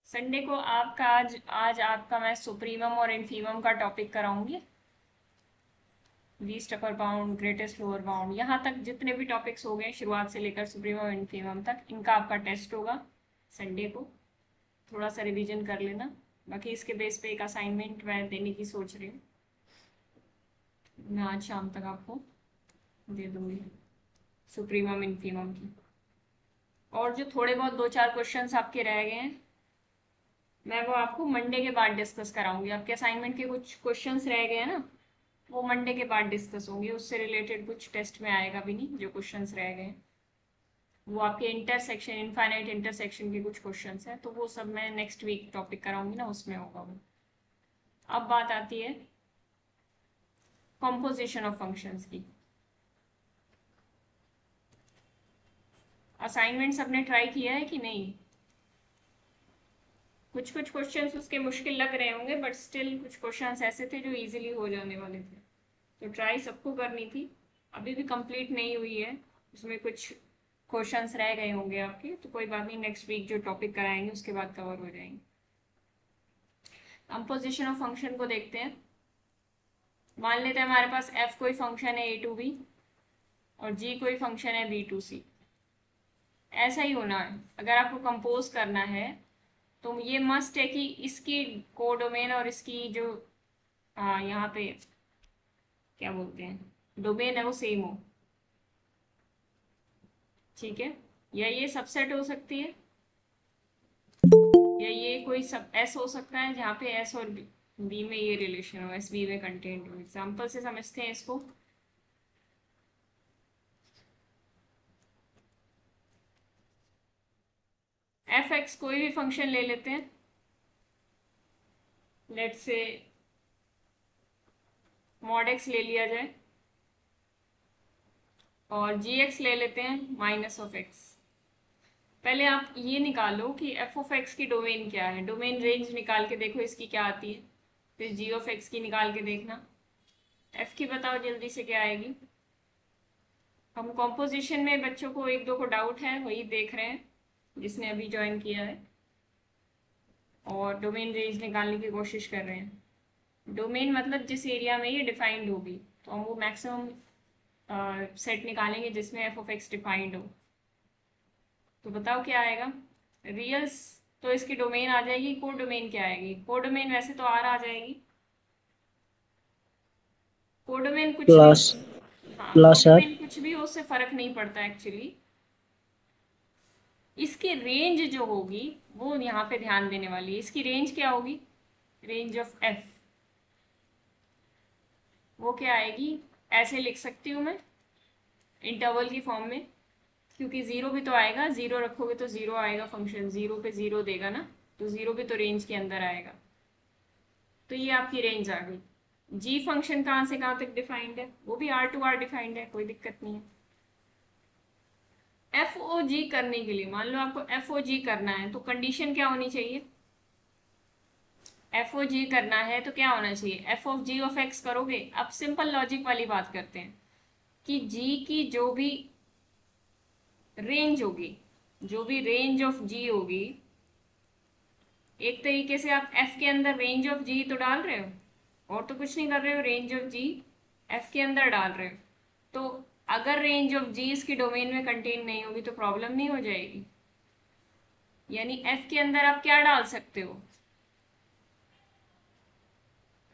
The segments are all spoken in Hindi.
संडे को आपका आज आपका मैं सुप्रीमम और इन्फीमम का टॉपिक कराऊंगी। Least upper bound, greatest lower bound, यहाँ तक जितने भी टॉपिक्स हो गए शुरुआत से लेकर सुप्रीमम इन्फीमम तक, इनका आपका टेस्ट होगा संडे को। थोड़ा सा रिवीजन कर लेना। बाकी इसके बेस पे एक असाइनमेंट मैं देने की सोच रही हूँ, मैं आज शाम तक आपको दे दूंगी सुप्रीमम इन्फीमम की। और जो थोड़े बहुत दो चार क्वेश्चंस आपके रह गए हैं मैं वो आपको मंडे के बाद डिस्कस कराऊंगी। आपके असाइनमेंट के कुछ क्वेश्चंस रह गए हैं ना, वो मंडे के बाद डिस्कस होंगे। उससे रिलेटेड कुछ टेस्ट में आएगा भी नहीं, जो क्वेश्चंस रह गए हैं वो आपके इंटरसेक्शन, इनफाइनाइट इंटरसेक्शन के कुछ क्वेश्चंस हैं, तो वो सब मैं नेक्स्ट वीक टॉपिक कराऊंगी ना, उसमें होगा वो। अब बात आती है कॉम्पोजिशन ऑफ फंक्शंस की। असाइनमेंट सबने ट्राई किया है कि नहीं? कुछ कुछ क्वेश्चंस उसके मुश्किल लग रहे होंगे, बट स्टिल कुछ क्वेश्चंस ऐसे थे जो इजीली हो जाने वाले थे, तो ट्राई सबको करनी थी। अभी भी कंप्लीट नहीं हुई है, उसमें कुछ क्वेश्चंस रह गए होंगे आपके, तो कोई बात नहीं, नेक्स्ट वीक जो टॉपिक कराएंगे उसके बाद कवर हो जाएंगे। कंपोजिशन ऑफ फंक्शन को देखते हैं। मान लेते हैं हमारे पास f कोई फंक्शन है a टू b और g कोई फंक्शन है b टू c। ऐसा ही होना है। अगर आपको कंपोज करना है तो ये मस्ट है कि इसकी कोडोमेन और इसकी जो यहाँ पे क्या बोलते हैं डोमेन है वो सेम हो। ठीक है, या ये सबसेट हो सकती है, या ये कोई सब एस हो सकता है जहाँ पे एस और बी में ये रिलेशन हो, एस बी में कंटेंट हो। एग्जाम्पल से समझते हैं इसको। एफ एक्स कोई भी फंक्शन ले लेते हैं, लेट्स से मॉड एक्स ले लिया जाए, और जी एक्स ले लेते हैं माइनस ऑफ एक्स। पहले आप ये निकालो कि एफ ऑफ एक्स की डोमेन क्या है। डोमेन रेंज निकाल के देखो इसकी क्या आती है, फिर जी ऑफ एक्स की निकाल के देखना। एफ की बताओ जल्दी से क्या आएगी। हम कॉम्पोजिशन में बच्चों को एक दो को डाउट है, वही देख रहे हैं जिसने अभी ज्वाइन किया है, और डोमेन रेंज निकालने की कोशिश कर रहे हैं। डोमेन मतलब जिस एरिया में ये डिफाइंड होगी, तो हम वो मैक्सिमम सेट निकालेंगे जिसमें एफ ऑफ एक्स डिफाइंड हो। तो बताओ क्या आएगा। रियल्स तो इसकी डोमेन आ जाएगी, को डोमेन क्या आएगी? को डोमेन वैसे तो आर आ जाएगी, को डोमेन कुछ प्लस भी, हाँ को प्लस है। डोमेन कुछ भी हो, उससे फर्क नहीं पड़ता एक्चुअली। इसकी रेंज जो होगी वो यहाँ पे ध्यान देने वाली है। इसकी रेंज क्या होगी? रेंज ऑफ एफ, वो क्या आएगी? ऐसे लिख सकती हूँ मैं इंटरवल की फॉर्म में, क्योंकि जीरो भी तो आएगा, जीरो रखोगे तो जीरो आएगा, फंक्शन जीरो पे जीरो देगा ना, तो जीरो भी तो रेंज के अंदर आएगा। तो ये आपकी रेंज आ गई। जी फंक्शन कहाँ से कहाँ तक डिफाइंड है? वो भी आर टू आर डिफाइंड है, कोई दिक्कत नहीं है। एफ ओ जी करने के लिए, मान लो आपको एफ ओ जी करना है, तो कंडीशन क्या होनी चाहिए? एफ ओ जी करना है तो क्या होना चाहिए? F of g of x करोगे। अब सिंपल लॉजिक वाली बात करते हैं कि जी की जो भी रेंज होगी, जो भी रेंज ऑफ जी होगी, एक तरीके से आप एफ के अंदर रेंज ऑफ जी तो डाल रहे हो, और तो कुछ नहीं कर रहे हो, रेंज ऑफ जी एफ के अंदर डाल रहे हो। तो अगर रेंज ऑफ जी इसकी डोमेन में कंटेन नहीं होगी तो प्रॉब्लम नहीं हो जाएगी। यानी एफ के अंदर आप क्या डाल सकते हो?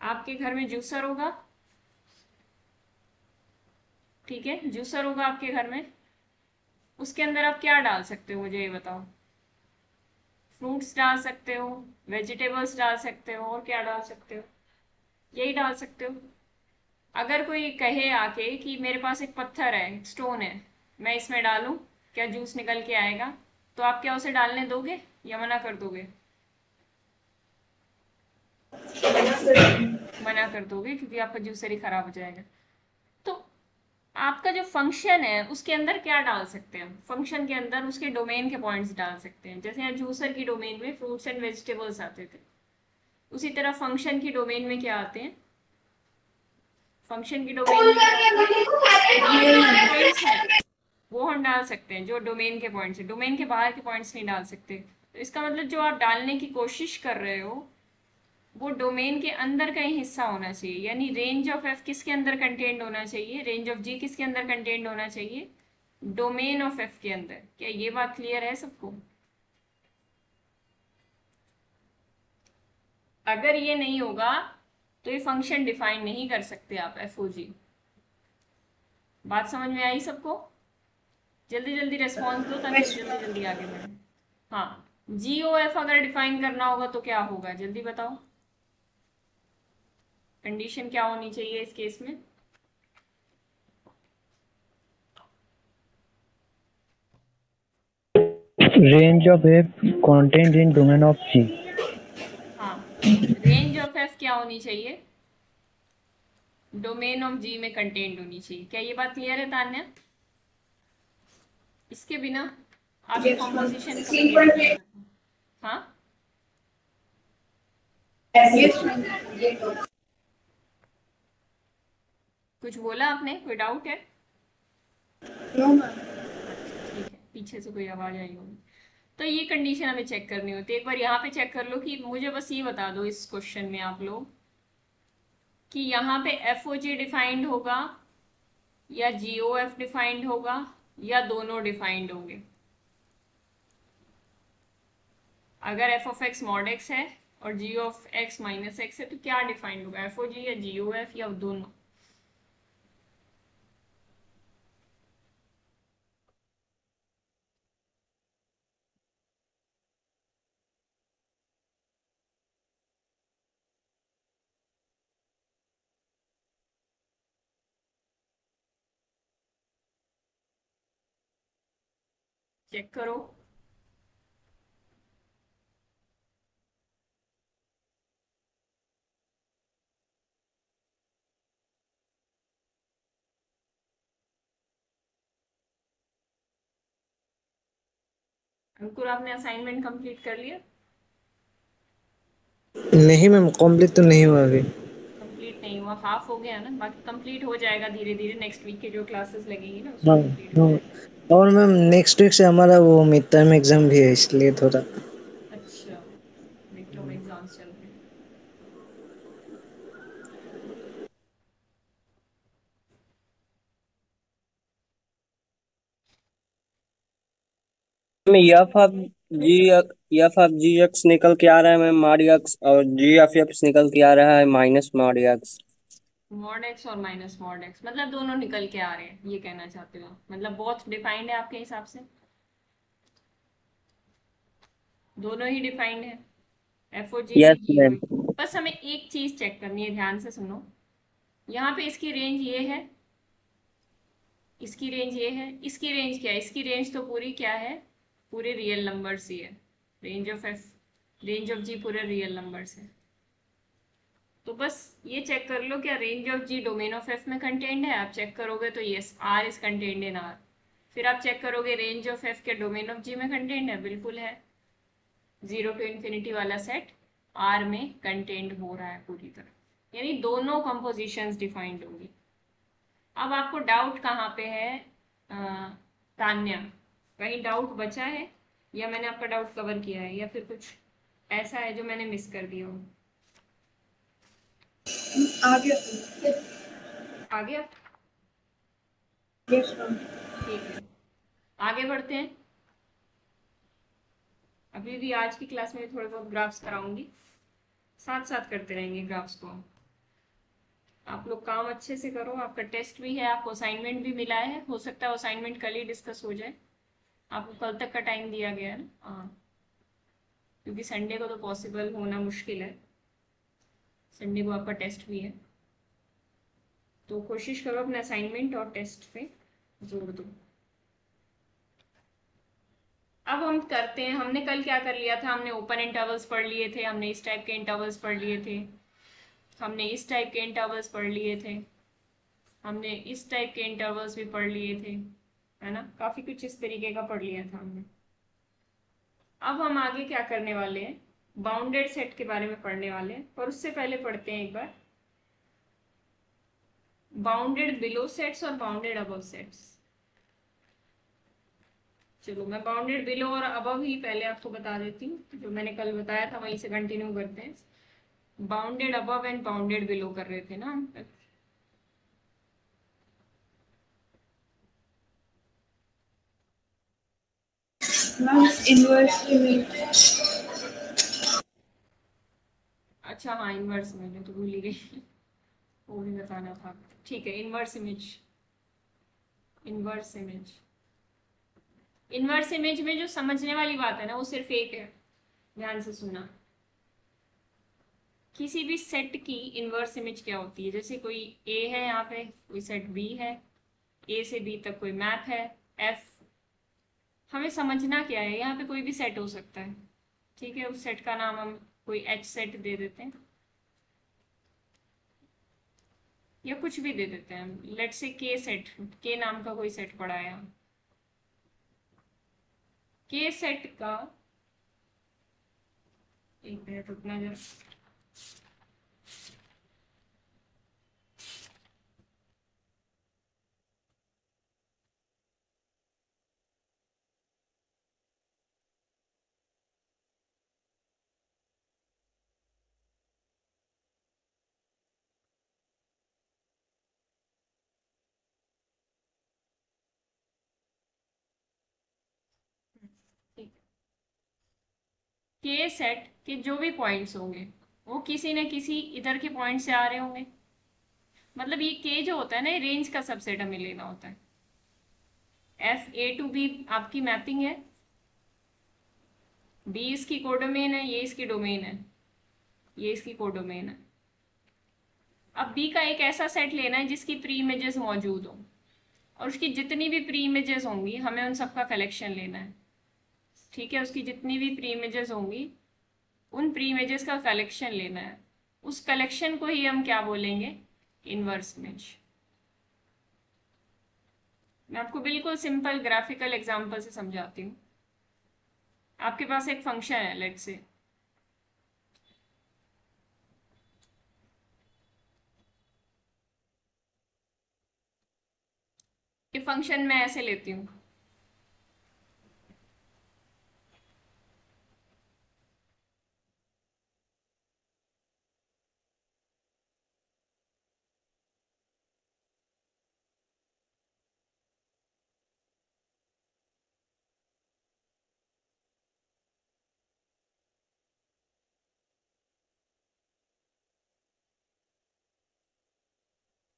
आपके घर में जूसर होगा, ठीक है, जूसर होगा आपके घर में, उसके अंदर आप क्या डाल सकते हो मुझे ये बताओ। फ्रूट्स डाल सकते हो, वेजिटेबल्स डाल सकते हो, और क्या डाल सकते हो? यही डाल सकते हो। अगर कोई कहे आके कि मेरे पास एक पत्थर है, स्टोन है, मैं इसमें डालूं, क्या जूस निकल के आएगा? तो आप क्या उसे डालने दोगे या मना कर दोगे? मना कर दोगे, क्योंकि आपका जूसर ही खराब हो जाएगा। तो आपका जो फंक्शन है उसके अंदर क्या डाल सकते हैं? फंक्शन के अंदर उसके डोमेन के पॉइंट्स डाल सकते हैं। जैसे यहाँ जूसर की डोमेन में फ्रूट्स एंड वेजिटेबल्स आते थे, उसी तरह फंक्शन की डोमेन में क्या आते हैं? फंक्शन की डोमेन में पॉइंट्स हैं, वो हम डाल सकते हैं जो डोमेन के पॉइंट्स है। डोमेन के बाहर के पॉइंट्स नहीं डाल सकते। तो इसका मतलब जो आप डालने की कोशिश कर रहे हो वो डोमेन के अंदर का ही हिस्सा होना चाहिए, यानी रेंज ऑफ एफ किसके अंदर कंटेंड होना चाहिए, रेंज ऑफ जी किसके अंदर कंटेंड होना चाहिए, डोमेन ऑफ एफ के अंदर। क्या ये बात क्लियर है सबको? अगर ये नहीं होगा तो ये फंक्शन डिफाइन नहीं कर सकते आप एफ ओ जी। बात समझ में आई सबको? जल्दी जल्दी रेस्पॉन्स दो ताकि जल्दी जल्दी आगे बढ़े। हाँ, जी ओ एफ अगर डिफाइन करना होगा तो क्या होगा, जल्दी बताओ। कंडीशन क्या होनी चाहिए इस केस में? range of f contained in domain of G। हाँ, रेंज ऑफ एफ क्या होनी चाहिए, डोमेन ऑफ जी में कंटेंट होनी चाहिए। क्या ये बात क्लियर है तान्या? इसके बिना आप कॉम्पोजिशन कंप्लीट नहीं कर सकते। हाँ, कुछ बोला आपने, कोई डाउट है? अच्छा ठीक है, पीछे से कोई आवाज आई होगी। तो ये कंडीशन हमें चेक करनी होती है। एक बार यहाँ पे चेक कर लो कि मुझे बस ये बता दो इस क्वेश्चन में आप लोग कि यहाँ पे एफ ओ जी डिफाइंड होगा या जी ओ एफ डिफाइंड होगा या दोनों डिफाइंड होंगे। अगर F of x mod x है और जी ऑफ एक्स माइनस एक्स है तो क्या डिफाइंड होगा, एफ ओ जी या जी ओ एफ या दोनों? चेक करो। अंकुर, आपने असाइनमेंट कंप्लीट कर लिया? नहीं मैम, कंप्लीट तो नहीं हुआ अभी। कंप्लीट नहीं हुआ, हाफ हो गया ना, बाकी कंप्लीट हो जाएगा धीरे धीरे। नेक्स्ट वीक के जो क्लासेस लगेंगी ना हाँ उसमें कंप्लीट हो हाँ। जाएगा। और मैम नेक्स्ट वीक से हमारा वो मिड टर्म एग्जाम भी है, इसलिए थोड़ा। अच्छा, मिड टर्म एग्जाम्स चल रहे हैं। में f of g f of g x निकल के आ रहा है मैम मॉड एक्स, और जी एफ एक्स निकल के आ रहा है minus mod x. Mod x और माइनस मॉड एक्स मतलब दोनों निकल के आ रहे हैं, ये कहना चाहते हो आप? मतलब बहुत डिफाइंड है आपके हिसाब से? दोनों ही डिफाइंड है, एफ ओ जी से यस जी ओ। मैम। बस हमें एक चीज चेक करनी है, ध्यान से सुनो। यहाँ पे इसकी रेंज ये है, इसकी रेंज ये है, इसकी रेंज क्या है? इसकी रेंज तो पूरी क्या है, पूरे रियल नंबर्स ही है। Range of F, range of G पूरे रियल नंबर्स है। तो बस ये चेक कर लो क्या range of g domain of f में कंटेंट है। आप चेक करोगे तो yes, R is content in R. फिर आप चेक करोगे रेंज ऑफ एफ के डोमेन ऑफ जी में कंटेंट है, बिल्कुल है। 0 to इन्फिनिटी वाला सेट आर में कंटेंट हो रहा है पूरी तरह, यानी दोनों कंपोजिशंस डिफाइंड होंगी। अब आपको डाउट कहाँ पे है तान्या? कहीं डाउट बचा है या मैंने आपका डाउट कवर किया है, या फिर कुछ ऐसा है जो मैंने मिस कर दिया हो? आ गया। आ गया? Yes ma'am. ठीक है, आगे बढ़ते हैं। अभी भी आज की क्लास में थोड़े बहुत ग्राफ्स कराऊंगी, साथ साथ करते रहेंगे ग्राफ्स को। आप लोग काम अच्छे से करो, आपका टेस्ट भी है, आपको असाइनमेंट भी मिला है। हो सकता है असाइनमेंट कल ही डिस्कस हो जाए, आपको कल तक का टाइम दिया गया है ना। हाँ, क्योंकि संडे को तो पॉसिबल होना मुश्किल है, संडे को आपका टेस्ट भी है। तो कोशिश करो अपने असाइनमेंट और टेस्ट पे जोड़ दो। अब हम करते हैं, हमने कल क्या कर लिया था, हमने ओपन इंटरवल्स पढ़ लिए थे, हमने इस टाइप के इंटरवल्स पढ़ लिए थे, हमने इस टाइप के इंटरवल्स पढ़ लिए थे, हमने इस टाइप के इंटरवल्स भी पढ़ लिए थे, है ना। काफ़ी कुछ इस तरीके का पढ़ लिया था हमने। अब हम आगे क्या करने वाले हैं, बाउंडेड सेट के बारे में पढ़ने वाले हैं। पर उससे पहले पढ़ते हैं एक बार बाउंडेड बिलो सेट्स और बाउंडेड अबव सेट्स। चलो मैं बाउंडेड बिलो और अबव ही पहले आपको बता देती हूँ, जो मैंने कल बताया था वहीं से कंटिन्यू करते हैं। Bounded above and bounded below कर रहे थे ना हम। Inverse image. अच्छा हाँ, इनवर्स इमेज में तो भूल ही गई, वो भी बताना था। ठीक है, inverse image. Inverse image, inverse image में जो समझने वाली बात है ना वो सिर्फ एक है, ध्यान से सुनना। किसी भी सेट की इनवर्स इमेज क्या होती है? जैसे कोई ए है, यहाँ पे कोई सेट बी है, ए से बी तक कोई मैप है एफ। हमें समझना क्या है, यहाँ पे कोई भी सेट हो सकता है, ठीक है। उस सेट का नाम हम कोई एच सेट दे देते हैं या कुछ भी दे देते हैं। लेट्स से के सेट, के नाम का कोई सेट पड़ा है यहाँ। के सेट का, एक मिनट रुकना जरा। के सेट के जो भी पॉइंट्स होंगे वो किसी न किसी इधर के पॉइंट से आ रहे होंगे। मतलब ये के जो होता है ना, ये रेंज का सबसेट हमें लेना होता है। एफ ए टू बी आपकी मैपिंग है, बी इसकी कोडोमेन है, ये इसकी डोमेन है, ये इसकी कोडोमेन है। अब बी का एक ऐसा सेट लेना है जिसकी प्री इमेजेस मौजूद हो, और उसकी जितनी भी प्री इमेजेस होंगी हमें उन सबका कलेक्शन लेना है, ठीक है। उसकी जितनी भी प्री इमेजेस होंगी उन प्री इमेजेस का कलेक्शन लेना है। उस कलेक्शन को ही हम क्या बोलेंगे? Inverse image. मैं आपको बिल्कुल सिंपल ग्राफिकल एग्जांपल से समझाती हूँ। आपके पास एक फंक्शन है, लेट्स से ये फंक्शन मैं ऐसे लेती हूँ,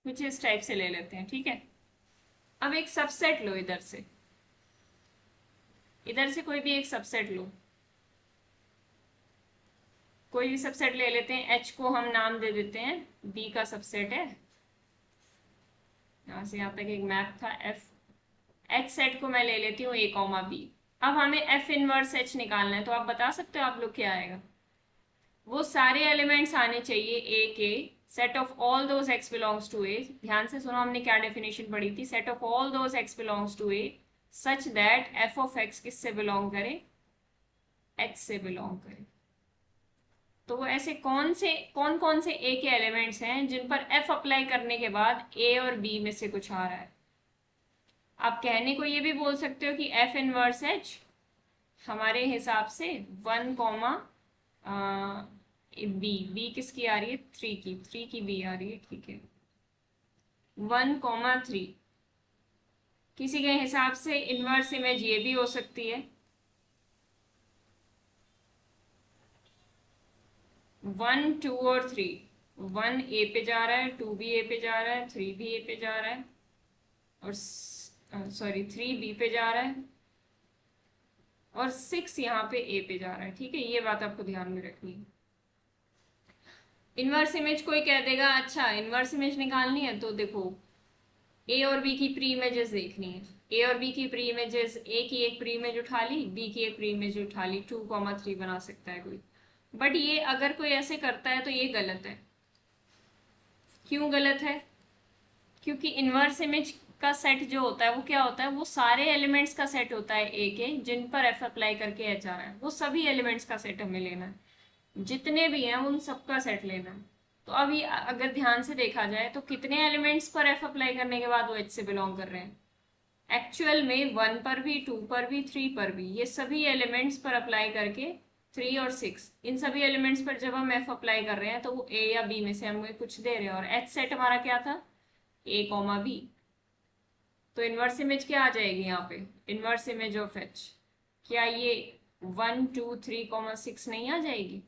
कुछ इस टाइप से ले लेते हैं, ठीक है। अब एक सबसेट लो, इधर से कोई भी एक सबसेट लो, कोई भी सबसेट ले लेते हैं। एच को हम नाम दे देते हैं, बी का सबसेट है। यहाँ से यहाँ तक एक मैप था एफ। एच सेट को मैं ले लेती हूँ ए कॉमा बी। अब हमें एफ इनवर्स एच निकालना है, तो आप बता सकते हो आप लोग क्या आएगा? वो सारे एलिमेंट्स आने चाहिए ए के set of all those X belongs to A. ध्यान से सुनो, हमने क्या डेफिनेशन पढ़ी थी? Set of all those X belongs to A such that F of X किससे बिलोंग करे? एच से बिलोंग करे। तो वो ऐसे कौन कौन से ए के एलिमेंट्स हैं जिन पर एफ अप्लाई करने के बाद ए और बी में से कुछ आ रहा है? आप कहने को ये भी बोल सकते हो कि एफ इनवर्स एच हमारे हिसाब से 1 कॉमा बी किसकी आ रही है? 3 की बी आ रही है, ठीक है। 1,3 किसी के हिसाब से इनवर्स इमेज ये भी हो सकती है। 1, 2 और 3, 1 ए पे जा रहा है, 2 भी ए पे जा रहा है, 3 भी ए पे जा रहा है, और 3 बी पे जा रहा है, और 6 यहाँ पे ए पे जा रहा है, ठीक है। ये बात आपको ध्यान में रखनी है। इनवर्स इमेज कोई कह देगा अच्छा इनवर्स इमेज निकालनी है तो देखो ए और बी की प्री इमेजेस देखनी है। ए और बी की प्री इमेजेस, ए की एक प्री इमेज उठा ली, बी की एक प्री इमेज उठा ली, 2,3 बना सकता है कोई। बट ये अगर कोई ऐसे करता है तो ये गलत है। क्यों गलत है? क्योंकि इनवर्स इमेज का सेट जो होता है वो क्या होता है? वो सारे एलिमेंट्स का सेट होता है ए के जिन पर एफ अप्लाई करके एच आ रहा है। वो सभी एलिमेंट्स का सेट हमें लेना है, जितने भी हैं उन सबका सेट लेना है। तो अभी अगर ध्यान से देखा जाए तो कितने एलिमेंट्स पर एफ अप्लाई करने के बाद वो एच से बिलोंग कर रहे हैं? एक्चुअल में 1 पर भी, 2 पर भी, 3 पर भी, ये सभी एलिमेंट्स पर अप्लाई करके 3 और 6, इन सभी एलिमेंट्स पर जब हम एफ अप्लाई कर रहे हैं तो वो ए या बी में से हमें कुछ दे रहे हैं, और एच सेट हमारा क्या था, ए कॉमा बी। तो इनवर्स इमेज क्या आ जाएगी यहाँ पे, इनवर्स इमेज ऑफ एच, क्या ये 1 2 3 6 नहीं आ जाएगी?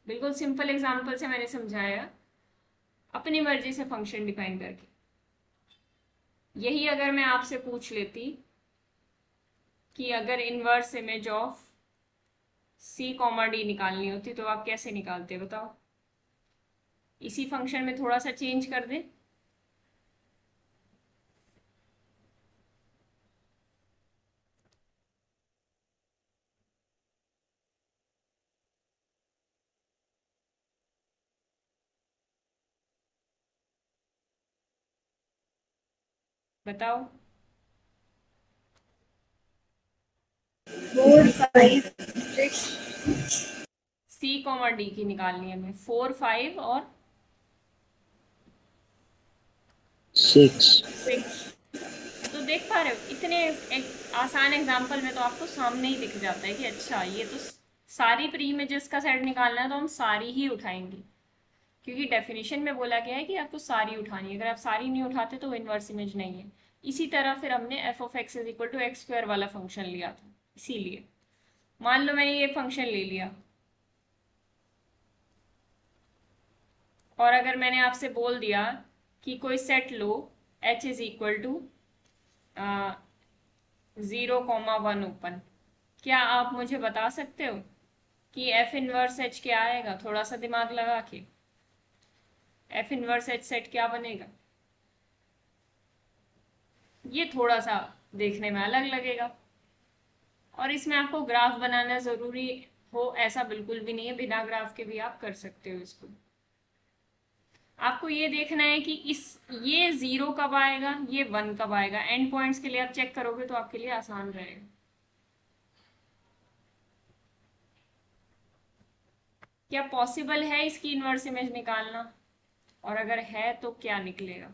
बिल्कुल सिंपल एग्जांपल से मैंने समझाया, अपनी मर्जी से फंक्शन डिफाइन करके। यही अगर मैं आपसे पूछ लेती कि अगर inverse image of C comma D निकालनी होती तो आप कैसे निकालते बताओ? इसी फंक्शन में थोड़ा सा चेंज कर दे। बताओ। 4 5 6 सी कॉमा डी की निकालनी है हमें, 4 5 और 6। तो देख पा रहे हो, इतने एक आसान एग्जाम्पल में तो आपको सामने ही दिख जाता है कि अच्छा ये तो सारी प्री इमेजेस का सेट निकालना है तो हम सारी ही उठाएंगे, क्योंकि डेफिनेशन में बोला गया है कि आपको सारी उठानी है। अगर आप सारी नहीं उठाते तो इनवर्स इमेज नहीं है। इसी तरह फिर हमने f of x is equal to x square वाला फंक्शन लिया था। इसीलिए मान लो मैंने ये फंक्शन ले लिया, और अगर मैंने आपसे बोल दिया कि कोई सेट लो H is equal to 0,1 open, क्या आप मुझे बता सकते हो कि एफ इनवर्स एच क्या आएगा? थोड़ा सा दिमाग लगा के एफ इनवर्स एच सेट क्या बनेगा? ये थोड़ा सा देखने में अलग लगेगा, और इसमें आपको ग्राफ बनाना जरूरी हो ऐसा बिल्कुल भी नहीं है, बिना ग्राफ के भी आप कर सकते हो इसको। आपको ये देखना है कि ये 0 कब आएगा, ये 1 कब आएगा। एंड पॉइंट्स के लिए आप चेक करोगे तो आपके लिए आसान रहेगा। क्या पॉसिबल है इसकी इनवर्स इमेज निकालना, और अगर है तो क्या निकलेगा?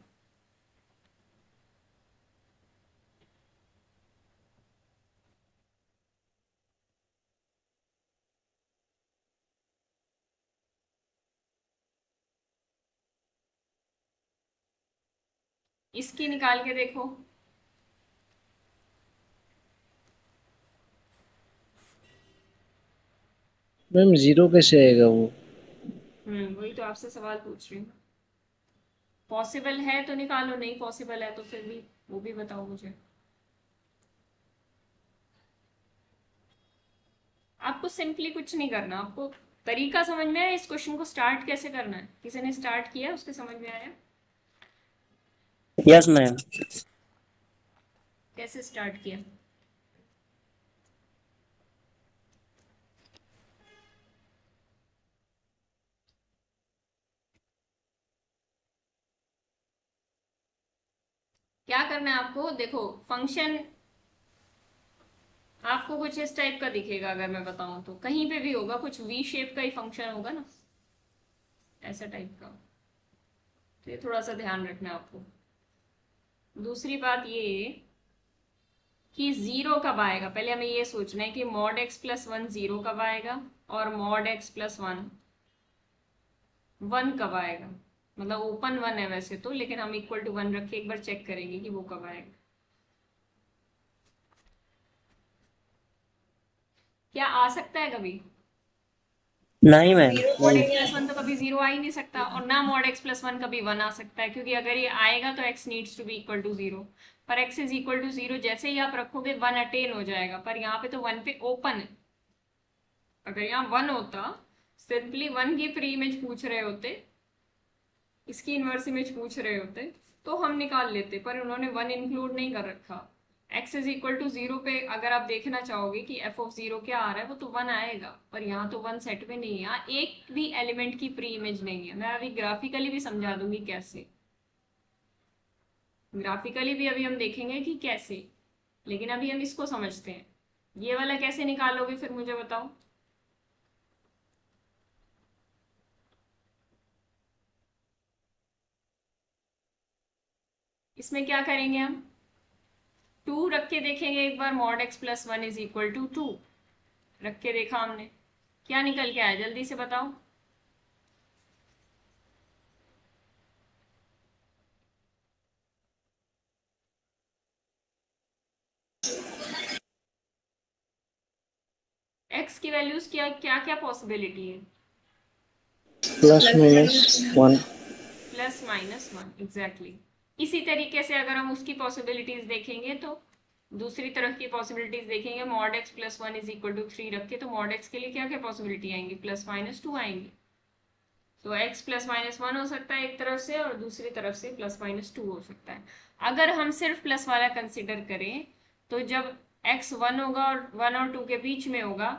इसकी निकाल के देखो। मैम 0 कैसे आएगा वो? वही तो आपसे सवाल पूछ रही हूँ। पॉसिबल है तो निकालो, नहीं पॉसिबल है तो फिर भी वो भी बताओ मुझे। आपको सिंपली कुछ नहीं करना, आपको तरीका समझ में आया? इस क्वेश्चन को स्टार्ट कैसे करना है, किसी ने स्टार्ट किया, उसके समझ में आया? Yes ma'am. कैसे स्टार्ट किया? क्या करना है आपको? देखो फंक्शन आपको कुछ इस टाइप का दिखेगा, अगर मैं बताऊं तो कहीं पे भी होगा, कुछ वी शेप का ही फंक्शन होगा ना, ऐसा टाइप का। तो ये थोड़ा सा ध्यान रखना है आपको। दूसरी बात ये कि 0 कब आएगा, पहले हमें ये सोचना है कि मॉड एक्स प्लस 1 0 कब आएगा, और मॉड एक्स प्लस 1 1 कब आएगा। मतलब ओपन 1 है वैसे तो, लेकिन हम इक्वल टू 1 रख के एक बार चेक करेंगे कि वो कब आएगा। क्या आ सकता है कभी? नहीं मैम। मॉड एक्स प्लस 1 तो कभी 0 आ ही नहीं सकता, और ना मॉड एक्स प्लस 1 कभी 1 आ सकता है, क्योंकि अगर ये आएगा तो x needs to be equal to 0, पर x इज इक्वल टू 0 जैसे ही आप रखोगे 1 अटेन हो जाएगा, पर यहाँ पे तो 1 पे ओपन है। अगर यहाँ 1 होता, सिंपली 1 की प्री इमेज पूछ रहे होते, इसकी इनवर्स इमेज पूछ रहे होते तो हम निकाल लेते, पर उन्होंने 1 इंक्लूड नहीं कर रखा। x इज इक्वल टू 0 पे अगर आप देखना चाहोगे कि f ऑफ 0 क्या आ रहा है, वो तो 1 आएगा, पर यहाँ तो 1 सेट में नहीं है, यहाँ एक भी एलिमेंट की प्री इमेज नहीं है। मैं अभी ग्राफिकली भी समझा दूंगी कैसे, ग्राफिकली भी अभी हम देखेंगे कि कैसे, लेकिन अभी हम इसको समझते हैं। ये वाला कैसे निकालोगे फिर मुझे बताओ। इसमें क्या करेंगे हम? 2 रख के देखेंगे एक बार, mod x plus 1 is equal to 2 रख के देखा हमने, क्या निकल के आया जल्दी से बताओ। x की वैल्यूज क्या क्या क्या पॉसिबिलिटी है? +-1 +-1 एग्जैक्टली। इसी तरीके से अगर हम उसकी पॉसिबिलिटीज देखेंगे तो दूसरी तरफ की पॉसिबिलिटीज देखेंगे, mod x plus 1 is equal to 3 रख के, तो मॉड x के लिए क्या क्या पॉसिबिलिटी आएंगी? +-2 आएंगी। तो x +-1 हो सकता है एक तरफ से और दूसरी तरफ से +-2 हो सकता है। अगर हम सिर्फ प्लस वाला कंसिडर करें तो जब x 1 होगा और 1 और 2 के बीच में होगा,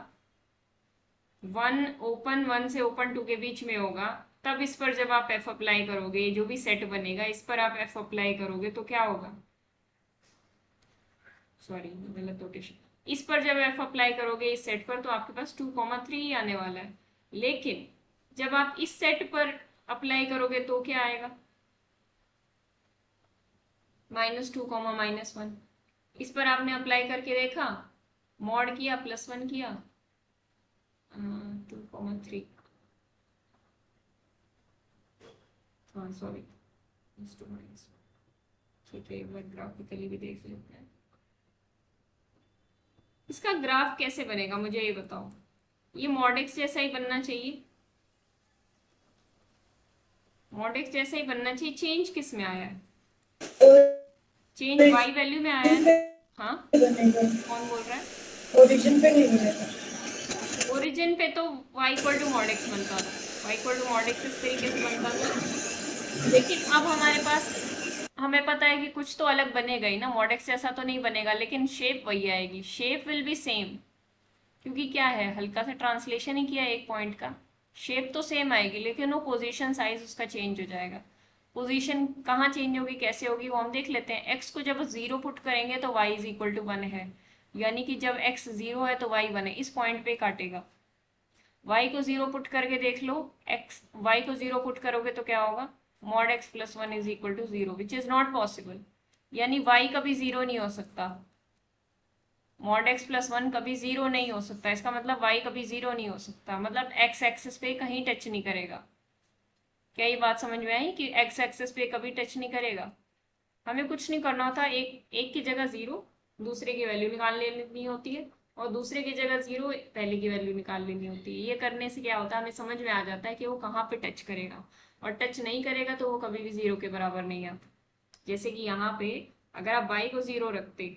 1 से ओपन 2 के बीच में होगा, तब इस पर जब आप f अप्लाई करोगे, जो भी सेट बनेगा इस पर आप f अप्लाई करोगे तो क्या होगा? सॉरी गलत नोटेशन। इस पर जब f अप्लाई करोगे इस सेट पर तो आपके पास 2,3 ही आने वाला है। लेकिन जब आप इस सेट पर अप्लाई करोगे तो क्या आएगा? -2, -1। इस पर आपने अप्लाई करके देखा, मॉड किया, +1 किया, 2,3, हाँ सॉरी, ठीक है एक बार ग्राफिकली भी देख लेते हैं। इसका ग्राफ कैसे बनेगा मुझे ये बताओ। ये मॉड x जैसा ही बनना चाहिए, मॉड x जैसा ही बनना चाहिए। चेंज किस में आया है? चेंज y वैल्यू में आया है। हाँ कौन बोल रहा है? ओरिजिन पे नहीं बनेगा। ओरिजिन पे तो y equal to mod x बनता था, y equal to mod x इस तरीके से बनता था। लेकिन अब हमारे पास, हमें पता है कि कुछ तो अलग बनेगा ही ना, मॉड x जैसा तो नहीं बनेगा, लेकिन शेप वही आएगी, शेप विल बी सेम। क्योंकि क्या है, हल्का सा ट्रांसलेशन ही किया एक पॉइंट का, शेप तो सेम आएगी लेकिन वो पोजीशन साइज उसका चेंज हो जाएगा। पोजीशन कहाँ चेंज होगी, कैसे होगी, वो हम देख लेते हैं। x को जब 0 पुट करेंगे तो y इज इक्वल टू 1 है, यानी कि जब x 0 है तो y 1 है, इस पॉइंट पे काटेगा। y को 0 पुट करके देख लो, y को 0 पुट करोगे तो क्या होगा? Mod x plus 1 is equal to 0, which is not possible. यानी y कभी 0 नहीं हो सकता, मॉड x प्लस 1 कभी 0 नहीं हो सकता। इसका मतलब y कभी 0 नहीं हो सकता, मतलब x एक्सिस पे कहीं टच नहीं करेगा। क्या ये बात समझ में आई कि x एक्सिस पे कभी टच नहीं करेगा? हमें कुछ नहीं करना होता, एक की जगह 0 दूसरे की वैल्यू निकाल लेनी होती है, और दूसरे की जगह 0 पहले की वैल्यू निकाल लेनी होती है। ये करने से क्या होता है, हमें समझ में आ जाता है कि वो कहाँ पे टच करेगा, और टच नहीं करेगा तो वो कभी भी 0 के बराबर नहीं आता। जैसे कि यहाँ पे अगर आप y को 0 रखते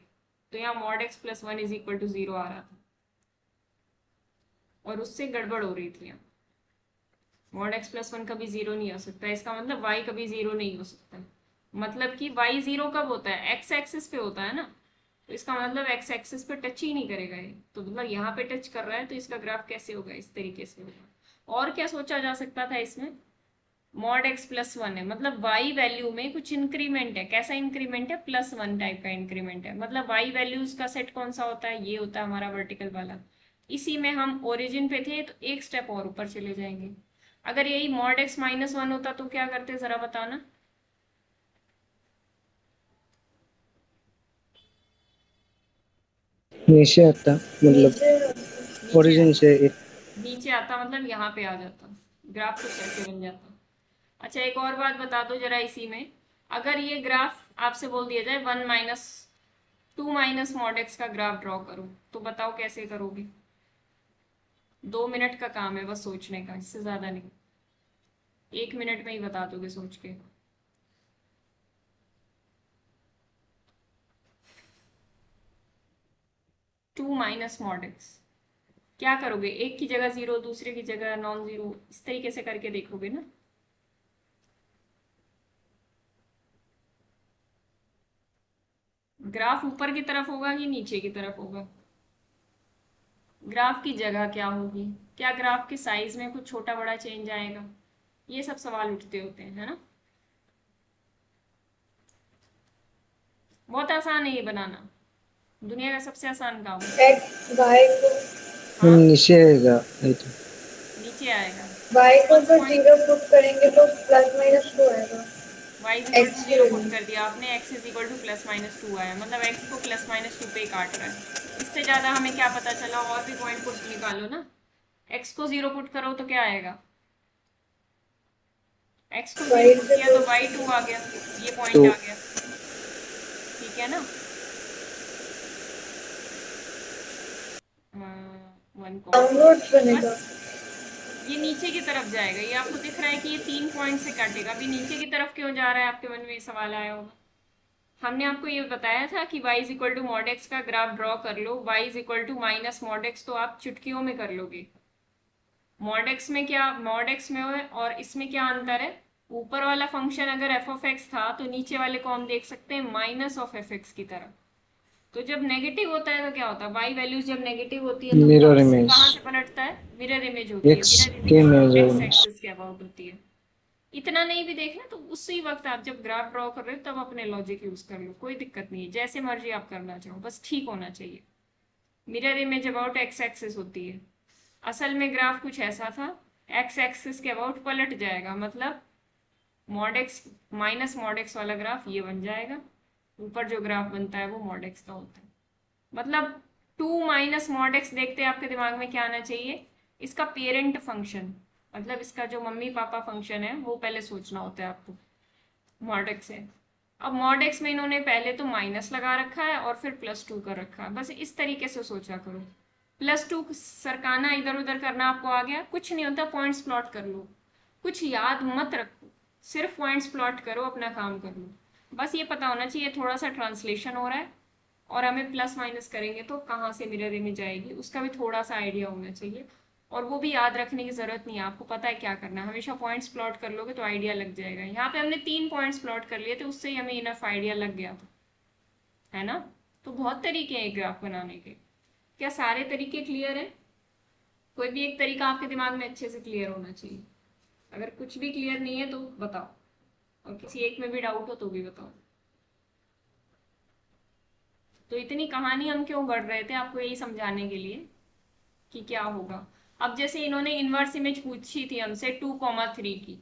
तो यहाँ mod x plus 1 is equal to 0 आ रहा था, और उससे गड़बड़ हो रही थी। यहाँ मॉड x प्लस 1 कभी 0 नहीं हो सकता, इसका मतलब y कभी 0 नहीं हो सकता। मतलब कि y 0 कब होता है? x एक्सिस पे होता है ना, तो इसका मतलब x एक्सिस पे टच ही नहीं करेगा ये, तो मतलब यहाँ पे टच कर रहा है, तो इसका ग्राफ कैसे होगा? इस तरीके से होगा। और क्या सोचा जा सकता था इसमें? मॉड x प्लस 1 है, मतलब y वैल्यू में कुछ इंक्रीमेंट है। कैसा इंक्रीमेंट है? +1 टाइप का इंक्रीमेंट है। मतलब y वैल्यूज का सेट कौन सा होता है? ये होता है हमारा वर्टिकल वाला। इसी में हम ओरिजिन पे थे तो एक स्टेप और ऊपर चले जाएंगे। अगर यही मॉड x -1 होता तो क्या करते, जरा बताना। नीचे आता, मतलब ओरिजिन से नीचे आता, मतलब यहाँ पे आ जाता, ग्राफ कुछ ऐसे बन जाता। अच्छा एक और बात बता दो जरा इसी में, अगर ये ग्राफ आपसे बोल दिया जाए 2 माइनस मॉड x का ग्राफ ड्रॉ करो, तो बताओ कैसे करोगे? 2 मिनट का काम है बस सोचने का, इससे ज्यादा नहीं, 1 मिनट में ही बता दोगे सोच के। टू माइनस मॉड x क्या करोगे? एक की जगह 0, दूसरे की जगह नॉन 0, इस तरीके से करके देखोगे ना। ग्राफ ऊपर की तरफ होगा कि नीचे की तरफ होगा? ग्राफ की जगह क्या होगी? क्या ग्राफ के साइज में कुछ छोटा बड़ा चेंज आएगा? ये सब सवाल उठते होते हैं, है ना। बहुत आसान है ये बनाना, दुनिया का सबसे आसान काम है। x y को हाँ नीचे आएगा, नीचे आएगा। y को तो 0 पुट करेंगे तो +-2 आएगा। y is equal to 0 put कर दिया आपने, x इज इक्वल टू +-2 आया, मतलब x को +-2 पे काट रहा है। इससे ज़्यादा हमें क्या पता चला, और भी पॉइंट पुट निकालो ना। x को 0 पुट करो तो क्या आएगा, x को 0 पुट किया तो y2 आ गया, ये पॉइंट आ गया, ठीक है ना। 1 ये नीचे की तरफ जाएगा, ये आपको दिख रहा है कि ये 3 पॉइंट से काटेगा, अभी नीचे की तरफ क्यों जा रहा है, आपके मन में ये सवाल आया होगा। हमने आपको ये बताया था कि y is equal to mod x का ग्राफ ड्रॉ कर लो, y is equal to minus mod x, तो आप चुटकियों में कर लोगे। मॉड x में क्या, मॉड x में और इसमें क्या अंतर है, ऊपर वाला फंक्शन अगर f ऑफ x था तो नीचे वाले को हम देख सकते हैं माइनस ऑफ एफ एक्स की तरह। तो जब नेगेटिव होता है तो क्या होता है, y वैल्यूज जब नेगेटिव होती है तो मिरर इमेज कहाँ से पलटता है, मिरर इमेज होती है, x मिरर के इमेज मेजर x में। एक्सिस के अबाउट होती है। इतना नहीं भी देखना तो उसी वक्त आप जब ग्राफ ड्रॉ कर रहे हो तब अपने लॉजिक यूज कर लो, कोई दिक्कत नहीं है, जैसे मर्जी आप करना चाहो, बस ठीक होना चाहिए। Mirror image about x axis होती है, असल में ग्राफ कुछ ऐसा था, x एक्सिस के अबाउट पलट जाएगा, मतलब mod x minus mod x वाला ग्राफ ये बन जाएगा, ऊपर जो ग्राफ बनता है वो मॉड x का होता है। मतलब 2 माइनस मॉड x देखते आपके दिमाग में क्या आना चाहिए, इसका पेरेंट फंक्शन, मतलब इसका जो मम्मी पापा फंक्शन है वो पहले सोचना होता है आपको मॉड x से। अब मॉड x में इन्होंने पहले तो माइनस लगा रखा है और फिर +2 कर रखा है, बस इस तरीके से सोचा करो। +2 सरकाना इधर उधर करना आपको आ गया, कुछ नहीं होता, पॉइंट्स प्लॉट कर लो, कुछ याद मत रखो, सिर्फ पॉइंट्स प्लॉट करो, अपना काम कर लो। बस ये पता होना चाहिए थोड़ा सा ट्रांसलेशन हो रहा है और हमें प्लस माइनस करेंगे तो कहाँ से मिरर इमेज आएगी उसका भी थोड़ा सा आइडिया होना चाहिए, और वो भी याद रखने की ज़रूरत नहीं है, आपको पता है क्या करना है, हमेशा पॉइंट्स प्लॉट कर लोगे तो आइडिया लग जाएगा। यहाँ पे हमने 3 पॉइंट्स प्लॉट कर लिए थे, उससे ही हमें इनफ आइडिया लग गया था, है ना। तो बहुत तरीके हैं ग्राफ बनाने के, क्या सारे तरीके क्लियर हैं, कोई भी एक तरीका आपके दिमाग में अच्छे से क्लियर होना चाहिए। अगर कुछ भी क्लियर नहीं है तो बताओ, और किसी एक में भी डाउट हो तो भी बताओ। तो इतनी कहानी हम क्यों गढ़ रहे थे, आपको यही समझाने के लिए कि क्या होगा। अब जैसे इन्होंने इनवर्स इमेज पूछी थी हमसे 2,3 की,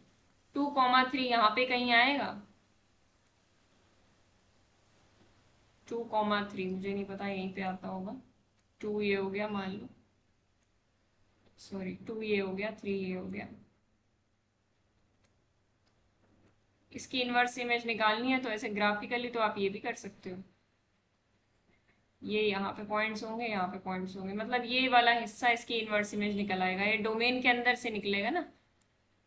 2,3 यहाँ पे कहीं आएगा, 2,3 मुझे नहीं पता, यहीं पे आता होगा। 2 ये हो गया मान लो, सॉरी 2 ये हो गया, 3 ये हो गया। इसकी इनवर्स इमेज निकालनी है तो ऐसे ग्राफिकली तो आप ये भी कर सकते हो, ये यहाँ पे पॉइंट्स होंगे, यहाँ पे पॉइंट्स होंगे, मतलब ये वाला हिस्सा इसकी इनवर्स इमेज निकल आएगा, ये डोमेन के अंदर से निकलेगा ना,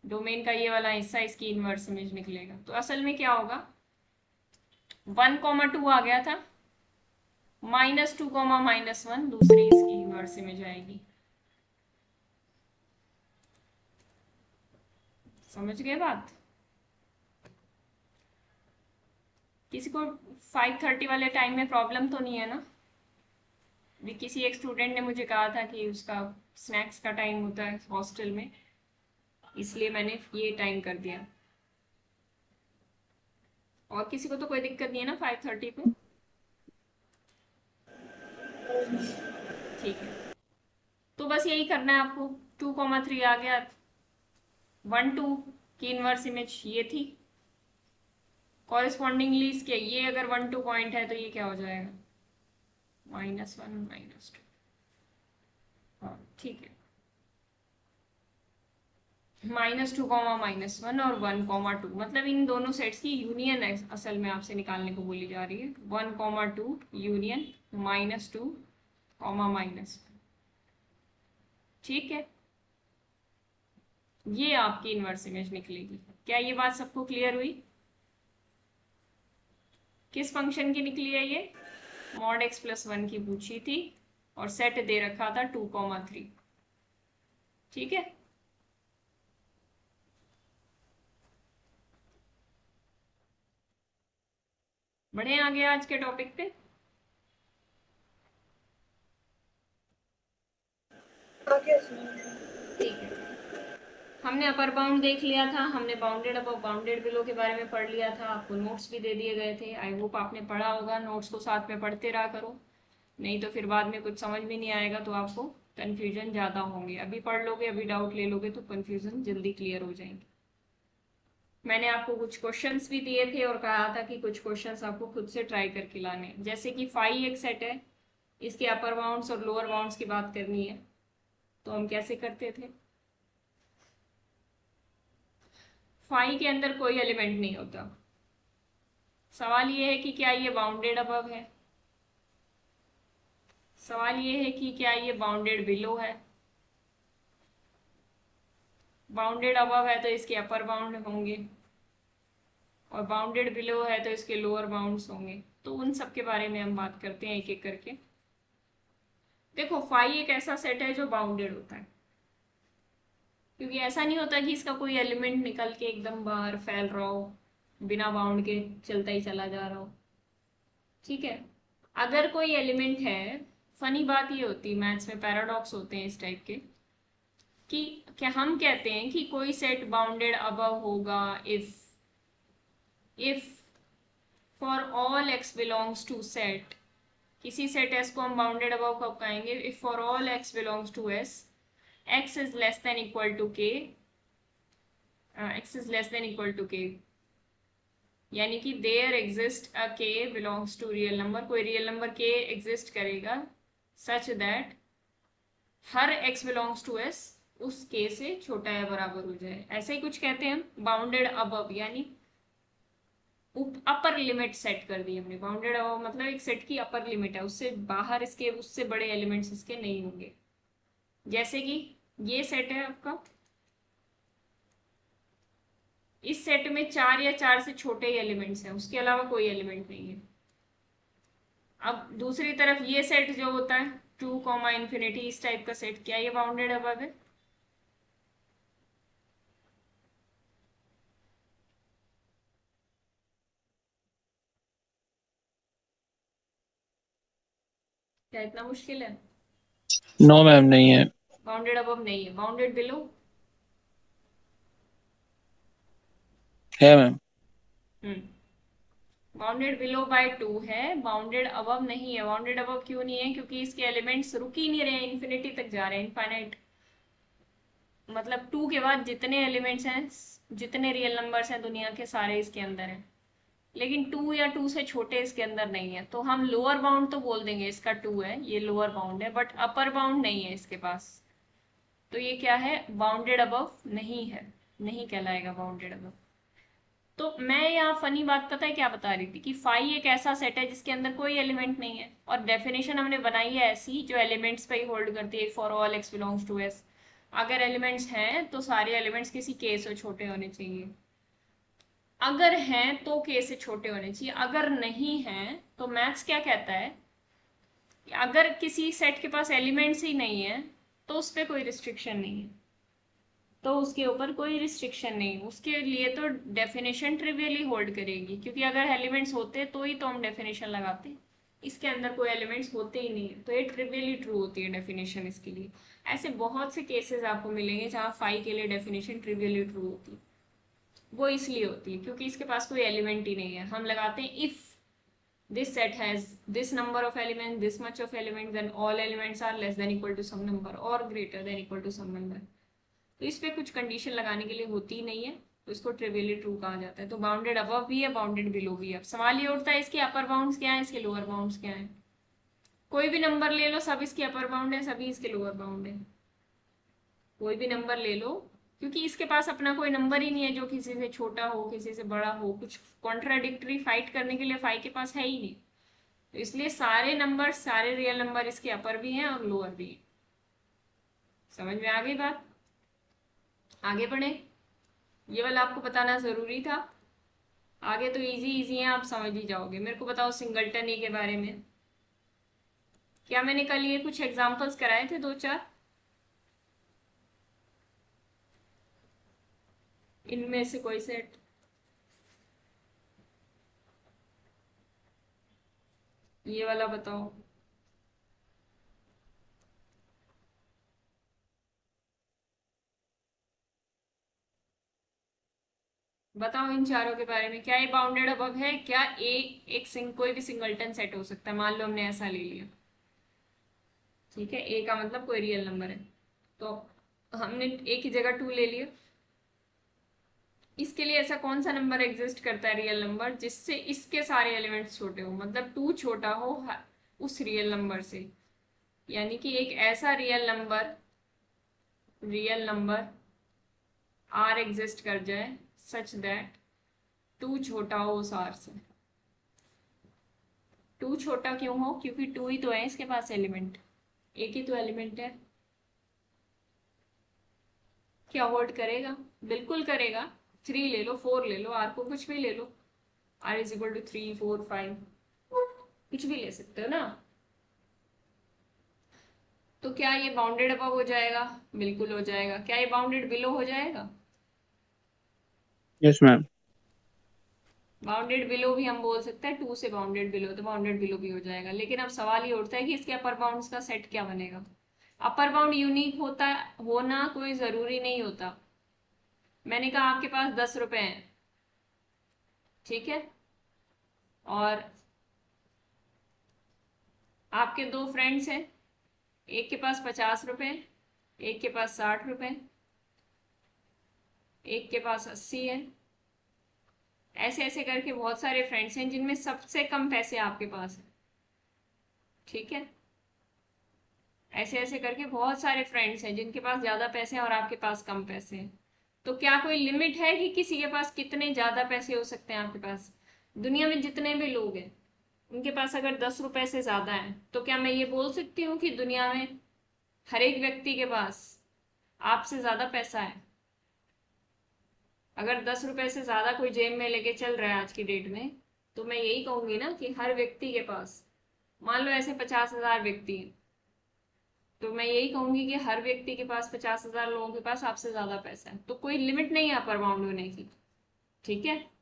डोमेन का ये वाला हिस्सा इसकी इनवर्स इमेज निकलेगा। तो असल में क्या होगा, 1,2 आ गया था, -2, -1 दूसरी इसकी इनवर्स इमेज आएगी। समझ गए बात। किसी को 5:30 वाले टाइम में प्रॉब्लम तो नहीं है ना। भी किसी एक स्टूडेंट ने मुझे कहा था कि उसका स्नैक्स का टाइम होता है हॉस्टल में, इसलिए मैंने ये टाइम कर दिया। और किसी को तो कोई दिक्कत नहीं है ना 5:30 पे, ठीक है। तो बस यही करना है आपको, 2,3 आ गया, 1,2 की इनवर्स इमेज ये थी, कॉरेस्पॉन्डिंगली इसके ये अगर 1,2 पॉइंट है तो ये क्या हो जाएगा, -1 -2, हाँ ठीक है, -2, -1 और 1,2, मतलब इन दोनों सेट्स की यूनियन है असल में आपसे निकालने को बोली जा रही है। 1,2 यूनियन -2, -1, ठीक है, ये आपकी इनवर्स इमेज निकलेगी। क्या ये बात सबको क्लियर हुई। किस फंक्शन की निकली है ये, मॉड x + 1 की पूछी थी और सेट दे रखा था 2,3, ठीक है। बढ़े आगे आज के टॉपिक पे। ठीक है, हमने अपर बाउंड देख लिया था, हमने बाउंडेड अबव बाउंडेड बिलो के बारे में पढ़ लिया था, आपको नोट्स भी दे दिए गए थे। आई होप आपने पढ़ा होगा, नोट्स को साथ में पढ़ते रहा करो, नहीं तो फिर बाद में कुछ समझ भी नहीं आएगा तो आपको कन्फ्यूजन ज़्यादा होंगे। अभी पढ़ लोगे, अभी डाउट ले लोगे तो कन्फ्यूजन जल्दी क्लियर हो जाएंगे। मैंने आपको कुछ क्वेश्चंस भी दिए थे और कहा था कि कुछ क्वेश्चंस आपको खुद से ट्राई करके लाने हैं। जैसे कि फाई एक सेट है, इसके अपर बाउंड्स और लोअर बाउंड्स की बात करनी है, तो हम कैसे करते थे। फाई के अंदर कोई एलिमेंट नहीं होता। सवाल ये है कि क्या ये बाउंडेड अबव है, सवाल ये है कि क्या ये बाउंडेड बिलो है। बाउंडेड अबव है तो इसके अपर बाउंड होंगे, और बाउंडेड बिलो है तो इसके लोअर बाउंड्स होंगे। तो उन सब के बारे में हम बात करते हैं एक एक करके। देखो, फाई एक ऐसा सेट है जो बाउंडेड होता है, क्योंकि ऐसा नहीं होता कि इसका कोई एलिमेंट निकल के एकदम बाहर फैल रहा हो, बिना बाउंड के चलता ही चला जा रहा हो। ठीक है, अगर कोई एलिमेंट है, फनी बात ये होती है, मैथ्स में पैराडॉक्स होते हैं इस टाइप के, कि क्या हम कहते हैं कि कोई सेट बाउंडेड अबव होगा if for all x belongs to set, किसी सेट s को हम बाउंडेड अबव कब कहेंगे, if for all x belongs to s x is less than equal to k, x is less than equal to k, यानी कि there exist a k belongs to real number, कोई रियल नंबर k एग्जिस्ट करेगा सच दैट हर x बिलोंग्स टू s उस k से छोटा या बराबर हो जाए। ऐसे ही कुछ कहते हैं हम बाउंडेड अबव, यानी अपर लिमिट सेट कर दी हमने। बाउंडेड अबव मतलब एक सेट की अपर लिमिट है, उससे बाहर इसके उससे बड़े एलिमेंट्स इसके नहीं होंगे। जैसे कि ये सेट है आपका, इस सेट में 4 या 4 से छोटे एलिमेंट्स हैं, उसके अलावा कोई एलिमेंट नहीं है। अब दूसरी तरफ ये सेट जो होता है 2, इन्फिनिटी, इस टाइप का सेट, क्या ये बाउंडेड अबव है? क्या इतना मुश्किल है? नो मैम, नहीं है। बाउंडेड अबव नहीं है। बाउंडेड बिलो है मैम। बाउंडेड बिलो बाय 2 है, बाउंडेड अबव नहीं है। बाउंडेड अबव क्यों नहीं है? क्योंकि इसके एलिमेंट्स रुक ही नहीं रहे, इन्फिनिटी तक जा रहे हैं, इनफाइनाइट। मतलब 2 के बाद जितने एलिमेंट्स हैं, जितने रियल नंबर्स हैं दुनिया के, सारे इसके अंदर हैं, लेकिन 2 या 2 से छोटे इसके अंदर नहीं है। तो हम लोअर बाउंड तो बोल देंगे इसका 2 है, ये लोअर बाउंड है, बट अपर बाउंड नहीं है इसके पास। तो ये क्या है? बाउंडेड अबव नहीं है, नहीं कहलाएगा बाउंडेड अबव। तो मैं यहाँ फनी बात पता है क्या बता रही थी, कि फाई एक ऐसा सेट है जिसके अंदर कोई एलिमेंट नहीं है, और डेफिनेशन हमने बनाई है ऐसी जो एलिमेंट्स पे ही होल्ड करती है, for all x belongs to s। अगर एलिमेंट्स हैं तो सारे एलिमेंट्स किसी k से छोटे होने चाहिए, अगर हैं तो k से छोटे होने चाहिए, अगर नहीं हैं तो मैथ्स क्या कहता है कि अगर किसी सेट के पास एलिमेंट्स ही नहीं है तो उस पर कोई रिस्ट्रिक्शन नहीं है, तो उसके ऊपर कोई रिस्ट्रिक्शन नहीं, उसके लिए तो डेफिनेशन ट्रिवियली होल्ड करेगी, क्योंकि अगर एलिमेंट्स होते तो ही तो हम डेफिनेशन लगाते, इसके अंदर कोई एलिमेंट्स होते ही नहीं है, तो ये ट्रिवियली ट्रू होती है डेफिनेशन इसके लिए। ऐसे बहुत से केसेस आपको मिलेंगे जहाँ फाई के लिए डेफिनेशन ट्रिवियली ट्रू होती है। वो इसलिए होती है क्योंकि इसके पास कोई एलिमेंट ही नहीं है। हम लगाते हैं if this set has this number of element, this much of element, then all elements are less than equal to some number और greater than equal to some number. तो इस पे कुछ कंडीशन लगाने के लिए होती ही नहीं है, तो इसको ट्रिवियली ट्रू कहा जाता है। तो बाउंडेड अबव भी है, बाउंडेड बिलो भी है। अब सवाल ये उठता है इसके अपर बाउंड्स क्या है, इसके लोअर बाउंड्स क्या है। कोई भी नंबर ले लो, सब इसके अपर बाउंड है, सभी इसके लोअर बाउंड है। कोई भी नंबर ले लो, क्योंकि इसके पास अपना कोई नंबर ही नहीं है जो किसी से छोटा हो, किसी से बड़ा हो, कुछ कॉन्ट्राडिक्टरी फाइट करने के लिए फाई के पास है ही नहीं। तो इसलिए सारे नंबर, सारे रियल नंबर इसके अपर भी हैं और लोअर भी हैं। समझ में आ गई बात? आगे बढ़े, ये वाला आपको बताना जरूरी था। आगे तो इजी इजी है, आप समझ ही जाओगे। मेरे को बताओ सिंगलटन के बारे में, क्या मैंने कल ये कुछ एग्जांपल्स कराए थे 2-4? इनमें से कोई सेट? ये वाला बताओ। बताओ इन चारों के बारे में, क्या ये बाउंडेड अबव है? क्या कोई भी सिंगलटन सेट हो सकता है? मान लो हमने ऐसा ले लिया, ठीक है, ए का मतलब कोई रियल नंबर है, तो हमने ए की जगह 2 ले लिया, इसके लिए ऐसा कौन सा नंबर एग्जिस्ट करता है रियल नंबर जिससे इसके सारे एलिमेंट्स छोटे हो, मतलब 2 छोटा हो उस रियल नंबर से। यानी कि एक ऐसा रियल नंबर आर एग्जिस्ट कर जाए सच दैट 2 छोटा हो उस आर से। 2 छोटा क्यों हो? क्योंकि 2 ही तो है इसके पास एलिमेंट, एक ही तो एलिमेंट है। क्या होल्ड करेगा? बिल्कुल करेगा। 3 ले लो, 4 ले लो, आर को कुछ भी ले लो, आर इज इक्वल टू 3, 4, 5 कुछ भी ले सकते हो ना। तो क्या ये बाउंडेड अबव हो जाएगा? बिल्कुल हो जाएगा। क्या ये बाउंडेड बिलो हो जाएगा? Yes ma'am. बाउंडेड बिलो भी हम बोल सकते हैं, 2 से बाउंडेड बिलो तो बाउंडेड बिलो भी हो जाएगा। लेकिन अब सवाल ये उठता है कि इसके अपर बाउंड्स का सेट क्या बनेगा। अपर बाउंड यूनिक होना कोई जरूरी नहीं होता। मैंने कहा आपके पास 10 रुपए हैं, ठीक है, और आपके 2 फ्रेंड्स हैं, एक के पास 50 रुपए, एक के पास 60 रुपए, एक के पास 80 है। ऐसे ऐसे करके बहुत सारे फ्रेंड्स हैं जिनमें सबसे कम पैसे आपके पास है, ठीक है। ऐसे ऐसे करके बहुत सारे फ्रेंड्स हैं जिनके पास ज्यादा पैसे हैं और आपके पास कम पैसे हैं। तो क्या कोई लिमिट है कि किसी के पास कितने ज्यादा पैसे हो सकते हैं? आपके पास दुनिया में जितने भी लोग हैं उनके पास अगर 10 रुपए से ज्यादा है, तो क्या मैं ये बोल सकती हूँ कि दुनिया में हर एक व्यक्ति के पास आपसे ज्यादा पैसा है? अगर 10 रुपए से ज्यादा कोई जेब में लेके चल रहा है आज की डेट में, तो मैं यही कहूंगी ना कि हर व्यक्ति के पास, मान लो ऐसे 50,000 व्यक्ति हैं, तो मैं यही कहूंगी कि हर व्यक्ति के पास 50,000 लोगों के पास आपसे ज्यादा पैसा है। तो कोई लिमिट नहीं है अपर बाउंड होने की, ठीक है।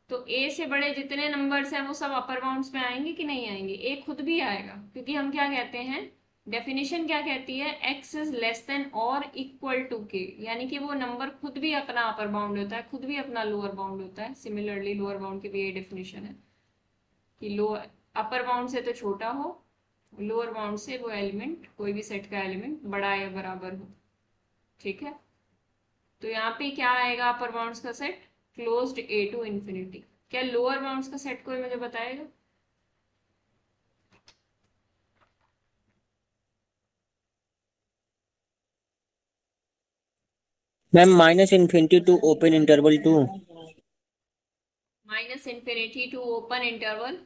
तो ए से बड़े जितने नंबर्स हैं वो सब अपर बाउंड्स में आएंगे कि नहीं आएंगे? ए खुद भी आएगा, क्योंकि हम क्या कहते हैं, डेफिनेशन क्या कहती है, x इज लेस देन और इक्वल टू के, यानी कि वो नंबर खुद भी अपना अपर बाउंड होता है, खुद भी अपना लोअर बाउंड होता है। सिमिलरली लोअर बाउंड की भी यही डेफिनेशन है कि लोअर अपर बाउंड से तो छोटा हो, लोअर बाउंड से वो एलिमेंट, कोई भी सेट का एलिमेंट बड़ा या बराबर हो, ठीक है। तो यहाँ पे क्या आएगा अपर बाउंड्स का set? Closed a to infinity. क्या लोअर बाउंड्स का सेट कोई मुझे बताएगा? Ma'am -∞ to open interval 2। -∞ To open interval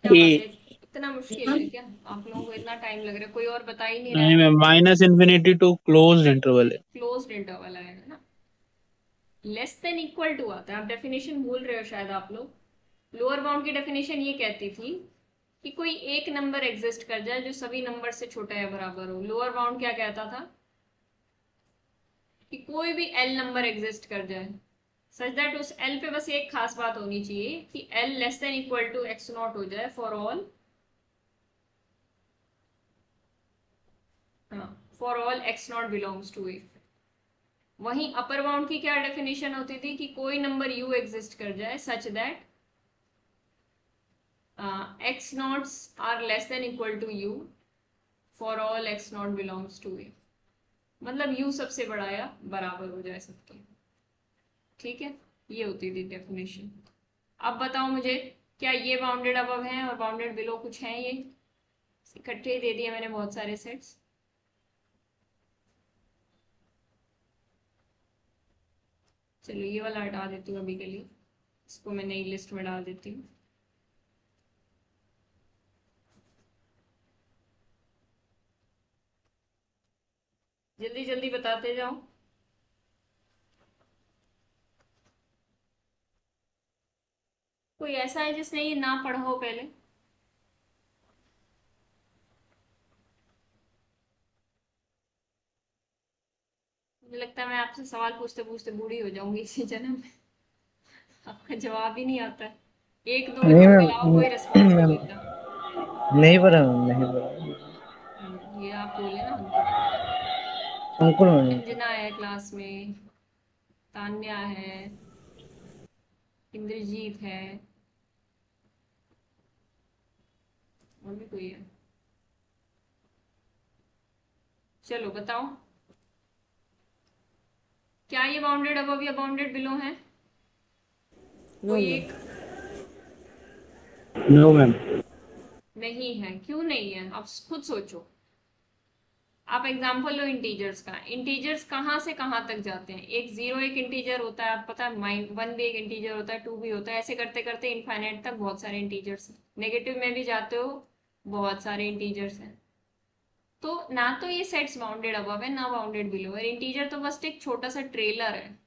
क्या बात है, इतना मुश्किल है क्या? आप लोगों को इतना टाइम लग रहा है? कोई और बता ही नहीं रहा नहीं है। मैम, -∞ टू क्लोज्ड इंटरवल है। क्लोज्ड इंटरवल आएगा ना। लेस देन इक्वल टू आता है। आप डेफिनेशन भूल रहे हो शायद आप लोग। लोअर बाउंड की डेफिनेशन ये कहती थी कि कोई एक नंबर एग्जिस्ट कर जाए जो सभी नंबर से छोटा या बराबर हो। लोअर बाउंड क्या कहता था कि कोई भी एल नंबर एग्जिस्ट कर जाए सच दैट उस एल पे बस एक खास बात होनी चाहिए कि L less than equal to x naught हो जाए for all x naught belongs to A. वहीं अपर बाउंड की क्या डेफिनेशन होती थी कि कोई नंबर u एग्जिस्ट कर जाए such that x noughts are less than equal to u for all x naught belongs to A. मतलब u सबसे बड़ा या बराबर हो जाए सबके, ठीक है। ये होती थी डेफिनेशन। अब बताओ मुझे, क्या ये बाउंडेड अबव है और बाउंडेड बिलो कुछ है? ये इकट्ठे ही दे दिए मैंने बहुत सारे सेट्स। चलो ये वाला हटा देती हूँ अभी के लिए, इसको मैं नई लिस्ट में डाल देती हूँ। जल्दी जल्दी बताते जाओ। कोई ऐसा है जिसने ये ना पढ़ा हो पहले? मुझे लगता है मैं आपसे सवाल पूछते पूछते बूढ़ी हो जाऊंगी इसी जन्म में। आपका जवाब ही नहीं आता है। 1-2 नहीं लोग मैम, मिलाओ, कोई रिस्पॉन्स नहीं मैम देता। नहीं पढ़ा मैम, नहीं पढ़ा। ये आप बोले ना अंकुर। अंकुर मैम। अंजना है क्लास में, तान्या है, इंद्रजीत है, और भी कोई है। चलो बताओ, क्या ये बाउंडेड अबव या बाउंडेड बिलो है? नो कोई मैम। एक नो मैम। नहीं है, क्यों नहीं है? अब खुद सोचो। आप एग्जाम्पल लो इंटीजर्स का। इंटीजर्स कहाँ से कहाँ तक जाते हैं? एक जीरो एक इंटीजर होता है, आप पता है, वन भी एक इंटीजर होता है, टू भी होता है, ऐसे करते करते इनफाइनाइट तक बहुत सारे इंटीजर्स हैं। नेगेटिव में भी जाते हो, बहुत सारे इंटीजर्स हैं। तो ना तो ये सेट्स बाउंडेड अबव है ना बाउंडेड बिलो है। इंटीजर तो बस एक छोटा सा ट्रेलर है।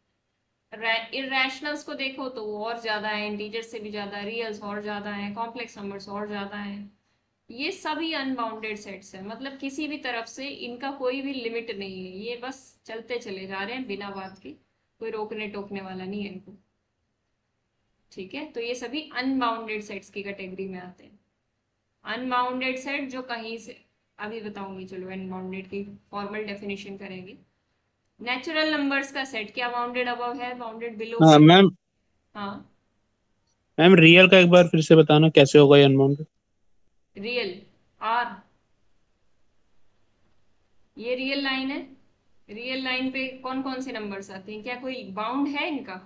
इरेशनल्स को देखो तो वो और ज्यादा है, इंटीजर से भी ज्यादा, रियल्स और ज्यादा है, कॉम्प्लेक्स नंबर्स और ज्यादा है। ये सभी अनबाउंडेड सेट्स हैं, मतलब किसी भी तरफ से इनका कोई भी लिमिट नहीं है, ये बस चलते चले जा रहे हैं बिना बात के, कोई रोकने टोकने वाला नहीं है इनको। ठीक है, तो ये सभी अनबाउंडेड सेट्स की कैटेगरी में आते हैं। अनबाउंडेड सेट जो कहीं से, अभी बताऊंगी, चलो अनबाउंडेड की फॉर्मल डेफिनेशन करेंगे। नेचुरल नंबर्स का सेट क्या बाउंडेड अबव है, बाउंडेड बिलो हाँ है? मैम। हाँ, मैम रियल का एक बार फिर से बताना कैसे होगा ये अनबाउंडेड। रियल आर, ये रियल लाइन है। रियल लाइन पे कौन कौन से नंबर्स आते हैं? क्या कोई बाउंड है इनका?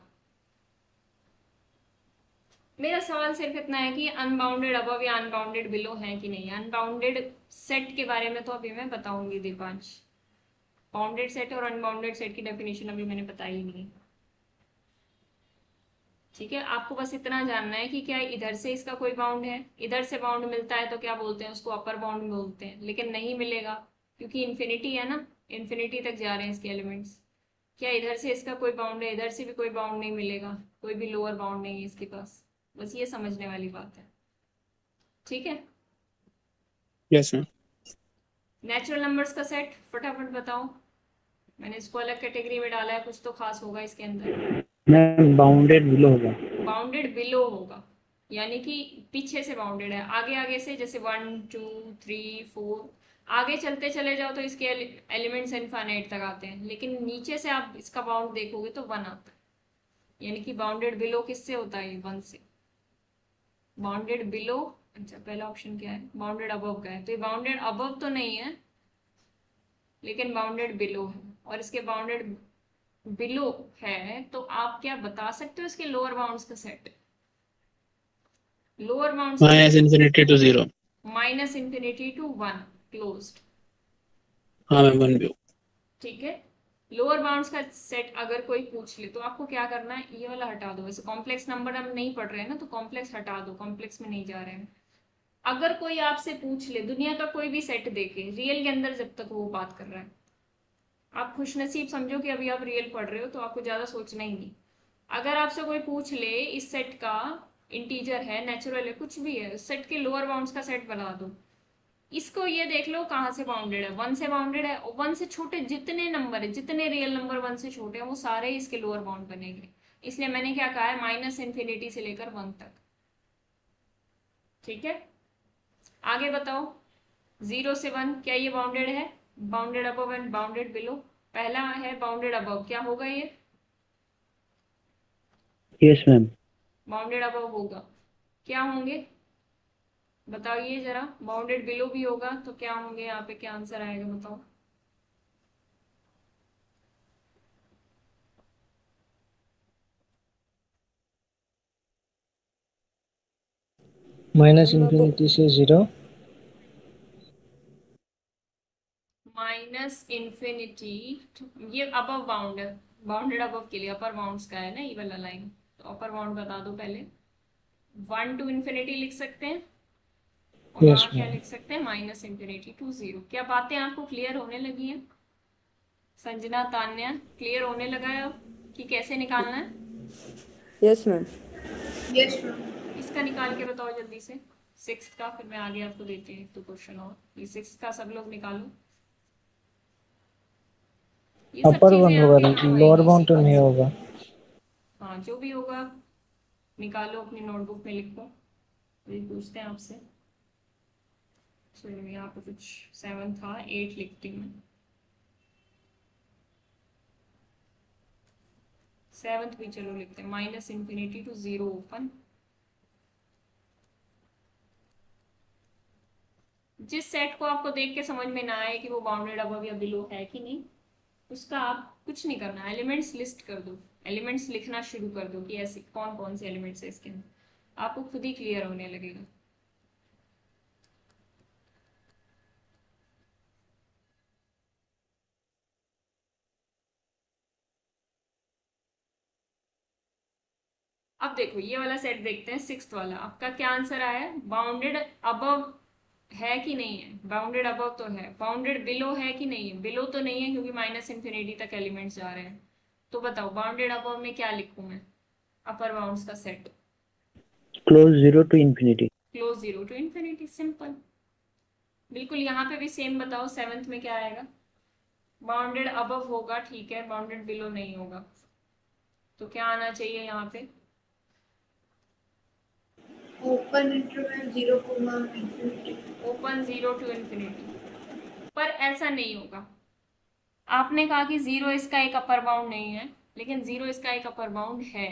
मेरा सवाल सिर्फ इतना है कि अनबाउंडेड अबव या अनबाउंडेड बिलो है कि नहीं। अनबाउंडेड सेट के बारे में तो अभी मैं बताऊंगी दीपांश। बाउंडेड सेट और अनबाउंडेड सेट की डेफिनेशन अभी मैंने बताई ही नहीं। ठीक है, आपको बस इतना जानना है कि क्या इधर से इसका कोई बाउंड है, इधर से बाउंड मिलता है तो क्या बोलते हैं उसको, अपर बाउंड बोलते हैं। लेकिन नहीं मिलेगा क्योंकि इन्फिनिटी है ना, इन्फिनिटी तक जा रहे हैं इसके एलिमेंट्स। क्या इधर से इसका कोई बाउंड है? इधर से भी कोई बाउंड नहीं मिलेगा, कोई भी लोअर बाउंड नहीं है इसके पास। बस ये समझने वाली बात है। ठीक है, यस मैम। नेचुरल नंबर्स का सेट फटाफट बताओ। मैंने इसको अलग कैटेगरी में डाला है, कुछ तो खास होगा इसके अंदर। मैम बाउंडेड बिलो होगा। बाउंडेड बिलो होगा, यानी कि पीछे से बाउंडेड है, आगे आगे से, जैसे 1 2 3 4 आगे चलते चले जाओ तो इसके एलिमेंट्स इनफाइनाइट तक आते हैं, लेकिन नीचे से आप इसका बाउंड देखोगे तो 1 आता है। यानी कि बाउंडेड बिलो किससे होता है? 1 से। बाउंडेड बिलो, अच्छा पहला ऑप्शन क्या है? बाउंडेड अबव का है, तो ये बाउंडेड अबव तो नहीं है लेकिन बाउंडेड बिलो है। और इसके बाउंडेड बिलो है तो आप क्या बता सकते हो इसके लोअर बाउंड्स का set? Lower bounds minus infinity to 0। Minus infinity to 1 closed. हाँ मैम 1 भी। ठीक है, लोअर बाउंड्स का सेट अगर कोई पूछ ले तो आपको क्या करना है? ये वाला हटा दो। वैसे कॉम्प्लेक्स नंबर हम नहीं पढ़ रहे हैं ना, तो कॉम्प्लेक्स हटा दो, कॉम्प्लेक्स में नहीं जा रहे हैं। अगर कोई आपसे पूछ ले दुनिया का कोई भी सेट देके रियल के अंदर, जब तक वो बात कर रहा है, आप खुशनसीब समझो कि अभी आप रियल पढ़ रहे हो तो आपको ज्यादा सोचना ही नहीं। अगर आपसे कोई पूछ ले इस सेट का इंटीजर है, नेचुरल है, कुछ भी है, उस सेट के लोअर बाउंड्स का सेट बना दो, इसको ये देख लो कहाँ से बाउंडेड है। 1 से बाउंडेड है, और 1 से छोटे जितने नंबर है, जितने रियल नंबर 1 से छोटे हैं, वो सारे इसके लोअर बाउंड बनेंगे। इसलिए मैंने क्या कहा है, माइनस इन्फिनिटी से लेकर 1 तक। ठीक है, आगे बताओ। 0 से 1 क्या ये बाउंडेड है? Bounded above and bounded below. पहला है बाउंडेड अबव, क्या होगा ये? Yes ma'am. बाउंडेड अबव होगा, क्या होंगे बताइए जरा। बाउंडेड बिलो भी होगा तो क्या होंगे? यहाँ पे क्या आंसर आएगा बताओ। माइनस इन्फिनिटी से 0। माइनस इन्फिनिटी, ये अबव बाउंड है, बाउंडेड अबव के लिए अपर बाउंड्स का है ना ये वाला लाइन, तो अपर बाउंड बता दो पहले। 1 टू इन्फिनिटी लिख सकते हैं, और यस वहाँ क्या मैम। लिख सकते हैं? Minus infinity to 0। क्या बातें आपको क्लियर होने लगी हैं? संजना, तान्या, क्लियर होने लगा है अब कि कैसे निकालना है? Yes ma'am. Yes ma'am. इसका निकाल के बताओ जल्दी से, 6th का, फिर मैं आगे आपको देती हूँ 2 क्वेश्चन और। ये 6th का सब लोग निकालो। ये सब अपर चीजें बाउंड होगा, आपके काम लोअर आएगी बाउंड तो सीखने नहीं से। होगा। हाँ, जो भी होगा निकालो, अपनी नोटबुक में लिखो, ये पूछते हैं आपसे। चलो यहाँ पे कुछ 7 था, 8 लिखती हूँ। 7th भी चलो लिखते हैं, माइनस इन्फिनिटी टू 0 ओपन। जिस सेट को आपको देख के समझ में ना आए कि वो बाउंडेड अबव या बिलो है कि नहीं, उसका आप कुछ नहीं करना, एलिमेंट्स लिस्ट कर दो, एलिमेंट्स लिखना शुरू कर दो कि ऐसे कौन कौन से एलिमेंट्स है इसके अंदर, आपको खुद ही क्लियर होने लगेगा। अब देखो ये वाला सेट देखते हैं, सिक्स्थ वाला। आपका क्या आंसर आया है? बाउंडेड अबव है कि नहीं है? बाउंडेड अबव तो है। बाउंडेड बिलो है कि नहीं है? बिलो तो नहीं है क्योंकि माइनस इन्फिनिटी तक एलिमेंट्स जा रहे हैं। तो बताओ बाउंडेड अबव में क्या लिखूं मैं? अपर बाउंड्स का set. Close 0 to infinity। Close 0 to infinity, simple. बिल्कुल यहाँ पे भी सेम बताओ, सेवेंथ में क्या आएगा? बाउंडेड अबव होगा, ठीक है, बाउंडेड बिलो नहीं होगा। तो क्या आना चाहिए यहाँ पे? Open interval 0, infinity. Open 0 to infinity। पर ऐसा नहीं होगा। आपने कहा कि 0 इसका एक अपर बाउंड नहीं है, लेकिन 0 इसका एक अपर बाउंड है।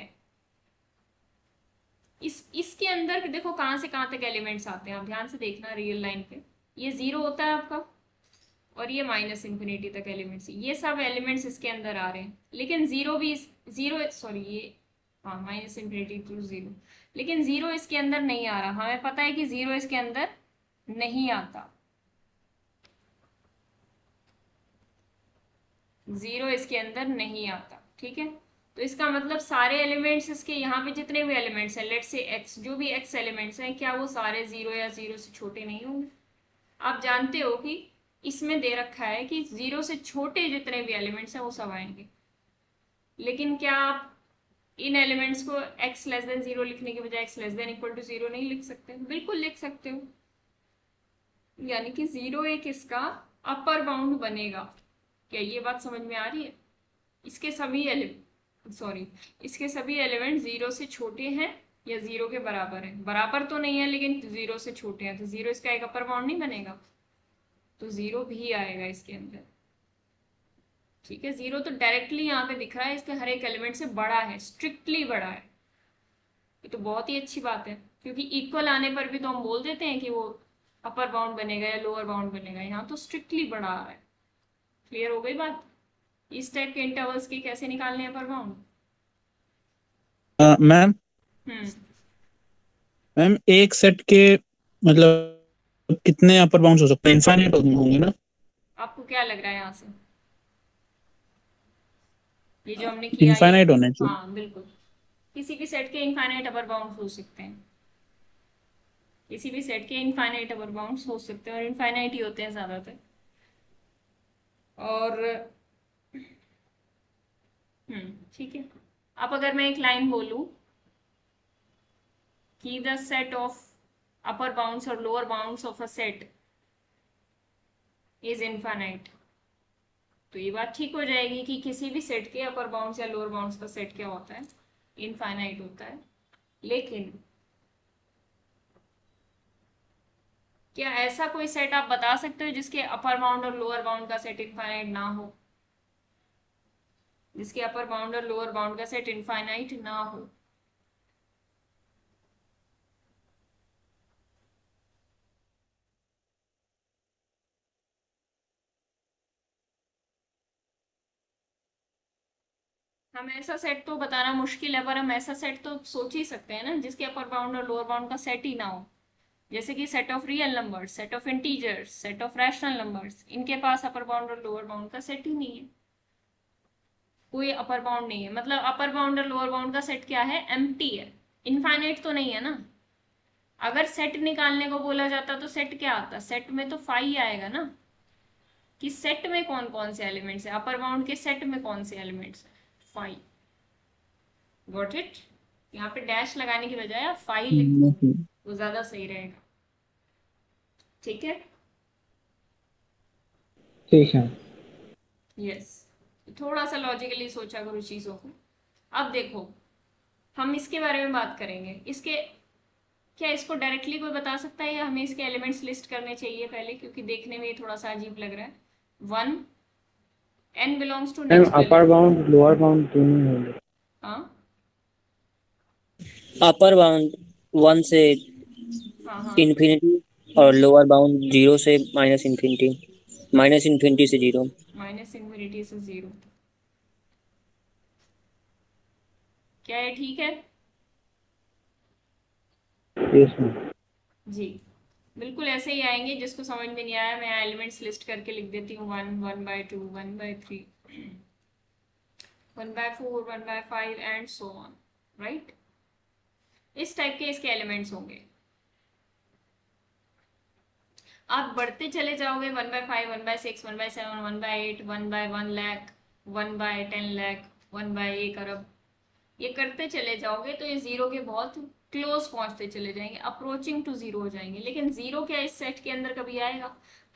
इसके अंदर देखो कहाँ से कहाँ तक एलिमेंट्स आते हैं, आप ध्यान से देखना रियल लाइन पे। ये 0 होता है आपका, और ये माइनस इन्फिनिटी तक एलिमेंट्स, ये सब एलिमेंट्स इसके अंदर आ रहे हैं। लेकिन 0 भी, 0 सॉरी ये, हाँ, माइनस इन्फिनिटी टू 0, लेकिन 0 इसके अंदर नहीं आ रहा। हमें पता है कि 0 इसके अंदर नहीं आता, 0 इसके अंदर नहीं आता, ठीक है। तो इसका मतलब सारे एलिमेंट्स इसके, यहाँ पे जितने भी एलिमेंट्स हैं, लेट्स से x, जो भी x एलिमेंट्स हैं, क्या वो सारे 0 या 0 से छोटे नहीं होंगे? आप जानते हो कि इसमें दे रखा है कि 0 से छोटे जितने भी एलिमेंट्स हैं वो सब आएंगे, लेकिन क्या आप इन एलिमेंट्स को x लेस देन 0 लिखने के बजाय x less than equal to 0 नहीं लिख सकते? बिल्कुल लिख सकते हो। यानी कि 0 एक इसका अपर बाउंड बनेगा। क्या ये बात समझ में आ रही है? इसके सभी इसके सभी एलिमेंट 0 से छोटे हैं या 0 के बराबर हैं। बराबर तो नहीं है लेकिन 0 से छोटे हैं, तो 0 इसका एक अपर बाउंड नहीं बनेगा, तो 0 भी आएगा इसके अंदर, ठीक है। 0 तो डायरेक्टली यहाँ पे दिख रहा है, इसके हर एक एलिमेंट से बड़ा है, स्ट्रिक्टली बड़ा है। ये तो बहुत ही अच्छी बात है, क्योंकि इक्वल आने पर भी तो हम बोल देते हैं कि वो अपर बाउंड बनेगा या लोअर बाउंड बनेगा, यहाँ तो स्ट्रिक्टली बड़ा आ रहा है। क्लियर हो गई बात? इस टाइप के इंटरवल्स के कैसे निकालने हैं अपर बाउंड? मैम मैम एक सेट के मतलब कितने अपर बाउंड्स हो सकते हैं? इनफाइनाइट होंगे ना? आपको क्या लग रहा है यहाँ से? ये जो हमने किया इनफाइनाइट होने चाहिए। हाँ बिल्कुल, किसी भी सेट के इनफाइनाइट अपर बाउंड्स हो सकते हैं, किसी भी सेट के इनफाइनाइट अपर बाउंड्स हो सकते हैं, और इनफाइनाइट ही होते हैं ज्यादातर। और ठीक है। अब अगर मैं एक लाइन बोलूं कि the set of upper bounds और lower bounds of a set is infinite, तो ये बात ठीक हो जाएगी कि किसी भी सेट के अपर बाउंड्स या लोअर बाउंड्स का सेट क्या होता है? इनफाइनाइट होता है। लेकिन क्या ऐसा कोई सेट आप बता सकते हो जिसके अपर बाउंड और लोअर बाउंड का सेट इनफाइनाइट ना हो? जिसके अपर बाउंड और लोअर बाउंड का सेट इनफाइनाइट ना हो? हम ऐसा सेट तो बताना मुश्किल है, पर हम ऐसा सेट तो सोच ही सकते हैं ना जिसके अपर बाउंड और लोअर बाउंड का सेट ही ना हो। जैसे कि set of real numbers, set of integers, set of rational numbers, इनके पास अपर बाउंड और लोअर बाउंड का सेट ही नहीं है, कोई अपर बाउंड नहीं है। मतलब अपर बाउंड और लोअर बाउंड का सेट क्या है? एम्प्टी है, इनफाइनाइट तो नहीं है ना। अगर सेट निकालने को बोला जाता तो सेट क्या आता? सेट में तो फाई आएगा ना, कि सेट में कौन कौन से एलिमेंट्स है, अपर बाउंड के सेट में कौन से एलिमेंट्स है, फाई। Got it? यहाँ पे डैश लगाने की बजाय आप फाई लिख दो, वो ज्यादा सही रहेगा, ठीक है। ठीक है। यस, थोड़ा सा लॉजिकली सोचा करो चीजों को। अब देखो हम इसके बारे में बात करेंगे। इसके क्या इसको डायरेक्टली कोई बता सकता है या हमें इसके एलिमेंट्स लिस्ट करने चाहिए पहले, क्योंकि देखने में थोड़ा सा अजीब लग रहा है। 1 n belongs to next upper bound lower bound दोनों होंगे। हाँ अपर बाउंड 1 से हाँ हाँ इन्फिनिटी और लोअर बाउंड 0 से माइनस इन्फिनिटी से 0। माइनस इन्फिनिटी से 0। क्या ये ठीक है? Yes ma'am. जी बिल्कुल ऐसे ही आएंगे। जिसको समझ में नहीं आया मैं एलिमेंट्स लिस्ट करके लिख देती हूँ। 1, 1/2, 1/3, 1/4, 1/5 एंड सो ऑन, राइट। इस टाइप के इसके एलिमेंट्स होंगे। आप बढ़ते चले जाओगे 1/5, 1/6, 1/7, 1/8, 1/1 लाख, 1/10 लाख, 1/1 अरब, ये करते चले जाओगे तो ये जीरो के बहुत क्लोज पहुंचते चले जाएंगे, अप्रोचिंग टू जीरो हो जाएंगे। लेकिन जीरो क्या इस सेट के अंदर कभी आएगा?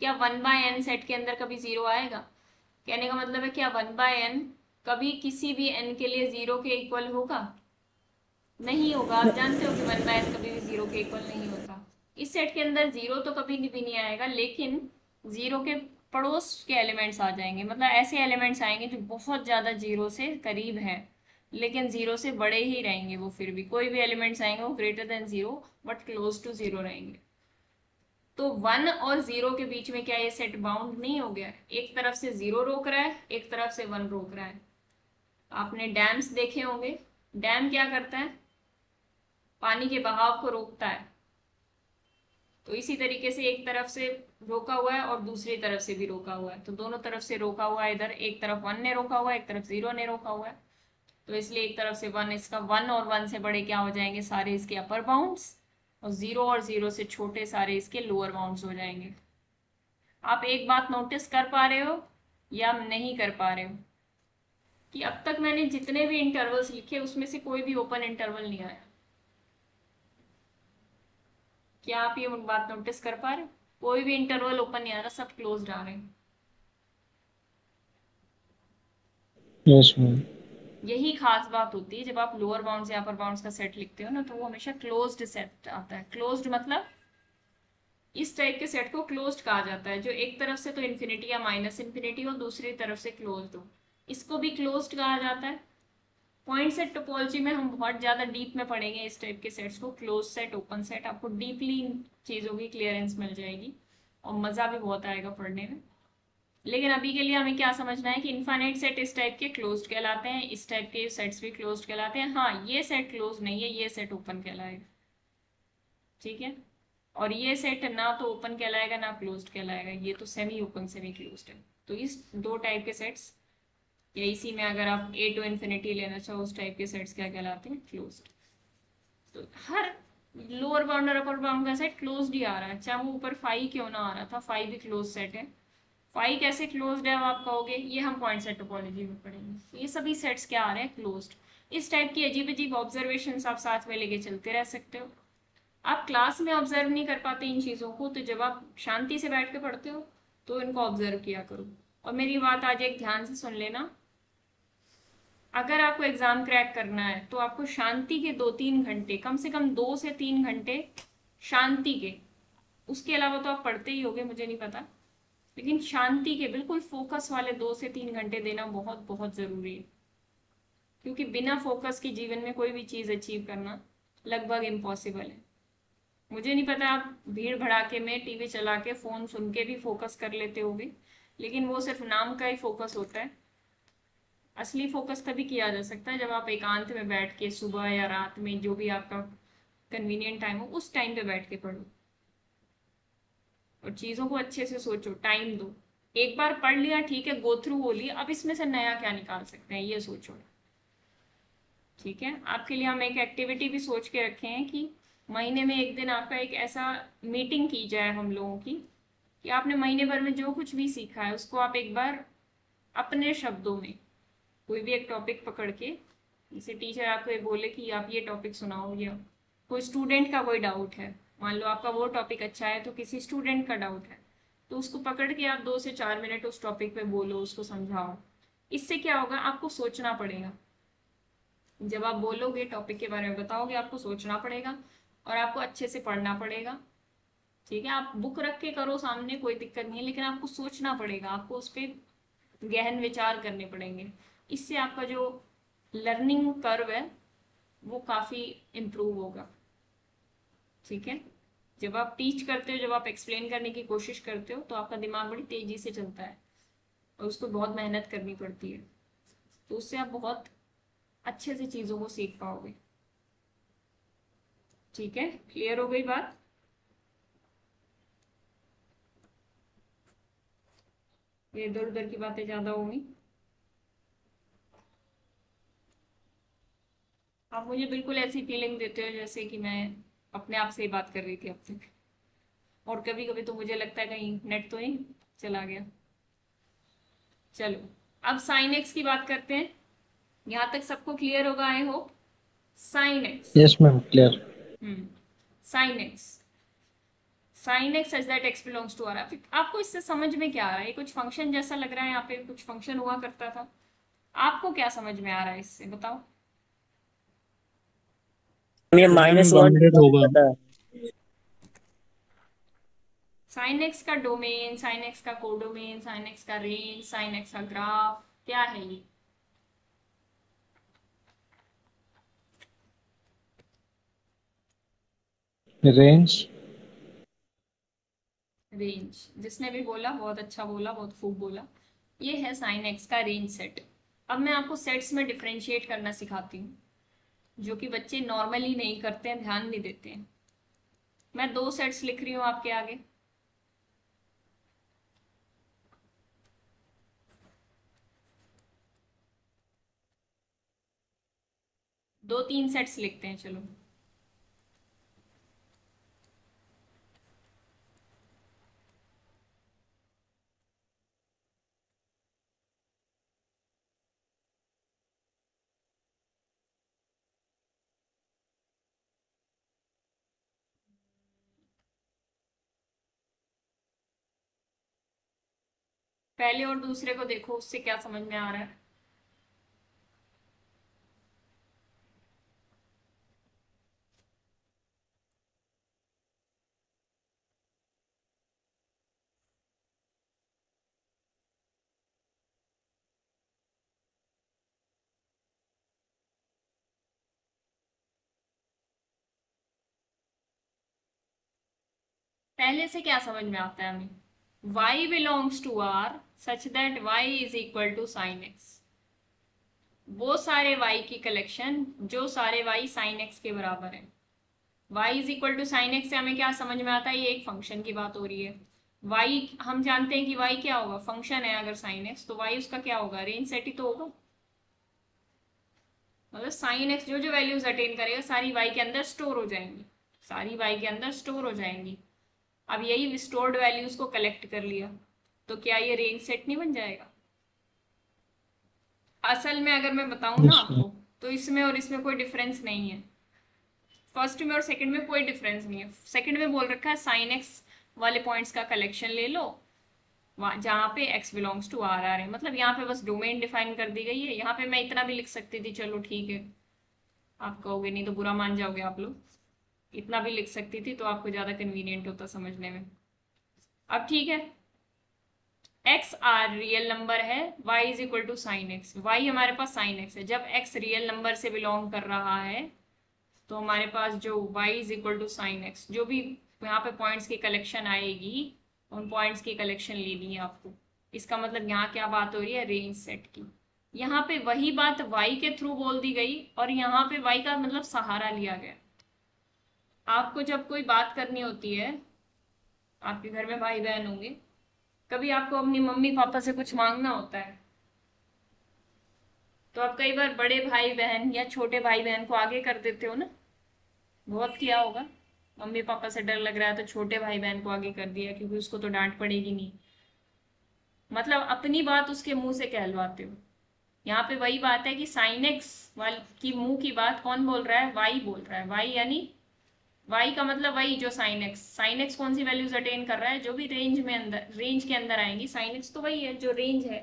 क्या 1/n सेट के अंदर कभी जीरो आएगा? कहने का मतलब है क्या 1/n कभी किसी भी n के लिए जीरो के इक्वल होगा? नहीं होगा। आप जानते हो कि 1/n कभी भी जीरो के इक्वल नहीं होता। इस सेट के अंदर जीरो तो कभी भी नहीं आएगा, लेकिन जीरो के पड़ोस के एलिमेंट्स आ जाएंगे। मतलब ऐसे एलिमेंट्स आएंगे जो बहुत ज्यादा जीरो से करीब है, लेकिन जीरो से बड़े ही रहेंगे। वो फिर भी कोई भी एलिमेंट्स आएंगे वो greater than zero but close to zero रहेंगे। तो 1 और 0 के बीच में क्या ये सेट बाउंड नहीं हो गया? एक तरफ से 0 रोक रहा है, एक तरफ से 1 रोक रहा है। आपने डैम्स देखे होंगे। डैम क्या करता है? पानी के बहाव को रोकता है। तो इसी तरीके से एक तरफ से रोका हुआ है और दूसरी तरफ से भी रोका हुआ है। तो दोनों तरफ से रोका हुआ है। इधर एक तरफ 1 ने रोका हुआ है, एक तरफ 0 ने रोका हुआ है। तो इसलिए एक तरफ से 1, इसका 1 और 1 से बड़े क्या हो जाएंगे? सारे इसके अपर बाउंड्स, और 0 और 0 से छोटे सारे इसके लोअर बाउंड्स हो जाएंगे। आप एक बात नोटिस कर पा रहे हो या नहीं कर पा रहे हो कि अब तक मैंने जितने भी इंटरवल्स लिखे उसमें से कोई भी ओपन इंटरवल नहीं आया। क्या आप ये बात नोटिस कर पा रहे हो? कोई भी इंटरवल ओपन नहीं आ रहा, सब क्लोज्ड आ रहे हैं। Yes ma'am. यही खास बात होती है जब आप लोअर बाउंड्स या अपर बाउंड्स का सेट लिखते हो ना, तो वो हमेशा क्लोज्ड सेट आता है। क्लोज्ड मतलब इस टाइप के सेट को क्लोज्ड कहा जाता है, जो एक तरफ से तो इन्फिनिटी या माइनस इन्फिनिटी हो, दूसरी तरफ से क्लोज्ड हो। इसको भी क्लोज्ड कहा जाता है। पॉइंट सेट टोपोलॉजी में हम बहुत ज़्यादा डीप में पढ़ेंगे इस टाइप के सेट्स को, क्लोज सेट, ओपन सेट। आपको डीपली इन चीज़ों की क्लियरेंस मिल जाएगी और मज़ा भी बहुत आएगा पढ़ने में। लेकिन अभी के लिए हमें क्या समझना है कि इनफाइनाइट सेट इस टाइप के क्लोज्ड कहलाते हैं, इस टाइप के सेट्स भी क्लोज्ड कहलाते हैं। हाँ, ये सेट क्लोज नहीं है, ये सेट ओपन कहलाएगा, ठीक है। और ये सेट ना तो ओपन कहलाएगा ना क्लोज्ड कहलाएगा, ये तो सेमी ओपन सेमी क्लोज्ड है। तो इस दो टाइप के सेट्स, या इसी में अगर आप a टू इन्फिनिटी लेना चाहो उस टाइप के सेट्स क्या कहलाते हैं? क्लोज्ड। तो हर लोअर बाउंड और अपर बाउंड का सेट क्लोज्ड ही आ रहा है, चाहे वो ऊपर 5 क्यों ना आ रहा था। 5 भी क्लोज सेट है। 5 कैसे क्लोज्ड है आप कहोगे? ये हम पॉइंट सेट टोपोलॉजी में पढ़ेंगे। ये सभी सेट्स क्या आ रहे हैं? क्लोज्ड। इस टाइप की अजीब अजीब ऑब्जर्वेशन आप साथ में लेके चलते रह सकते हो। आप क्लास में ऑब्जर्व नहीं कर पाते इन चीज़ों को, तो जब आप शांति से बैठ के पढ़ते हो तो इनको ऑब्जर्व किया करो। और मेरी बात आज एक ध्यान से सुन लेना, अगर आपको एग्जाम क्रैक करना है तो आपको शांति के 2-3 घंटे, कम से कम 2 से 3 घंटे शांति के, उसके अलावा तो आप पढ़ते ही होगे मुझे नहीं पता, लेकिन शांति के बिल्कुल फोकस वाले 2 से 3 घंटे देना बहुत बहुत ज़रूरी है। क्योंकि बिना फोकस के जीवन में कोई भी चीज़ अचीव करना लगभग इम्पॉसिबल है। मुझे नहीं पता आप भीड़ भड़ाके में टीवी चला के फ़ोन सुन के भी फोकस कर लेते होगे, लेकिन वो सिर्फ नाम का ही फोकस होता है। असली फोकस तभी किया जा सकता है जब आप एकांत में बैठ के सुबह या रात में, जो भी आपका कन्वीनियंट टाइम हो, उस टाइम पे बैठ के पढ़ो और चीज़ों को अच्छे से सोचो, टाइम दो। एक बार पढ़ लिया ठीक है, गो थ्रू हो लिया, अब इसमें से नया क्या निकाल सकते हैं ये सोचो, ठीक है। आपके लिए हम एक एक्टिविटी भी सोच के रखे हैं कि महीने में एक दिन आपका एक ऐसा मीटिंग की जाए हम लोगों की, कि आपने महीने भर में जो कुछ भी सीखा है उसको आप एक बार अपने शब्दों में कोई भी एक टॉपिक पकड़ के, जैसे टीचर आपको ये बोले कि आप ये टॉपिक सुनाओ, या कोई स्टूडेंट का कोई डाउट है, मान लो आपका वो टॉपिक अच्छा है तो किसी स्टूडेंट का डाउट है, तो उसको पकड़ के आप 2 से 4 मिनट उस टॉपिक पे बोलो, उसको समझाओ। इससे क्या होगा? आपको सोचना पड़ेगा। जब आप बोलोगे, टॉपिक के बारे में बताओगे, आपको सोचना पड़ेगा और आपको अच्छे से पढ़ना पड़ेगा, ठीक है। आप बुक रख के करो सामने, कोई दिक्कत नहीं है, लेकिन आपको सोचना पड़ेगा, आपको उस पर गहन विचार करने पड़ेंगे। इससे आपका जो लर्निंग कर्व है वो काफ़ी इम्प्रूव होगा, ठीक है। जब आप टीच करते हो, जब आप एक्सप्लेन करने की कोशिश करते हो, तो आपका दिमाग बड़ी तेजी से चलता है और उसको बहुत मेहनत करनी पड़ती है, तो उससे आप बहुत अच्छे से चीज़ों को सीख पाओगे। ठीक है, क्लियर हो गई बात? ये इधर उधर की बातें ज़्यादा होंगी। आप मुझे बिल्कुल ऐसी फीलिंग देते हो जैसे कि मैं अपने आप से ही बात कर रही थी अब तक, और कभी कभी तो मुझे लगता है कहीं नेट तो नहीं चला गया। चलो, अब साइन एक्स की बात करते हैं। यहाँ तक सबको क्लियर होगा I hope. Sine x, yes ma'am, clear. Sine x, sine x such that x belongs to R. आपको इससे समझ में क्या आ रहा है? ये कुछ फंक्शन जैसा लग रहा है, यहाँ पे कुछ फंक्शन हुआ करता था। आपको क्या समझ में आ रहा है इससे, बताओ। ये मैम -1 बाउंडेड होगा। पता है। साइन एक्स का डोमेन, साइन एक्स का कोडोमेन, साइन एक्स का रेंज, साइन एक्स का ग्राफ, क्या है ये? रेंज। रेंज, जिसने भी बोला बहुत अच्छा बोला, बहुत खूब बोला। ये है साइन एक्स का रेंज सेट। अब मैं आपको सेट्स में डिफरेंशिएट करना सिखाती हूँ, जो कि बच्चे नॉर्मली नहीं करते हैं, ध्यान नहीं देते हैं। मैं 2 सेट्स लिख रही हूँ आपके आगे। दो 3 सेट्स लिखते हैं, चलो। पहले और दूसरे को देखो, उससे क्या समझ में आ रहा है? पहले से क्या समझ में आता है हमें? y belongs to r such that y is equal to sine x. वो सारे y की कलेक्शन जो सारे y साइन x के बराबर है। y is equal to sine x से हमें क्या समझ में आता है? ये एक फंक्शन की बात हो रही है। y हम जानते हैं कि y क्या होगा, फंक्शन है अगर साइन x, तो y उसका क्या होगा? रेंज सेट ही तो होगा। मतलब साइन एक्स जो जो वैल्यूज अटेन करेगा सारी y के अंदर स्टोर हो जाएंगी, सारी y के अंदर स्टोर हो जाएंगी। अब यही स्टोर्ड वैल्यूज को कलेक्ट कर लिया, तो क्या ये रेंज सेट नहीं बन जाएगा? असल में अगर मैं बताऊं ना आपको, तो इसमें और इसमें कोई डिफरेंस नहीं है। फर्स्ट में और सेकंड में कोई डिफरेंस नहीं है। सेकंड में बोल रखा है साइन एक्स वाले पॉइंट्स का कलेक्शन ले लो, जहाँ पे x belongs to R R है। मतलब यहाँ पे बस डोमेन डिफाइन कर दी गई है। यहाँ पे मैं इतना भी लिख सकती थी, चलो ठीक है, आप कहोगे नहीं तो बुरा मान जाओगे आप लोग, इतना भी लिख सकती थी तो आपको ज़्यादा कन्वीनियंट होता समझने में। अब ठीक है, एक्स आर रियल नंबर है, y is equal to sine x. Y हमारे पास साइन एक्स है। जब x रियल नंबर से बिलोंग कर रहा है तो हमारे पास जो y is equal to sine x, जो भी यहाँ पे पॉइंट्स की कलेक्शन आएगी, उन पॉइंट्स की कलेक्शन लेनी है आपको। इसका मतलब यहाँ क्या बात हो रही है? रेंज सेट की। यहाँ पे वही बात y के थ्रू बोल दी गई और यहाँ पे y का मतलब सहारा लिया गया। आपको जब कोई बात करनी होती है, आपके घर में भाई बहन होंगे, कभी आपको अपनी मम्मी पापा से कुछ मांगना होता है, तो आप कई बार बड़े भाई बहन या छोटे भाई बहन को आगे कर देते हो ना। बहुत किया होगा, मम्मी पापा से डर लग रहा है तो छोटे भाई बहन को आगे कर दिया, क्योंकि उसको तो डांट पड़ेगी नहीं। मतलब अपनी बात उसके मुंह से कहलवाते हो। यहाँ पे वही बात है कि साइन एक्स वाली की मुंह की बात कौन बोल रहा है? वाई बोल रहा है। वाई यानी वाई का मतलब वही जो साइन एक्स। साइन एक्स कौन सी वैल्यूज अटेन कर रहा है? जो भी रेंज में अंदर, रेंज के अंदर आएंगी। साइन एक्स तो वही है जो रेंज है,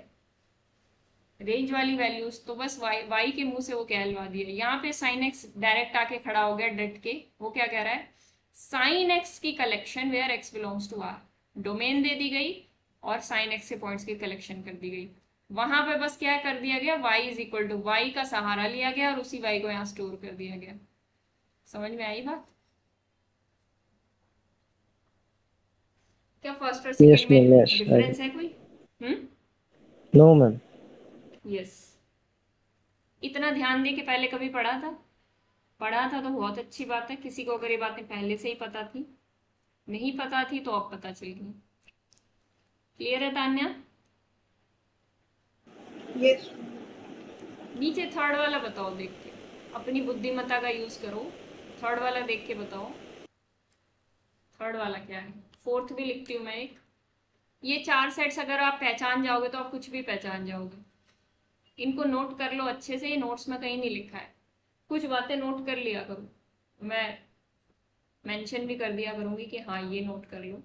रेंज वाली वैल्यूज। तो बस वाई के मुंह से वो कहलवा दिया। यहाँ पे साइन एक्स डायरेक्ट आके खड़ा हो गया डट के। वो क्या कह रहा है? साइन एक्स की collection where X belongs to R, domain दे दी गई और साइन एक्स के पॉइंट्स की कलेक्शन कर दी गई। वहां पे बस क्या कर दिया गया? y is equal to, y का सहारा लिया गया और उसी y को यहाँ स्टोर कर दिया गया। समझ में आई बात? क्या फर्स्ट और Yes, सेकंड में ma'am. Yes. डिफरेंस है कोई? No, ma'am. यस। इतना ध्यान दे के पहले कभी पढ़ा था? पढ़ा था तो बहुत अच्छी बात है। किसी को अगर ये बातें पहले से ही पता थी, नहीं पता थी तो अब पता चल गई। क्लियर है तान्या? यस नीचे थर्ड वाला बताओ देख के, अपनी बुद्धिमत्ता का यूज करो। थर्ड वाला देख के बताओ, थर्ड वाला क्या है। फोर्थ भी लिखती हूँ मैं एक। ये 4 सेट्स अगर आप पहचान जाओगे तो आप कुछ भी पहचान जाओगे। इनको नोट कर लो अच्छे से, ये नोट्स में कहीं नहीं लिखा है। कुछ बातें नोट कर लिया करो, मैं मेंशन भी कर दिया करूंगी कि हाँ ये नोट कर लो।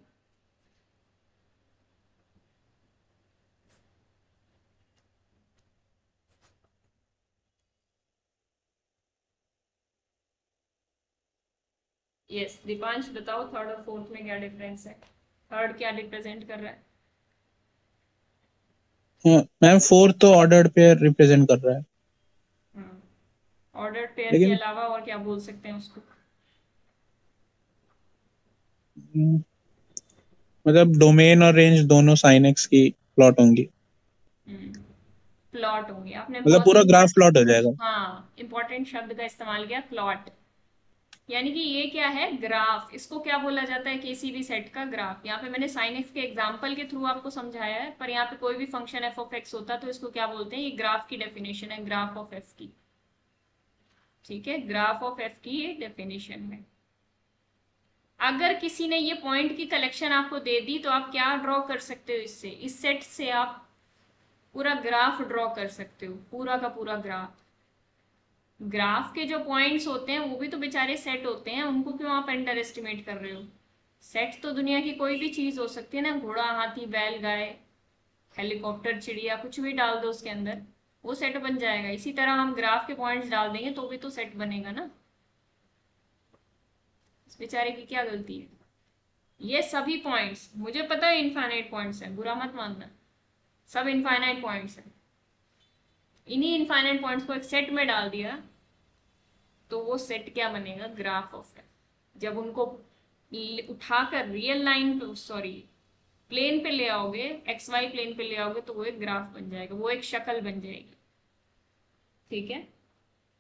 यस दीपांश बताओ, थर्ड और फोर्थ में क्या डिफरेंस है? थर्ड क्या रिप्रेजेंट कर रहा है? मैम फोर्थ तो ऑर्डर्ड पेयर रिप्रेजेंट कर रहा है, ऑर्डर पेयर के लेकिन अलावा और क्या बोल सकते हैं उसको? मतलब डोमेन और रेंज दोनों साइन एक्स की प्लॉट होंगी, प्लॉट होंगे। आपने मतलब बहुत पूरा ग्राफ प्लॉट हो जाएगा। हाँ इंपॉर्टेंट शब्द का इस्तेमाल किया, प्लॉट। यानी कि ये क्या है? ग्राफ। इसको क्या बोला जाता है? किसी भी सेट का ग्राफ। यहाँ पे मैंने साइन एक्स के एग्जांपल के थ्रू आपको समझाया है, पर यहाँ पे कोई भी फंक्शन एफ ऑफ एक्स होता तो इसको क्या बोलते हैं? ये ग्राफ की डेफिनेशन है, ग्राफ ऑफ एफ की। ठीक है, ग्राफ ऑफ एफ की ये डेफिनेशन है। अगर किसी ने ये पॉइंट की कलेक्शन आपको दे दी तो आप क्या ड्रॉ कर सकते हो इससे? इस सेट से आप पूरा ग्राफ ड्रॉ कर सकते हो, पूरा का पूरा ग्राफ। ग्राफ के जो पॉइंट्स होते हैं वो भी तो बेचारे सेट होते हैं, उनको क्यों आप अंडर एस्टिमेट कर रहे हो? सेट तो दुनिया की कोई भी चीज हो सकती है ना, घोड़ा, हाथी, बैल, गाय, हेलीकॉप्टर, चिड़िया, कुछ भी डाल दो उसके अंदर, वो सेट बन जाएगा। इसी तरह हम ग्राफ के पॉइंट्स डाल देंगे तो भी तो सेट बनेगा ना। इस बेचारे की क्या गलती है? ये सभी पॉइंट्स, मुझे पता है इनफाइनाइट पॉइंट्स हैं, बुरा मत मानना, सब इनफाइनाइट पॉइंट्स हैं। इन्हीं इनफाइनाइट पॉइंट्स को एक सेट में डाल दिया तो वो सेट क्या बनेगा? Graph of F. जब उनको उठाकर रियल लाइन, सॉरी प्लेन पे ले आओगे, एक्स वाई प्लेन पे ले आओगे तो वो एक ग्राफ बन जाएगा, वो एक शक्ल बन जाएगी। ठीक है,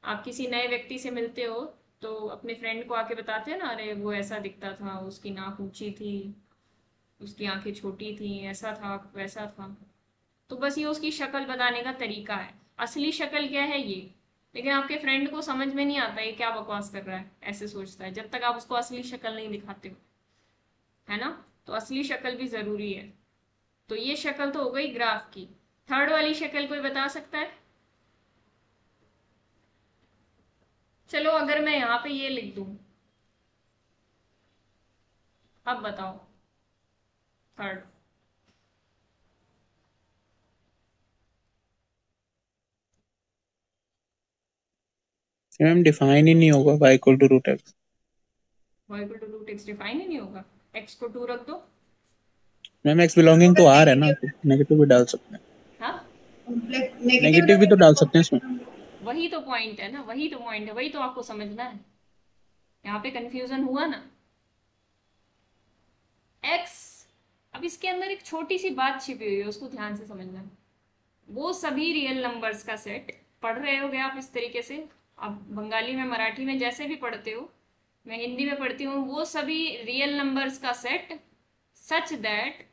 आप किसी नए व्यक्ति से मिलते हो तो अपने फ्रेंड को आके बताते हैं ना, अरे वो ऐसा दिखता था, उसकी नाक ऊंची थी, उसकी आंखें छोटी थी, ऐसा था वैसा था। तो बस ये उसकी शक्ल बताने का तरीका है। असली शक्ल क्या है ये? लेकिन आपके फ्रेंड को समझ में नहीं आता ये क्या बकवास कर रहा है, ऐसे सोचता है, जब तक आप उसको असली शक्ल नहीं दिखाते हो, है ना? तो असली शक्ल भी जरूरी है। तो ये शक्ल तो हो गई ग्राफ की। थर्ड वाली शक्ल कोई बता सकता है? चलो अगर मैं यहाँ पे ये लिख दूं, अब बताओ थर्ड। मैम डिफाइन ही नहीं होगा y equal to root X. y equal to root X define ही नहीं होगा। x को 2 रख दो। Ma'am x belonging to r है ना, नेगेटिव भी डाल सकते हैं। हाँ नेगेटिव भी तो डाल सकते हैं इसमें। वही तो पॉइंट है ना, वही तो पॉइंट है, वही तो आपको समझना है। यहाँ पे कंफ्यूजन हुआ ना। x, अब इसके अंदर एक छोटी सी बात छिपी हुई है, उसको ध्यान से समझना। वो सभी रियल नंबर्स का सेट, पढ़ रहे होगे आप इस तरीके से, आप बंगाली में, मराठी में, जैसे भी पढ़ते हो, मैं हिंदी में पढ़ती हूँ, वो सभी रियल नंबर्स का set such that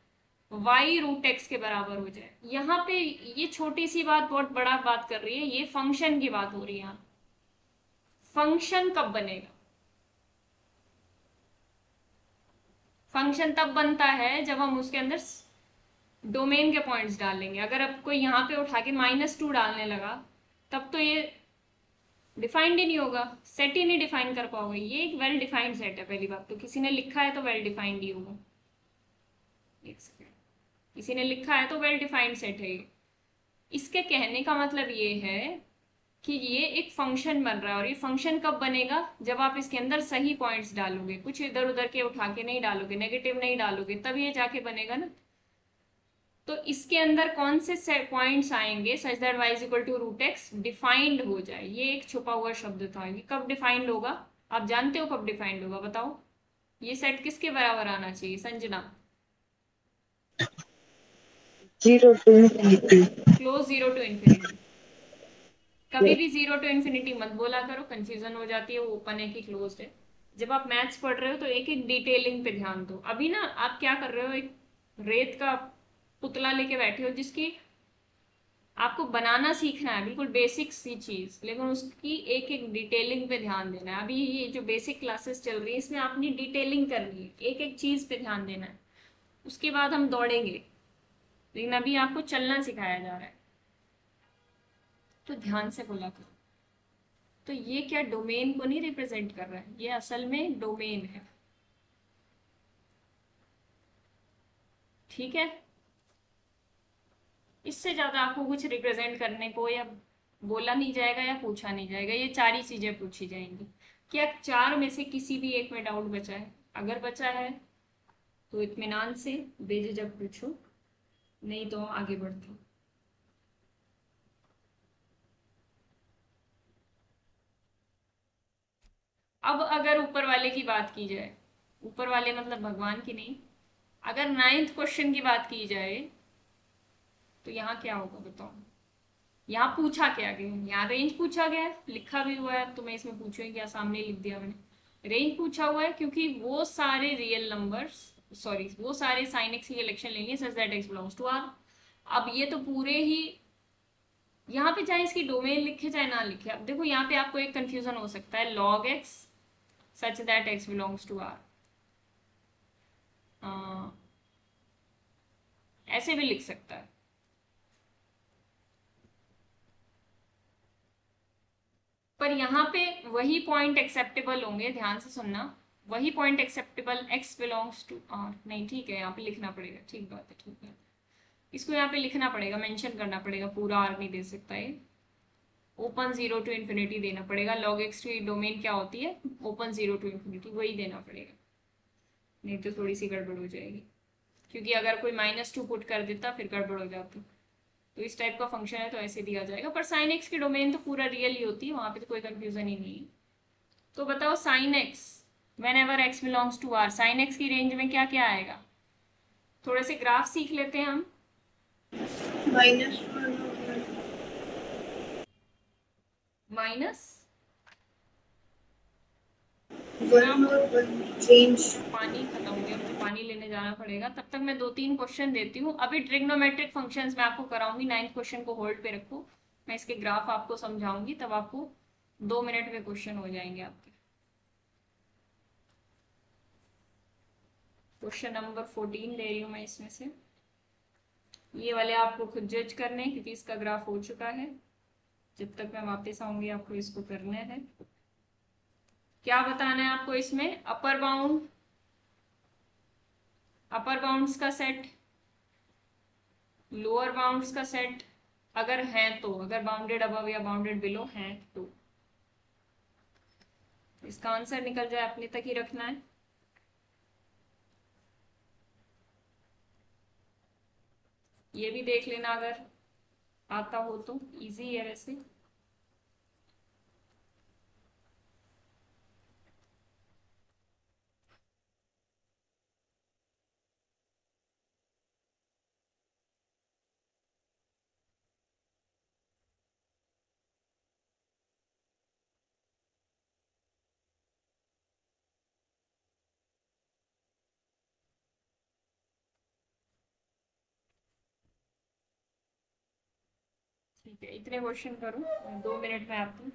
y root x के बराबर हो जाए। यहाँ पे ये छोटी सी बात बहुत बड़ा बात कर रही है, ये फंक्शन की बात हो रही है। यहाँ फंक्शन कब बनेगा? फंक्शन तब बनता है जब हम उसके अंदर डोमेन के पॉइंट्स डालेंगे। अगर अब कोई यहाँ पे उठा के -2 डालने लगा तब तो ये डिफाइंड ही नहीं होगा, सेट ही नहीं डिफाइन कर पाओगे। ये एक वेल डिफाइंड सेट है, पहली बात तो। किसी ने लिखा है तो वेल डिफाइंड ही होगा। एक सेकेंड, किसी ने लिखा है तो वेल डिफाइंड सेट है ये। इसके कहने का मतलब ये है कि ये एक फंक्शन बन रहा है, और ये फंक्शन कब बनेगा? जब आप इसके अंदर सही पॉइंट्स डालोगे, कुछ इधर उधर के उठा के नहीं डालोगे, नेगेटिव नहीं डालोगे, तब ये जाके बनेगा ना। तो इसके अंदर कौन से पॉइंट्स आएंगे such that y equal to root x defined हो जाए? ये एक छुपा हुआ शब्द था। ये कब डिफाइंड होगा? आप जानते हो कब डिफाइंड होगा? बताओ। ये सेट किसके बराबर आना चाहिए? Sanjana, 0 to infinity. Close 0 to infinity. कभी भी 0 टू इन्फिनिटी मत बोला करो, कंफ्यूजन हो जाती है वो ओपन है कि क्लोज्ड है। जब आप मैथ्स पढ़ रहे हो तो एक एक डिटेलिंग पे ध्यान दो। अभी ना आप क्या कर रहे हो, एक रेत का पुतला लेके बैठे हो जिसकी आपको बनाना सीखना है, बिल्कुल बेसिक सी चीज, लेकिन उसकी एक एक डिटेलिंग पे ध्यान देना है। अभी ये जो बेसिक क्लासेस चल रही है इसमें आपने डिटेलिंग करनी है, एक एक चीज पे ध्यान देना है। उसके बाद हम दौड़ेंगे, लेकिन अभी आपको चलना सिखाया जा रहा है, तो ध्यान से बोला करो। तो ये क्या डोमेन को नहीं रिप्रेजेंट कर रहा है, ये असल में डोमेन है। ठीक है, इससे ज्यादा आपको कुछ रिप्रेजेंट करने को या बोला नहीं जाएगा या पूछा नहीं जाएगा। ये चार ही चीजें पूछी जाएंगी। क्या चार में से किसी भी एक में डाउट बचा है? अगर बचा है तो इत्मीनान से बेझिझक पूछो, नहीं तो आगे बढ़ते हैं। अब अगर ऊपर वाले की बात की जाए, ऊपर वाले मतलब भगवान की नहीं, अगर 9th क्वेश्चन की बात की जाए तो यहाँ क्या होगा बताओ। यहाँ पूछा क्या गया है? यहाँ रेंज पूछा गया है, लिखा भी हुआ है, तो मैं इसमें पूछूंगी क्या, सामने लिख दिया मैंने। रेंज पूछा हुआ है क्योंकि वो सारे रियल नंबर्स, सॉरी वो सारे साइन एक्स की कलेक्शन लेनी है such that x belongs to R. अब ये तो पूरे ही, यहाँ पे चाहे इसकी डोमेन लिखे चाहे ना लिखे, अब देखो यहाँ पे आपको एक कंफ्यूजन हो सकता है, log x such that x belongs to R, ऐसे भी लिख सकता है। पर यहाँ पे वही पॉइंट एक्सेप्टेबल होंगे, ध्यान से सुनना, वही point acceptable x belongs to R नहीं, ठीक है यहाँ पे लिखना पड़ेगा, ठीक बात है, ठीक है, इसको यहाँ पे लिखना पड़ेगा, मेंशन करना पड़ेगा, पूरा आर नहीं दे सकता ये, ओपन 0 टू इन्फिनिटी देना पड़ेगा। लॉग एक्स की डोमेन क्या होती है, ओपन 0 टू इन्फिनिटी, वही देना पड़ेगा, नहीं तो थोड़ी सी गड़बड़ हो जाएगी। क्योंकि अगर कोई -2 पुट कर देता फिर गड़बड़ हो जाती। तो इस टाइप का फंक्शन है तो ऐसे दिया जाएगा। पर साइन एक्स की डोमेन तो पूरा रियल ही होती है, वहां पे तो कोई कंफ्यूजन ही नहीं है। तो बताओ sine x whenever x belongs to R, sine x की रेंज में क्या क्या आएगा? थोड़े से ग्राफ सीख लेते हैं हम। -1 माइनस 1 और 1 रेंज। पानी खत्म हो गया, मुझे पानी लेने जाना पड़ेगा, तब तक मैं 2-3 क्वेश्चन देती हूँ। अभी ट्रिग्नोमेट्रिक फंक्शंस मैं आपको कराऊंगी, 9th क्वेश्चन को होल्ड पे रखो, मैं इसके ग्राफ आपको समझाऊंगी, तब आपको 2 मिनट में क्वेश्चन हो जाएंगे आपके। क्वेश्चन नंबर 14 दे रही हूँ मैं इसमें से, ये वाले आपको खुद जज करने, क्योंकि इसका ग्राफ हो चुका है। जब तक मैं वापस आऊंगी आपको इसको करना है। क्या बताना है आपको इसमें? अपर बाउंड, अपर बाउंड्स का सेट, लोअर बाउंड्स का सेट, अगर है तो, अगर बाउंडेड अबव या बाउंडेड बिलो है तो इसका आंसर निकल जाए, अपने तक ही रखना है। ये भी देख लेना अगर आता हो तो, इजी है वैसे। ठीक है, इतने क्वेश्चन करूँ, 2 मिनट में आपको।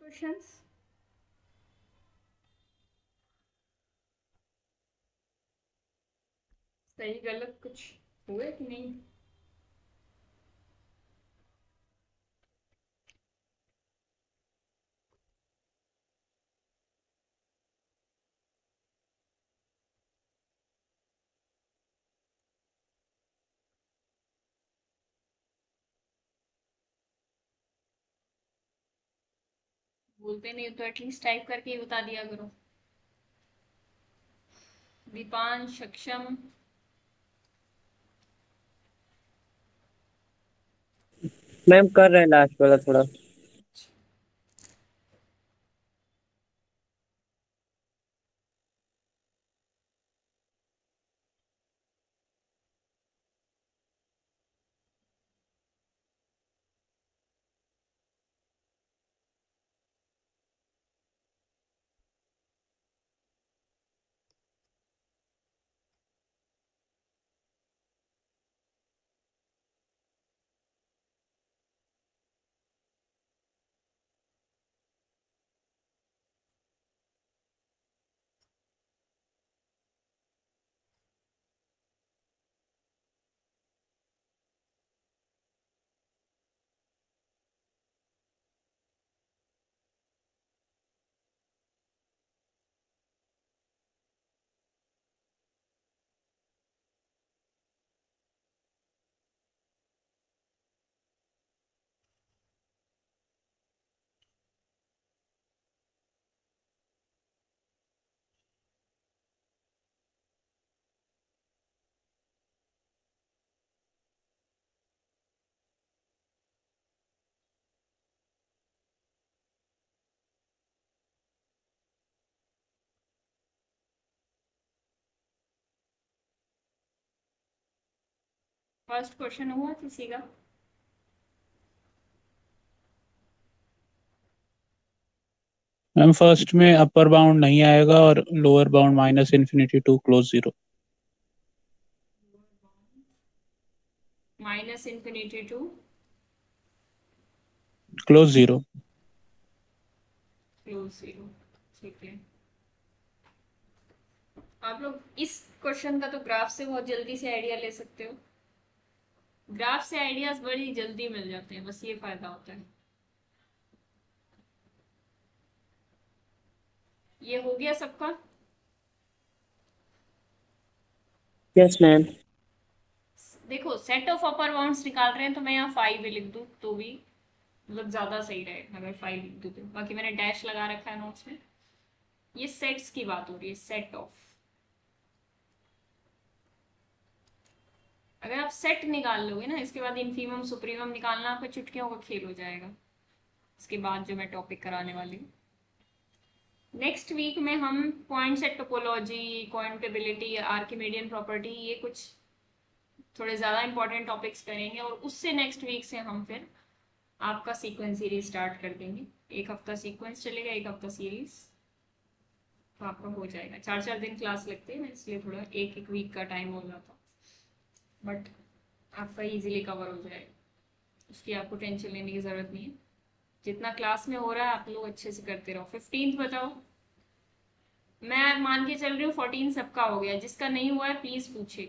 क्वेश्चंस? सही गलत कुछ हुए कि नहीं? बोलते नहीं हो तो एटलीस्ट टाइप करके ही बता दिया करो। दीपांश, सक्षम, मैम कर रहे हैं लास्ट वाला थोड़ा। फर्स्ट क्वेश्चन हुआ किसी का? मैम फर्स्ट में अपर बाउंड नहीं आएगा और lower bound minus infinity to close zero. Minus infinity to close zero. Close zero. ठीक है। आप लोग इस क्वेश्चन का तो ग्राफ से बहुत जल्दी से आइडिया ले सकते हो। ग्राफ से आइडियाज बड़ी जल्दी मिल जाते हैं, बस ये फायदा होता है। ये हो गया सबका? Yes ma'am. देखो सेट ऑफ अपर बाउंड्स निकाल रहे हैं तो मैं यहाँ 5 भी लिख दूँ तो भी मतलब ज्यादा सही रहेगा अगर 5 लिख दूँ तो। बाकी मैंने डैश लगा रखा है नोट्स में। ये सेट्स की बात हो रही है, सेट ऑफ। अगर आप सेट निकाल लोगे ना, इसके बाद इनफीमम सुप्रीमम निकालना आपका चुटकियों का खेल हो जाएगा। इसके बाद जो मैं टॉपिक कराने वाली हूँ नेक्स्ट वीक में, हम point set topology, क्वांटिबिलिटी, Archimedean property, ये कुछ थोड़े ज़्यादा इंपॉर्टेंट टॉपिक्स करेंगे। और उससे नेक्स्ट वीक से हम फिर आपका सीक्वेंस सीरीज स्टार्ट कर देंगे। एक हफ्ता सीक्वेंस चलेगा, एक हफ्ता सीरीज, तो आपका हो जाएगा। 4-4 दिन क्लास लगते हैं, इसलिए थोड़ा एक वीक का टाइम हो जाता, बट आपका इजीली कवर हो जाएगा। उसकी आपको टेंशन लेने की ज़रूरत नहीं है। जितना क्लास में हो रहा है आप लोग अच्छे से करते रहो। 15th बताओ। मैं मान के चल रही हूँ 14 सबका हो गया। जिसका नहीं हुआ है प्लीज़ पूछे,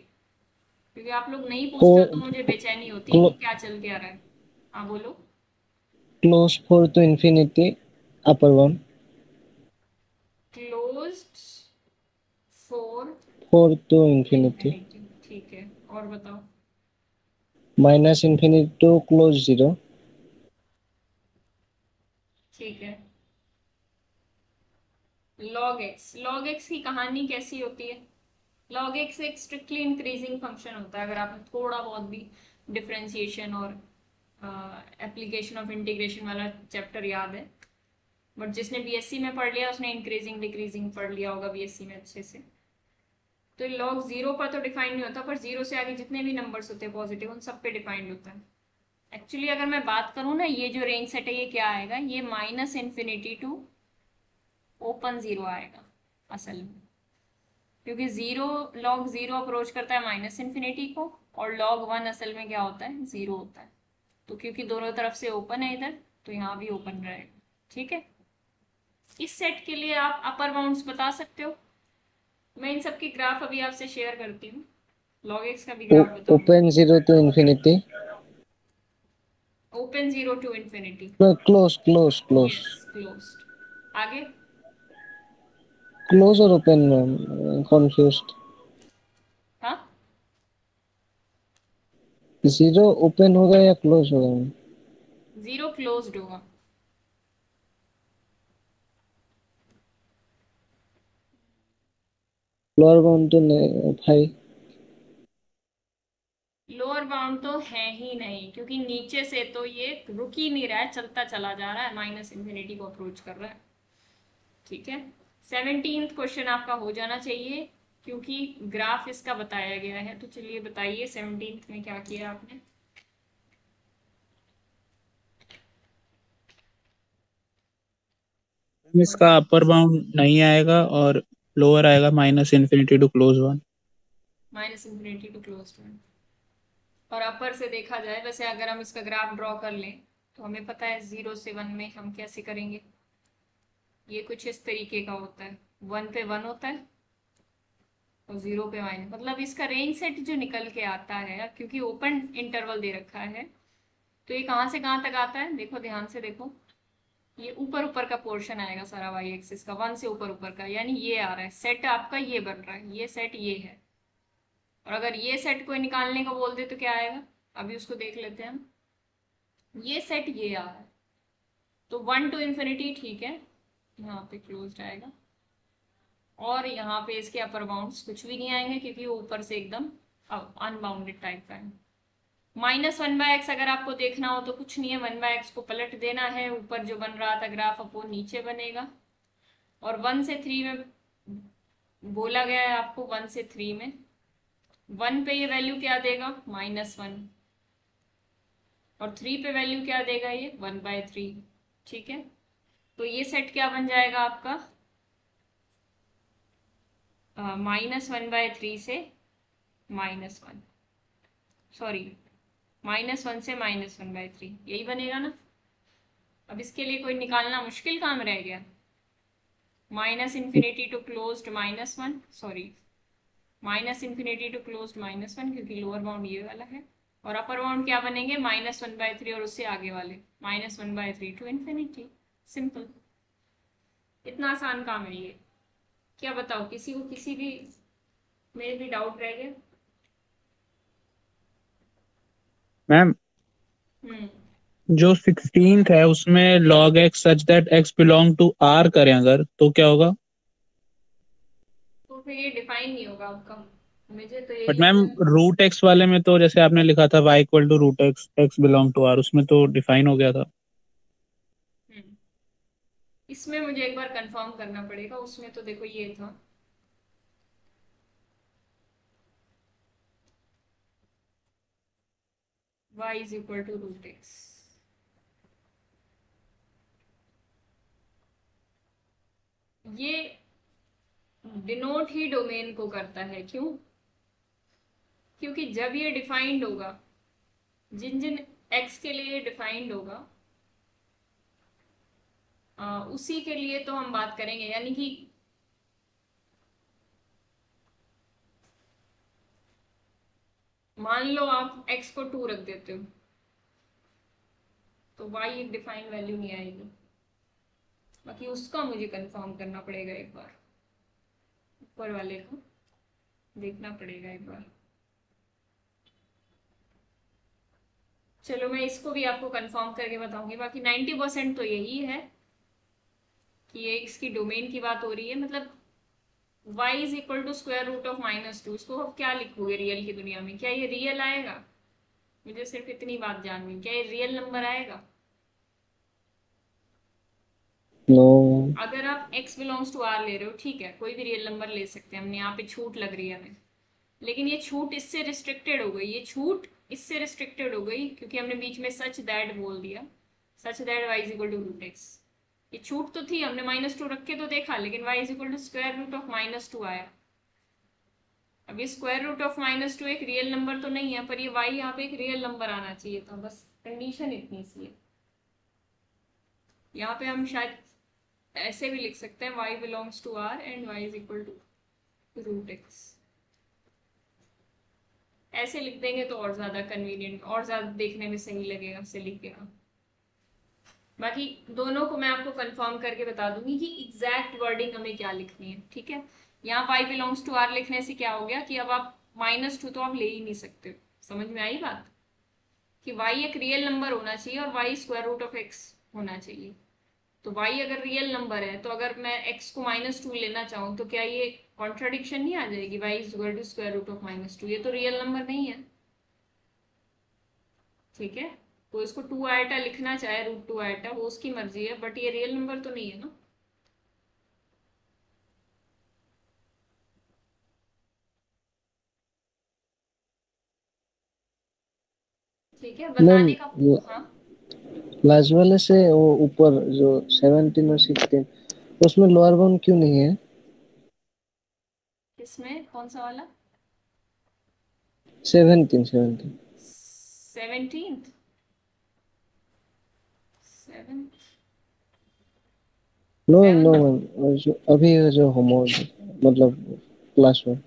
क्योंकि आप लोग नहीं पूछते तो मुझे बेचैनी होती है कि क्या चल के आ रहा है। हाँ बोलो। Close four to infinity upper bound closed four to infinity ठीक है, और बताओ। Minus infinity to close zero. ठीक है। लॉग एक्स की कहानी कैसी होती है? लॉग एक्स एक स्ट्रिक्टली इंक्रीजिंग फंक्शन होता है। अगर आपने थोड़ा बहुत भी डिफरेंशिएशन और एप्लीकेशन ऑफ इंटीग्रेशन वाला चैप्टर याद है, बट जिसने बीएससी में पढ़ लिया उसने इंक्रीजिंग डिक्रीजिंग पढ़ लिया होगा बीएससी में अच्छे से। तो लॉग 0 पर तो डिफाइन नहीं होता, पर 0 से आगे जितने भी नंबर्स होते हैं पॉजिटिव, उन सब पे डिफाइंड होता है। एक्चुअली अगर मैं बात करूँ ना, ये जो रेंज सेट है ये क्या आएगा? ये माइनस इन्फिनिटी टू ओपन 0 आएगा असल में, क्योंकि लॉग 0 अप्रोच करता है माइनस इन्फिनिटी को, और log 1 असल में क्या होता है? 0 होता है। तो क्योंकि दोनों तरफ से ओपन है इधर, तो यहाँ भी ओपन रहेगा। ठीक है, इस सेट के लिए आप अपर बाउंड्स बता सकते हो? मैं इन सब की ग्राफ अभी आपसे शेयर करती हूँ। log x का भी ग्राफ बताओ। Open 0 to infinity, open 0 to infinity, close close close yes closed. आगे close और open में confused। हाँ 0 open होगा या close होगा? 0 क्लोज्ड होगा। लोअर बाउंड तो नहीं भाई। लोअर बाउंड तो है ही नहीं, क्योंकि नीचे से तो ये रुक ही नहीं रहा है, चलता चला जा रहा है, माइनस इन्फिनिटी को अप्रोच कर रहा है। ठीक है, 17th क्वेश्चन आपका हो जाना चाहिए, क्योंकि ग्राफ इसका बताया गया है। तो चलिए बताइए 17th में क्या किया आपने। इसका अपर बाउंड नहीं आएगा और लोअर आएगा minus infinity to close one. Minus infinity to close one. और अपर से देखा जाए, वैसे अगर हम इसका ग्राफ ड्रॉ कर लें तो हमें पता है 0 से 1 में हम कैसे करेंगे। ये कुछ इस तरीके का होता है, 1 पे 1 होता है और 0 पे माइनस, मतलब इसका रेंज सेट जो निकल के आता है, क्योंकि ओपन इंटरवल दे रखा है, तो ये कहाँ से कहाँ तक आता है देखो, ध्यान से देखो। ये ऊपर ऊपर का पोर्शन आएगा सारा वाई एक्सिस का, 1 से ऊपर ऊपर का, यानी ये आ रहा है सेट आपका, ये बन रहा है, ये सेट ये है। और अगर ये सेट कोई निकालने को बोल दे तो क्या आएगा, अभी उसको देख लेते हैं हम। ये सेट ये आ रहा है, तो 1 to infinity ठीक है, यहाँ पे क्लोज्ड आएगा। और यहाँ पे इसके अपर बाउंड्स कुछ भी नहीं आएंगे, क्योंकि वो ऊपर से एकदम अनबाउंडेड टाइप का है। -1/x अगर आपको देखना हो तो कुछ नहीं है, 1/x को पलट देना है, ऊपर जो बन रहा था ग्राफ अब वो नीचे बनेगा। और 1 से 3 में बोला गया है आपको, 1 से 3 में 1 पे ये वैल्यू क्या देगा, -1, और 3 पे वैल्यू क्या देगा, ये 1/3। ठीक है, तो ये सेट क्या बन जाएगा आपका, -1/3 से -1, सॉरी -1 से -1/3, यही बनेगा ना। अब इसके लिए कोई निकालना मुश्किल काम रह गया। Minus infinity to closed -1, sorry minus infinity to closed -1, क्योंकि लोअर बाउंड ये वाला है। और अपर बाउंड क्या बनेंगे, -1/3 और उससे आगे वाले -1/3 टू इन्फिनिटी। सिंपल, इतना आसान काम है ये। क्या बताओ, किसी को किसी भी मेरे भी डाउट रह गया? मैम जो 16th है उसमें log x such that x belong to R करें अगर, तो क्या होगा? तो फिर ये डिफाइन नहीं होगा आपका, मुझे तो बट यही मैम होता है। रूट x वाले में तो जैसे आपने लिखा था y equal to root x, x belong to R, उसमें तो डिफाइन हो गया था। इसमें मुझे एक बार कंफर्म करना पड़ेगा, उसमें तो देखो ये था। y is equal to root x, ये डिनोट ही डोमेन को करता है। क्यों? क्योंकि जब ये डिफाइंड होगा, जिन जिन x के लिए डिफाइंड होगा उसी के लिए तो हम बात करेंगे। यानी कि मान लो आप x को 2 रख देते हो तो y एक डिफाइंड वैल्यू नहीं आएगी। बाकी उसका मुझे कंफर्म करना पड़ेगा, एक बार ऊपर वाले को देखना पड़ेगा एक बार। चलो मैं इसको भी आपको कंफर्म करके बताऊंगी। बाकी 90% तो यही है कि ये इसकी डोमेन की बात हो रही है। मतलब y is equal to square root of -2, इसको अब क्या लिखोगे रियल की दुनिया में? क्या ये रियल आएगा? मुझे सिर्फ इतनी बात जाननी, क्या ये रियल नंबर आएगा? नो। अगर आप x बिलोंग्स टू r ले रहे हो, ठीक है, कोई भी रियल नंबर ले सकते हैं, हमने यहाँ पे छूट लग रही है हमें, लेकिन ये छूट इससे रिस्ट्रिक्टेड हो गई। ये छूट इससे रिस्ट्रिक्टेड हो गई क्योंकि हमने बीच में सच दैट बोल दिया, such that y is equal to root x. ये छूट तो थी, हमने -2 रख के तो देखा, लेकिन y is equal to square root of -2 आया। अब ये स्क्वायर रूट ऑफ -2 एक रियल नंबर तो नहीं है, पर ये y यहाँ पे एक रियल नंबर आना चाहिए था, बस कंडीशन इतनी सी है। यहाँ पे हम शायद ऐसे भी लिख सकते हैं y belongs to r and y is equal to root x. ऐसे लिख देंगे तो और ज़्यादा कन्वीनियंट, और ज़्यादा देखने में सही लगेगा, से लिखेगा। बाकी दोनों को मैं आपको कंफर्म करके बता दूंगी कि एग्जैक्ट वर्डिंग हमें क्या लिखनी है, ठीक है। यहाँ y बिलोंग्स टू r लिखने से क्या हो गया कि अब आप -2 तो आप ले ही नहीं सकते हो। समझ में आई बात कि y एक रियल नंबर होना चाहिए और y square root of x होना चाहिए। तो y अगर रियल नंबर है तो अगर मैं x को -2 लेना चाहूँ तो क्या ये कॉन्ट्राडिक्शन नहीं आ जाएगी? y is equal to square root of -2, ये तो रियल नंबर नहीं है, ठीक है। तो इसको 2 आइटा लिखना चाहे √2 आइटा, वो उसकी मर्जी है, बट ये रियल नंबर तो नहीं है ना। ठीक है, मैम बताने का। ये हाँ, लास्ट वाले से वो ऊपर जो 17 और 16 उसमें लोअर बाउंड क्यों नहीं है? किसमें? कौन सा वाला? 17 17th 7 नो 7 नो मैम, जो अभी जो होमवर्क मतलब क्लास में।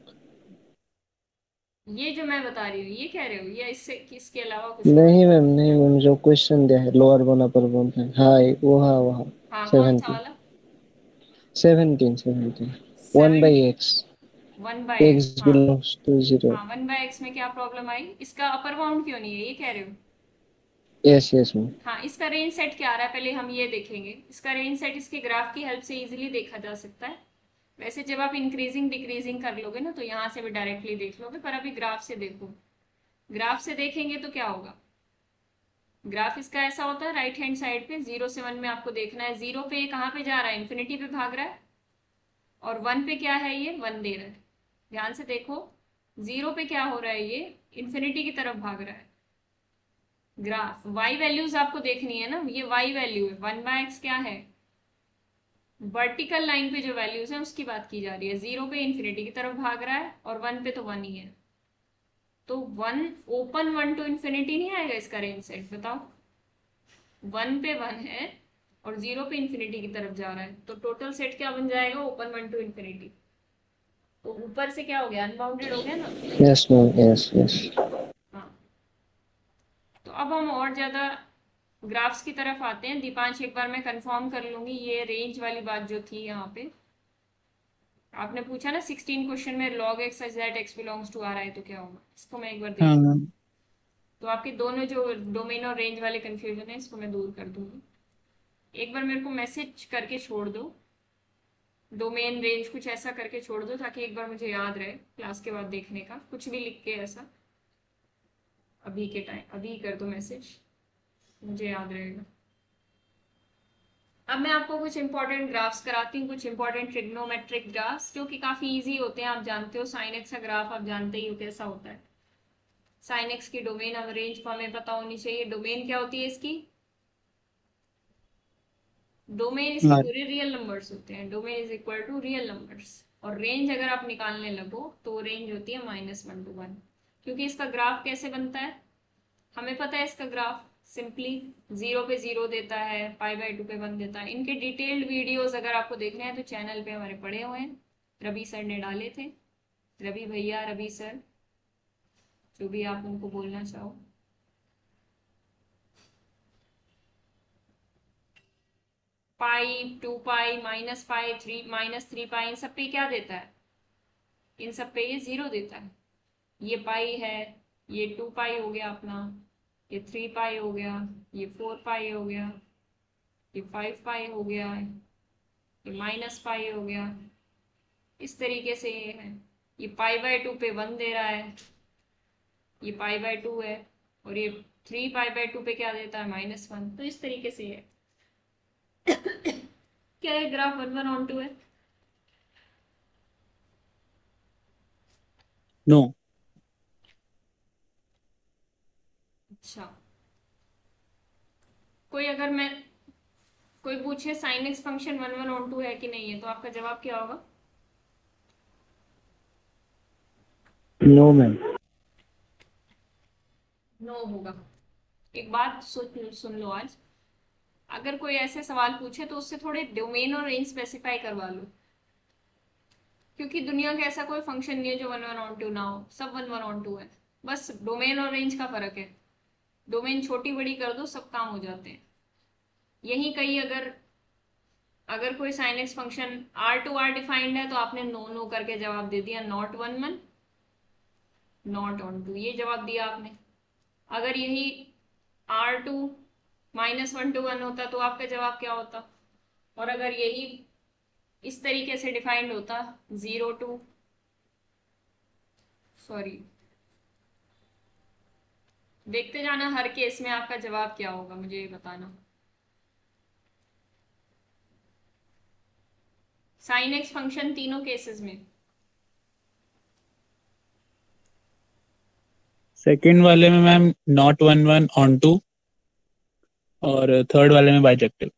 ये जो मैं बता रही हूँ ये कह रहे हो, या इससे किसके अलावा कुछ और? नहीं मैम, नहीं मैम, जो क्वेश्चन दिया है लोअर बाउंड अपर बाउंड है, हाँ वो हाँ वहाँ हाँ, कौन सा 17 वाला? 17 1 by 17 x 1/x, x हाँ belongs to 0। हाँ, 1/x में क्या प्रॉब्लम आई? इसका अपर बाउंड क्यों नहीं है, ये कह रहे हो? Yes yes ma'am. हाँ, इसका रेंज सेट क्या आ रहा है पहले हम ये देखेंगे। इसका रेंज सेट इसके ग्राफ की हेल्प से इजीली देखा जा सकता है। वैसे जब आप इंक्रीजिंग डिक्रीजिंग कर लोगे ना तो यहाँ से भी डायरेक्टली देख लोगे, पर अभी ग्राफ से देखो। ग्राफ से देखेंगे तो क्या होगा? ग्राफ इसका ऐसा होता है, राइट हैंड साइड पे 0 से 1 में आपको देखना है। 0 पे ये कहाँ पे जा रहा है? इन्फिनिटी पे भाग रहा है। और 1 पे क्या है? ये 1 दे रहा है। ध्यान से देखो, 0 पे क्या हो रहा है? ये इन्फिनिटी की तरफ भाग रहा है। ग्राफ y वैल्यूज आपको देखनी है ना, ये y वैल्यू है। 1/x क्या है? वर्टिकल लाइन पे जो वैल्यूज है उसकी बात की जा रही है। 0 पे इन्फिनिटी की तरफ भाग रहा है और 1 पे तो 1 ही है। तो 1 ओपन 1 टू इन्फिनिटी नहीं आएगा इसका रेंज सेट? बताओ, 1 पे 1 है और 0 पे इन्फिनिटी की तरफ जा रहा है, तो टोटल सेट क्या बन जाएगा? Open 1 to infinity. तो ऊपर से क्या हो गया? अनबाउंडेड हो गया ना। Yes ma'am, yes yes. हाँ, तो अब हम और ज्यादा ग्राफ्स की तरफ आते हैं। दीपांश, एक बार मैं कंफर्म कर लूंगी ये रेंज वाली बात जो थी यहाँ पे। आपने पूछा ना 16 क्वेश्चन में log x such that x belongs to r आए तो क्या होगा, इसको मैं एक बार हाँ देख। मैम। तो आपके दोनों जो डोमेन और रेंज वाले कंफ्यूजन है इसको मैं दूर कर दूंगी। एक बार मेरे को मैसेज करके छोड़ दो, डोमेन रेंज कुछ ऐसा करके छोड़ दो ताकि एक बार मुझे याद रहे क्लास के बाद देखने का। कुछ भी लिख के ऐसा अभी के टाइम अभी कर दो मैसेज, मुझे याद रहेगा। अब मैं आपको कुछ इंपॉर्टेंट ग्राफ्स कराती हूँ, कुछ इंपॉर्टेंट ट्रिग्नोमेट्रिक ग्राफ्स जो कि काफी इजी होते हैं। आप जानते हो साइन एक्स का ग्राफ आप जानते ही हो कैसा होता है। साइन एक्स की डोमेन अब रेंज को हमें पता होनी चाहिए। डोमेन क्या होती है इसकी? डोमेन इसके हाँ पूरे रियल नंबर्स होते हैं। Domain is equal to real numbers. और रेंज अगर आप निकालने लगो तो रेंज होती है -1 to 1। क्योंकि इसका ग्राफ कैसे बनता है हमें पता है। इसका ग्राफ सिंपली 0 पे 0 देता है, π/2 पे 1 देता है। इनके डिटेल्ड वीडियोस अगर आपको देखने हैं तो चैनल पे हमारे पड़े हुए हैं, रवि सर ने डाले थे। रवि भैया, रवि सर, जो भी आप उनको बोलना चाहो। पाई, 2π, -π, 3 -3π, इन सब पे क्या देता है? इन सब पे ये 0 देता है। ये पाई है, ये 2π हो गया अपना, ये 3π हो गया, ये 4π हो गया, ये 5π हो गया, ये -π हो गया। इस तरीके से ये है। ये π/2 पे 1 दे रहा है, ये π/2 है। और ये 3π/2 पे क्या देता है? -1। तो इस तरीके से है। क्या है? ग्राफ 1 1 on 2 है। नो। अच्छा, कोई अगर मैं कोई पूछे साइन एक्स फंक्शन 1 1 on 2 है कि नहीं है तो आपका जवाब क्या होगा? No ma'am. नो होगा। एक बात सुन लो आज, अगर कोई ऐसे सवाल पूछे तो उससे थोड़े डोमेन और रेंज स्पेसिफाई करवा लो, क्योंकि दुनिया का ऐसा कोई फंक्शन नहीं है जो 1112 ना हो, सब 1112 है। बस डोमेन और रेंज का फर्क है। डोमेन छोटी बड़ी कर दो, सब काम हो जाते हैं। यही कहीं अगर अगर कोई sin x function R2R defined है तो आपने नो नो करके जवाब दे दिया, नॉट 11 नॉट ऑन 2, ये जवाब दिया आपने। अगर यही R2 -1 to 1 होता तो आपका जवाब क्या होता? और अगर यही इस तरीके से डिफाइंड होता 0 to सॉरी, देखते जाना हर केस में आपका जवाब क्या होगा, मुझे ये बताना। sin x फंक्शन तीनों केसेस में। सेकंड वाले में मैम नॉट 11 ऑन 2 और थर्ड वाले में बाइजेक्टिव।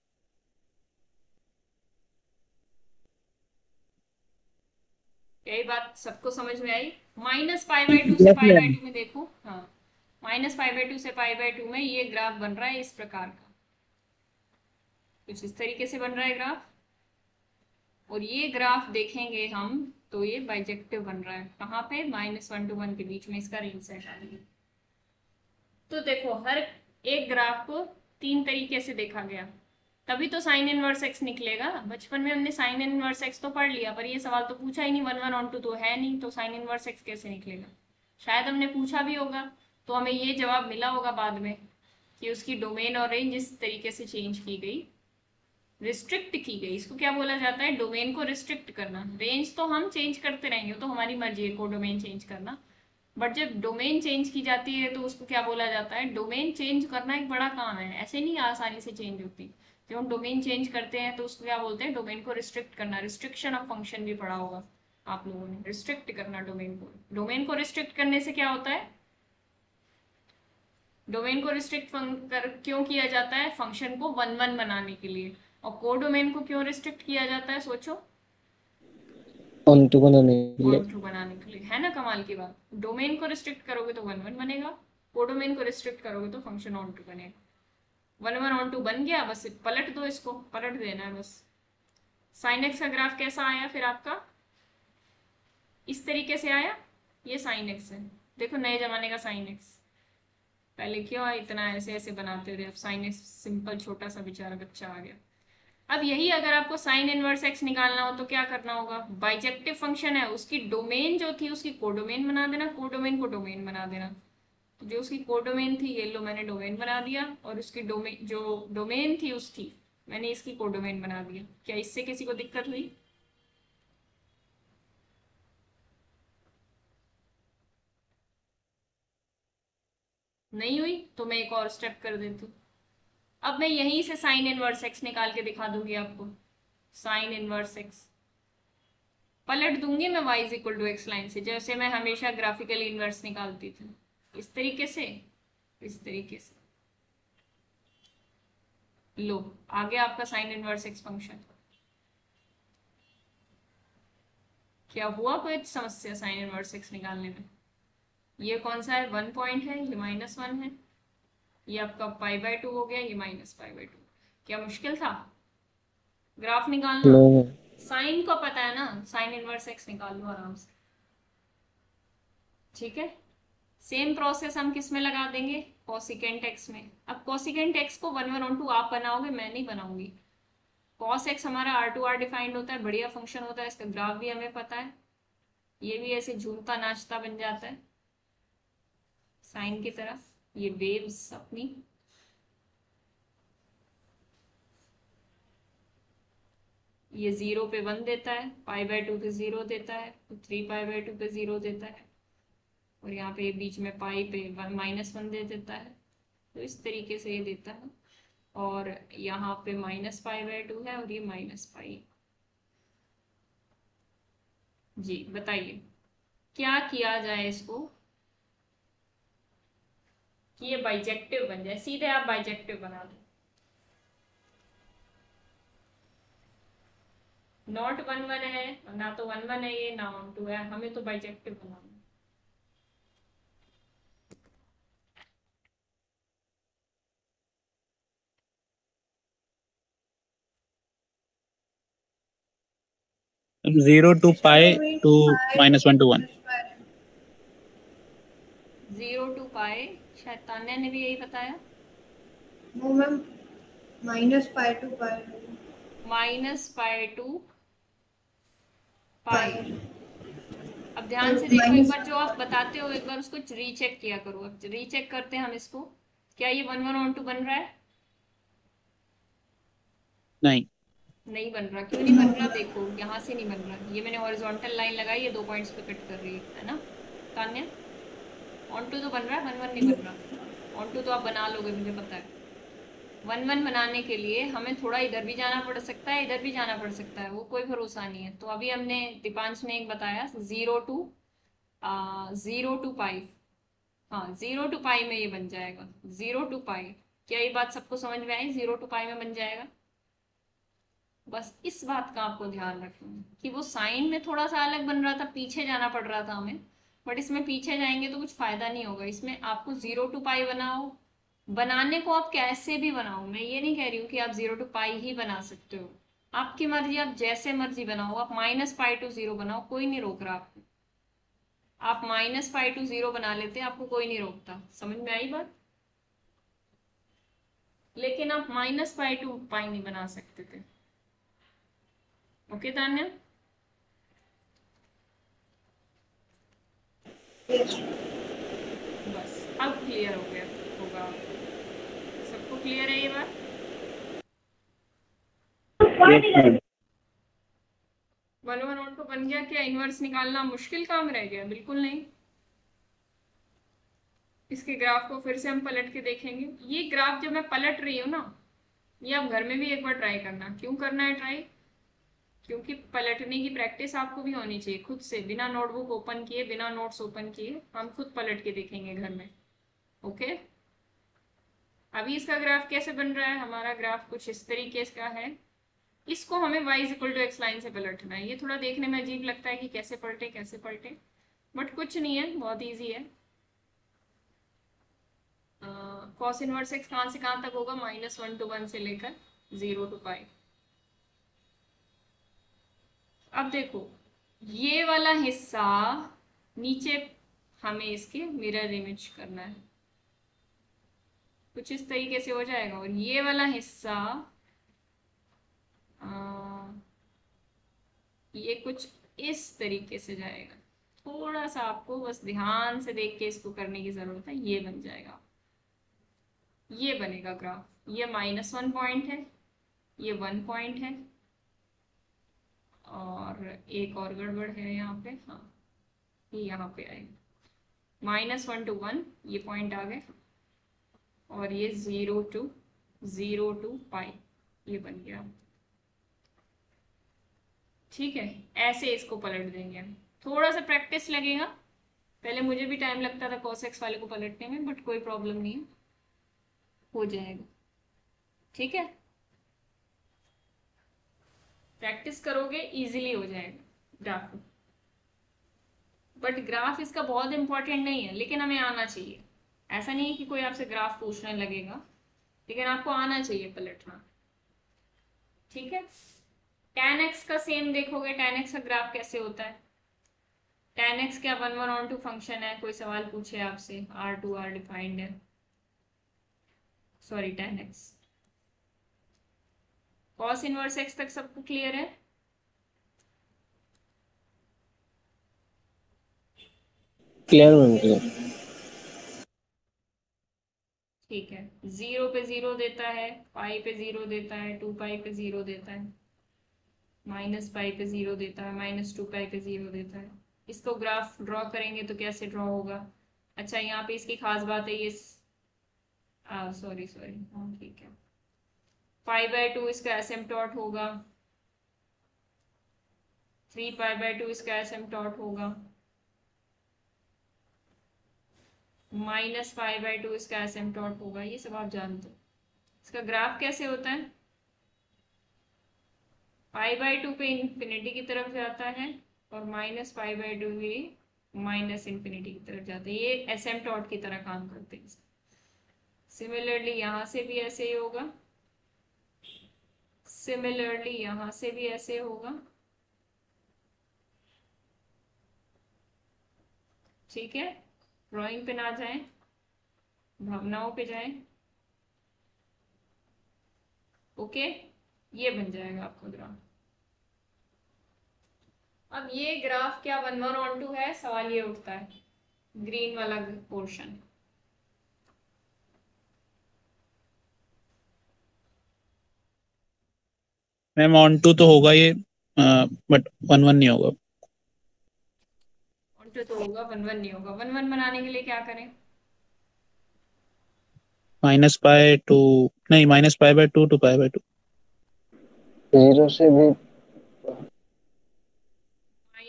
यही बात सबको समझ में आई? -π/2 से π/2 में देखो, हाँ, -π/2 से π/2 में ये ग्राफ बन रहा है इस प्रकार का, कुछ इस तरीके से बन रहा है ग्राफ। और ये ग्राफ देखेंगे हम तो ये बाइजेक्टिव बन रहा है, कहाँ पे? -1 to 1 के बीच में इसका रेंज सेट आ रही है। तो देखो हर एक ग्राफ को तीन तरीके से देखा गया, तभी तो साइन इनवर्स एक्स निकलेगा। बचपन में हमने साइन इनवर्स एक्स तो पढ़ लिया, पर ये सवाल तो पूछा ही नहीं, 11/2 तो है नहीं, तो साइन इनवर्स एक्स कैसे निकलेगा? शायद हमने पूछा भी होगा तो हमें ये जवाब मिला होगा बाद में कि उसकी डोमेन और रेंज इस तरीके से चेंज की गई, रिस्ट्रिक्ट की गई। इसको क्या बोला जाता है? डोमेन को रिस्ट्रिक्ट करना। रेंज तो हम चेंज करते रहेंगे, तो हमारी मर्जी है को डोमेन चेंज करना, बट जब डोमेन चेंज की जाती है तो उसको क्या बोला जाता है? डोमेन चेंज करना एक बड़ा काम है, ऐसे नहीं आसानी से चेंज होती। जब हम डोमेन चेंज करते हैं तो उसको क्या बोलते हैं? डोमेन को रिस्ट्रिक्ट करना। रिस्ट्रिक्शन ऑफ फंक्शन भी पढ़ा होगा आप लोगों ने, रिस्ट्रिक्ट करना डोमेन को। डोमेन को रिस्ट्रिक्ट करने से क्या होता है? डोमेन को रिस्ट्रिक्ट क्यों किया जाता है? फंक्शन को 1-1 बनाने के लिए। और कोडोमेन को क्यों रिस्ट्रिक्ट किया जाता है? सोचो, ऑन टू बनाने के लिए। ऑन टू बनाने के लिए, है ना कमाल की बात। डोमेन को रिस्ट्रिक्ट करोगे तो 1-1 बनेगा, कोडोमेन को रिस्ट्रिक्ट करोगे तो फंक्शन ऑन टू बनेगा। 1-1 ऑन टू बन गया, बस पलट दो, इसको पलट देना है बस। साइन एक्स का ग्राफ कैसा आया फिर आपका? इस तरीके से आया, ये साइन एक्स है, देखो नए जमाने का साइन एक्स। पहले क्यों इतना ऐसे ऐसे बनाते थे, अब साइन एक्स सिंपल छोटा सा बेचारा बच्चा आ गया। अब यही अगर आपको साइन इनवर्स एक्स निकालना हो तो क्या करना होगा? बाइजेक्टिव फंक्शन है, उसकी डोमेन जो थी उसकी कोडोमेन बना देना, कोडोमेन को डोमेन बना देना। तो जो उसकी कोडोमेन थी, ये लो मैंने डोमेन बना दिया, और उसकी डोमेन जो डोमेन थी उसकी मैंने इसकी कोडोमेन बना दिया। क्या इससे किसी को दिक्कत हुई? नहीं हुई तो मैं एक और स्टेप कर देती हूँ। अब मैं यहीं से साइन इनवर्स एक्स निकाल के दिखा दूंगी आपको। साइन इनवर्स एक्स पलट दूंगी मैं y = x लाइन से, जैसे मैं हमेशा ग्राफिकल इनवर्स निकालती थी, इस तरीके से, इस तरीके से। लो आ गया आपका साइन इनवर्स एक्स फंक्शन। क्या हुआ कोई समस्या साइन इनवर्स एक्स निकालने में? ये कौन सा है? 1 पॉइंट है, ये -1 है, ये आपका π/2 हो गया, ये -π/2। क्या मुश्किल था ग्राफ निकालना? साइन को पता है ना, साइन इनवर्स एक्स निकाल लो आराम से, ठीक है। सेम प्रोसेस हम किस में लगा देंगे? कोसिकेंट एक्स में। अब कोसिकेंट एक्स को 1/2 आप बनाओगे, मैं नहीं बनाऊंगी। कॉस एक्स हमारा R2R डिफाइंड होता है, बढ़िया फंक्शन होता है, इसका ग्राफ भी हमें पता है, ये भी ऐसे झूलता नाचता बन जाता है साइन की तरह। ये वेव्स अपनी ये 0 पे 1 देता है, π/2 पे 0 देता है, तो 3π/2 पे 0 देता है, और यहाँ पे बीच में पाई पे -1 दे देता है। तो इस तरीके से ये देता है, और यहाँ पे -π/2 है और ये -π। जी बताइए क्या किया जाए इसको कि ये बाइजेक्टिव बन जाए? सीधे आप बाइजेक्टिव बना दो। नॉट 1-1 है, ना तो 1-1 है ये, ना 1-2 है, हमें तो bijective banana. 0 to pi to -1 to 1. 0 to पाई, शायद तान्या ने भी यही बताया। वो मैम -π to π। -π to पाई। अब ध्यान से देखो, एक बार जो आप बताते हो एक बार उसको रीचेक किया करो। अब रीचेक करते हैं हम इसको, क्या ये 1 1 2 बन रहा है? नहीं बन रहा। क्यों नहीं बन रहा? देखो यहाँ से नहीं बन रहा। ये मैंने हॉरिजॉन्टल लाइन लगाई, ये 2 पॉइंट्स पे कट कर रही है ना तान्या? ऑन टू तो बन रहा है, 1 1 नहीं बन रहा। ऑन टू तो आप बना लोगे, मुझे पता है। 1 1 बनाने के लिए हमें थोड़ा इधर भी जाना पड़ सकता है, इधर भी जाना पड़ सकता है, वो कोई भरोसा नहीं है। तो अभी हमने दीपांश ने एक बताया 0 to पाई। हाँ 0 to पाई में ये बन जाएगा। 0 to पाई, क्या ये बात सबको समझ में आई? 0 to पाई में बन जाएगा। बस इस बात का आपको ध्यान रखना है कि वो साइन में थोड़ा सा अलग बन रहा था, पीछे जाना पड़ रहा था हमें, बट इसमें पीछे जाएंगे तो कुछ फायदा नहीं होगा। इसमें आपको 0 to पाई बनाओ, बनाने को आप कैसे भी बनाओ, मैं ये नहीं कह रही हूँ कि आप 0 to पाई ही बना सकते हो, आपकी मर्जी, आप जैसे मर्जी बनाओ। आप -π to 0 बनाओ, कोई नहीं रोक रहा आपको। आप -π to 0 बना लेते, आपको कोई नहीं रोकता। समझ में आई बात? लेकिन आप -π to पाई नहीं बना सकते थे। ओके तान्या? बस अब क्लियर हो गया होगा, सबको क्लियर है ये बात? Yes, 1 1 1 2 बन गया। क्या इनवर्स निकालना मुश्किल काम रह गया? बिल्कुल नहीं। इसके ग्राफ को फिर से हम पलट के देखेंगे। ये ग्राफ जब मैं पलट रही हूँ ना, ये आप घर में भी एक बार ट्राई करना। क्यों करना है ट्राई? क्योंकि पलटने की प्रैक्टिस आपको भी होनी चाहिए खुद से, बिना नोटबुक ओपन किए, बिना नोट्स ओपन किए, हम खुद पलट के देखेंगे घर में। ओके, अभी इसका ग्राफ कैसे बन रहा है? हमारा ग्राफ कुछ इस तरीके का है। इसको हमें y = x लाइन से पलटना है। ये थोड़ा देखने में अजीब लगता है कि कैसे पलटे, बट कुछ नहीं है, बहुत ईजी है। cos इनवर्स x कहाँ से कहाँ तक होगा? -1 to 1 से लेकर 0 to पाई। अब देखो ये वाला हिस्सा नीचे हमें इसके मिरर इमेज करना है, कुछ इस तरीके से हो जाएगा। और ये वाला हिस्सा ये कुछ इस तरीके से जाएगा। थोड़ा सा आपको बस ध्यान से देख के इसको करने की जरूरत है। ये बन जाएगा, ये बनेगा ग्राफ। ये -1 पॉइंट है, ये 1 पॉइंट है, और एक और गड़बड़ है यहाँ पे। हाँ, ये यहाँ पे आएगा। -1 to 1 ये पॉइंट आ गए, और ये 0 to पाई ये बन गया। ठीक है, ऐसे इसको पलट देंगे। थोड़ा सा प्रैक्टिस लगेगा, पहले मुझे भी टाइम लगता था cos x वाले को पलटने में, बट कोई प्रॉब्लम नहीं है, हो जाएगा। ठीक है, प्रैक्टिस करोगे इजीली हो जाएगा ग्राफ। बट ग्राफ इसका बहुत इंपॉर्टेंट नहीं है, लेकिन हमें आना चाहिए। ऐसा नहीं है कि कोई आपसे ग्राफ पूछने लगेगा, लेकिन आपको आना चाहिए पलटना। ठीक है, tan x का सेम देखोगे, tan x का ग्राफ कैसे होता है? tan x क्या 1 1 on 2 फंक्शन है? कोई सवाल पूछे आपसे, R2R डिफाइंड है, sorry tan x। cos inverse x तक सबको क्लियर है? Clear ma'am, clear. ठीक है, 0 पे 0 देता है, पाई पे 0 देता है, 2 पाई पे 0 देता है, -π पे 0 देता है, -2 पाई पे 0 देता है। इसको ग्राफ ड्रॉ करेंगे तो कैसे ड्रॉ होगा? अच्छा, यहाँ पे इसकी खास बात है, ये सॉरी हाँ ठीक है, π/2 इसका एसिम्पटोट होगा, 3π/2 इसका एसिम्पटोट होगा, -π/2 इसका एसिम्पटोट होगा। ये सब आप जानते हो। इसका ग्राफ कैसे होता है? π/2 पे इंफिनिटी की तरफ जाता है, और -π/2 भी -इंफिनिटी की तरफ जाता है। ये एसिम्पटोट की तरह काम करते हैं। सिमिलरली यहाँ से भी ऐसे ही होगा, सिमिलरली यहाँ से भी ऐसे होगा, ठीक है, ड्राइंग पे ना जाएं, भावनाओं पे जाएं। ओके, ये बन जाएगा आपका ग्राफ। अब ये ग्राफ क्या 1 1 ऑन 2 है, सवाल ये उठता है, ग्रीन वाला पोर्शन। मैम ऑन टू तो होगा ये, बट 1 1 नहीं होगा। ऑन टू तो होगा, 1 1 नहीं होगा। 1 1 बनाने के लिए क्या करें? -π2, नहीं -π/2 to π/2। 0 से भी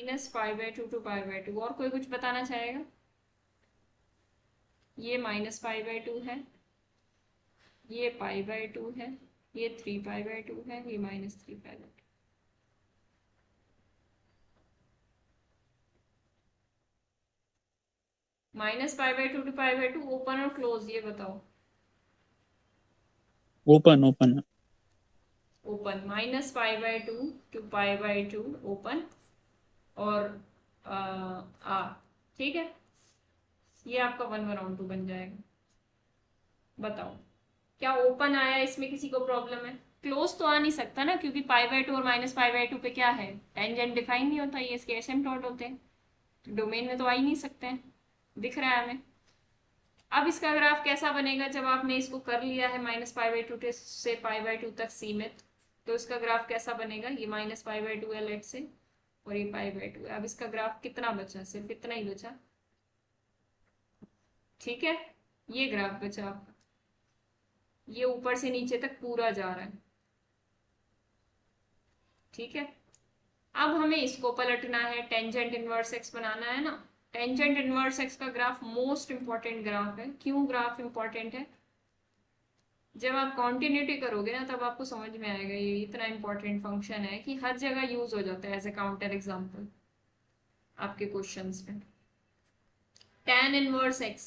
-π/2 to π/2। और कोई कुछ बताना चाहेगा? ये -π/2 है, ये π/2 है, ये 3π/2 है, ये -3π/2। -π/2 to π/2 ओपन और क्लोज, ये बताओ। ओपन ओपन है। ओपन, -π/2 to π/2 ओपन और ठीक है, ये आपका 1 1 ऑन 2 बन जाएगा। बताओ क्या ओपन आया, इसमें किसी को प्रॉब्लम है? क्लोज तो आ नहीं सकता ना, क्योंकि π/2 और -π/2 पे क्या है, टेंजेंट डिफाइन नहीं होता, ये इसके एसिम्पटोट होते हैं, तो डोमेन में तो आ ही नहीं सकते हैं। दिख रहा है हमें? अब इसका ग्राफ कैसा बनेगा जब आपने इसको कर लिया है -π/2 से π/2 तक सीमित, तो इसका ग्राफ कैसा बनेगा? ये -π/2 है लेट से, और ये π/2 है। अब इसका ग्राफ कितना बचा? सिर्फ इतना ही बचा। ठीक है, ये ग्राफ बचा आपका, ये ऊपर से नीचे तक पूरा जा रहा है। ठीक है, अब हमें इसको पलटना है, टेंजेंट इनवर्स एक्स बनाना है ना। टेंजेंट इनवर्स एक्स का ग्राफ मोस्ट इंपॉर्टेंट ग्राफ है। क्यों ग्राफ इंपॉर्टेंट है? जब आप कॉन्टिन्यूटी करोगे ना, तब आपको समझ में आएगा ये इतना इंपॉर्टेंट फंक्शन है कि हर जगह यूज हो जाता है एज ए काउंटर एग्जाम्पल आपके क्वेश्चंस में। tan इनवर्स एक्स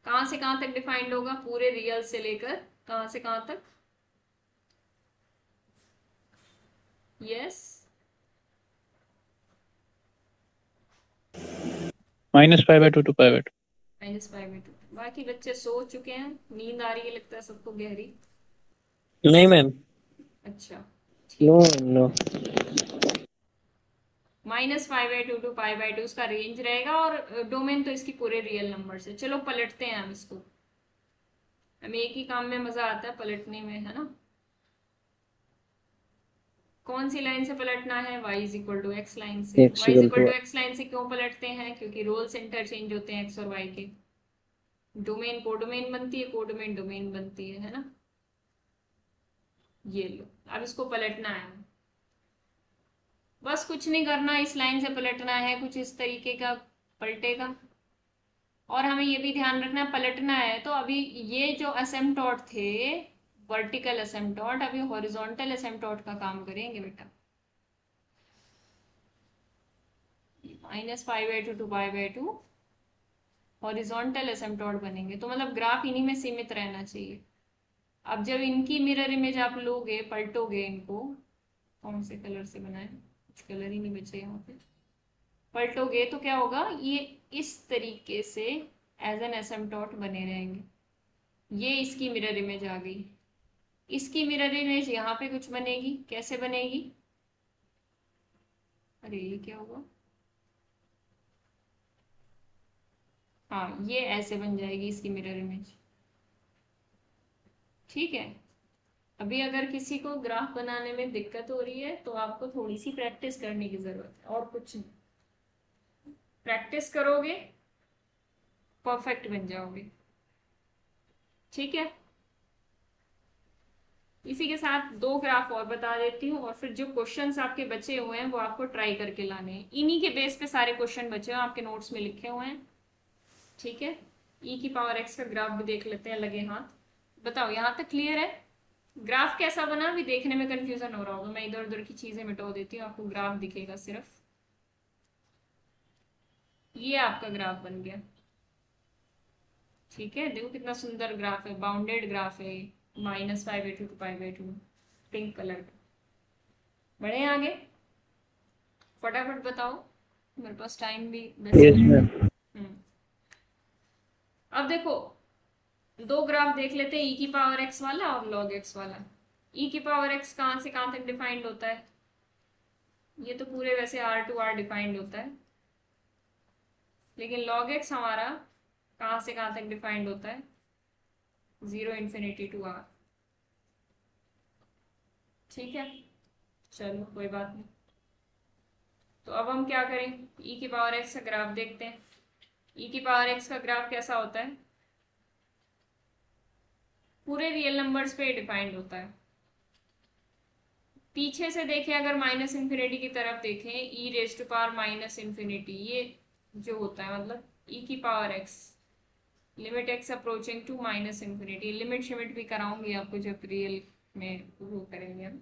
कहाँ से कहाँ तक डिफाइंड होगा? पूरे रियल से लेकर कहाँ से कहाँ तक? Yes, -π/2 to π/2। -π/2। बाकी बच्चे सो चुके हैं, नींद आ रही है लगता है सबको गहरी। नहीं मैम। अच्छा, नो नो। -π/2 to π/2 उसका रेंज रहेगा, और डोमेन तो इसकी पूरे रियल नंबर से। चलो पलटते हैं हम इसको, हमें एक ही काम में मजा आता है पलटने में, है ना। कौन सी लाइन से पलटना है? y = x लाइन से। y = x लाइन से क्यों पलटते हैं? क्योंकि रोल्स इंटरचेंज होते हैं x और y के। डोमेन कोडोमेन बनती है, कोडोमेन डोमेन बनती है ना। ये लो, अब इसको पलटना है, बस कुछ नहीं करना, इस लाइन से पलटना है, कुछ इस तरीके का पलटेगा। और हमें ये भी ध्यान रखना, पलटना है तो अभी ये जो असेम्पटोट थे वर्टिकल असेम्पटोट, अभी हॉरिजॉन्टल असेम्पटोट का काम करेंगे बेटा। -π/2 to π/2 हॉरिजॉन्टल असेम्पटोट बनेंगे, तो मतलब ग्राफ इन्हीं में सीमित रहना चाहिए। अब जब इनकी मिरर इमेज आप लोगे, पलटोगे इनको, कौन से कलर से बनाए, कुछ कलर ही नहीं बचे यहाँ पे, पलटोगे तो क्या होगा, ये इस तरीके से एज एन एसिम्पटोट बने रहेंगे। ये इसकी मिरर इमेज आ गई, इसकी मिरर इमेज यहाँ पे कुछ बनेगी। कैसे बनेगी? अरे ये क्या हुआ, हाँ ये ऐसे बन जाएगी इसकी मिरर इमेज। ठीक है, अभी अगर किसी को ग्राफ बनाने में दिक्कत हो रही है तो आपको थोड़ी सी प्रैक्टिस करने की जरूरत है, और कुछ नहीं। प्रैक्टिस करोगे परफेक्ट बन जाओगे। ठीक है, इसी के साथ 2 ग्राफ और बता देती हूँ, और फिर जो क्वेश्चंस आपके बचे हुए हैं वो आपको ट्राई करके लाने हैं। इन्हीं के बेस पे सारे क्वेश्चन बचे हुए हैं, आपके नोट्स में लिखे हुए हैं। ठीक है, e⁻x का ग्राफ भी देख लेते हैं लगे हाथ। बताओ यहाँ तक क्लियर है? ग्राफ कैसा बना? अभी देखने में कंफ्यूजन हो रहा होगा, मैं इधर उधर की चीजें मिटा देती हूँ, आपको ग्राफ दिखेगा सिर्फ। ये आपका ग्राफ बन गया। ठीक है, देखो कितना सुंदर ग्राफ है, बाउंडेड ग्राफ है, -π/2 to π/2 पिंक कलर का। बढ़े आगे, फटाफट बताओ, मेरे पास टाइम भी यस मैम। देखो दो ग्राफ देख लेते हैं, ई की पावर एक्स वाला और लॉग एक्स वाला। ई की पावर एक्स कहाँ से कहाँ तक डिफाइंड होता है? ये तो पूरे वैसे आर टू आर डिफाइंड होता है, लेकिन लॉग एक्स हमारा कहाँ से कहाँ तक डिफाइंड होता है? 0 इन्फिनिटी टू आर। ठीक है, चलो कोई बात नहीं। तो अब हम क्या करें, ई की पावर एक्स का ग्राफ देखते हैं। ई की पावर एक्स का ग्राफ कैसा होता है? पूरे रियल नंबर्स पे डिफाइंड होता है। पीछे से देखें अगर माइनस इन्फिनिटी की तरफ देखें, E raise to power minus infinity, ये जो होता है मतलब ई की power X limit X approaching to minus infinity. Limit शिमिट भी कराऊंगी आपको जब रियल में वो करेंगे हम,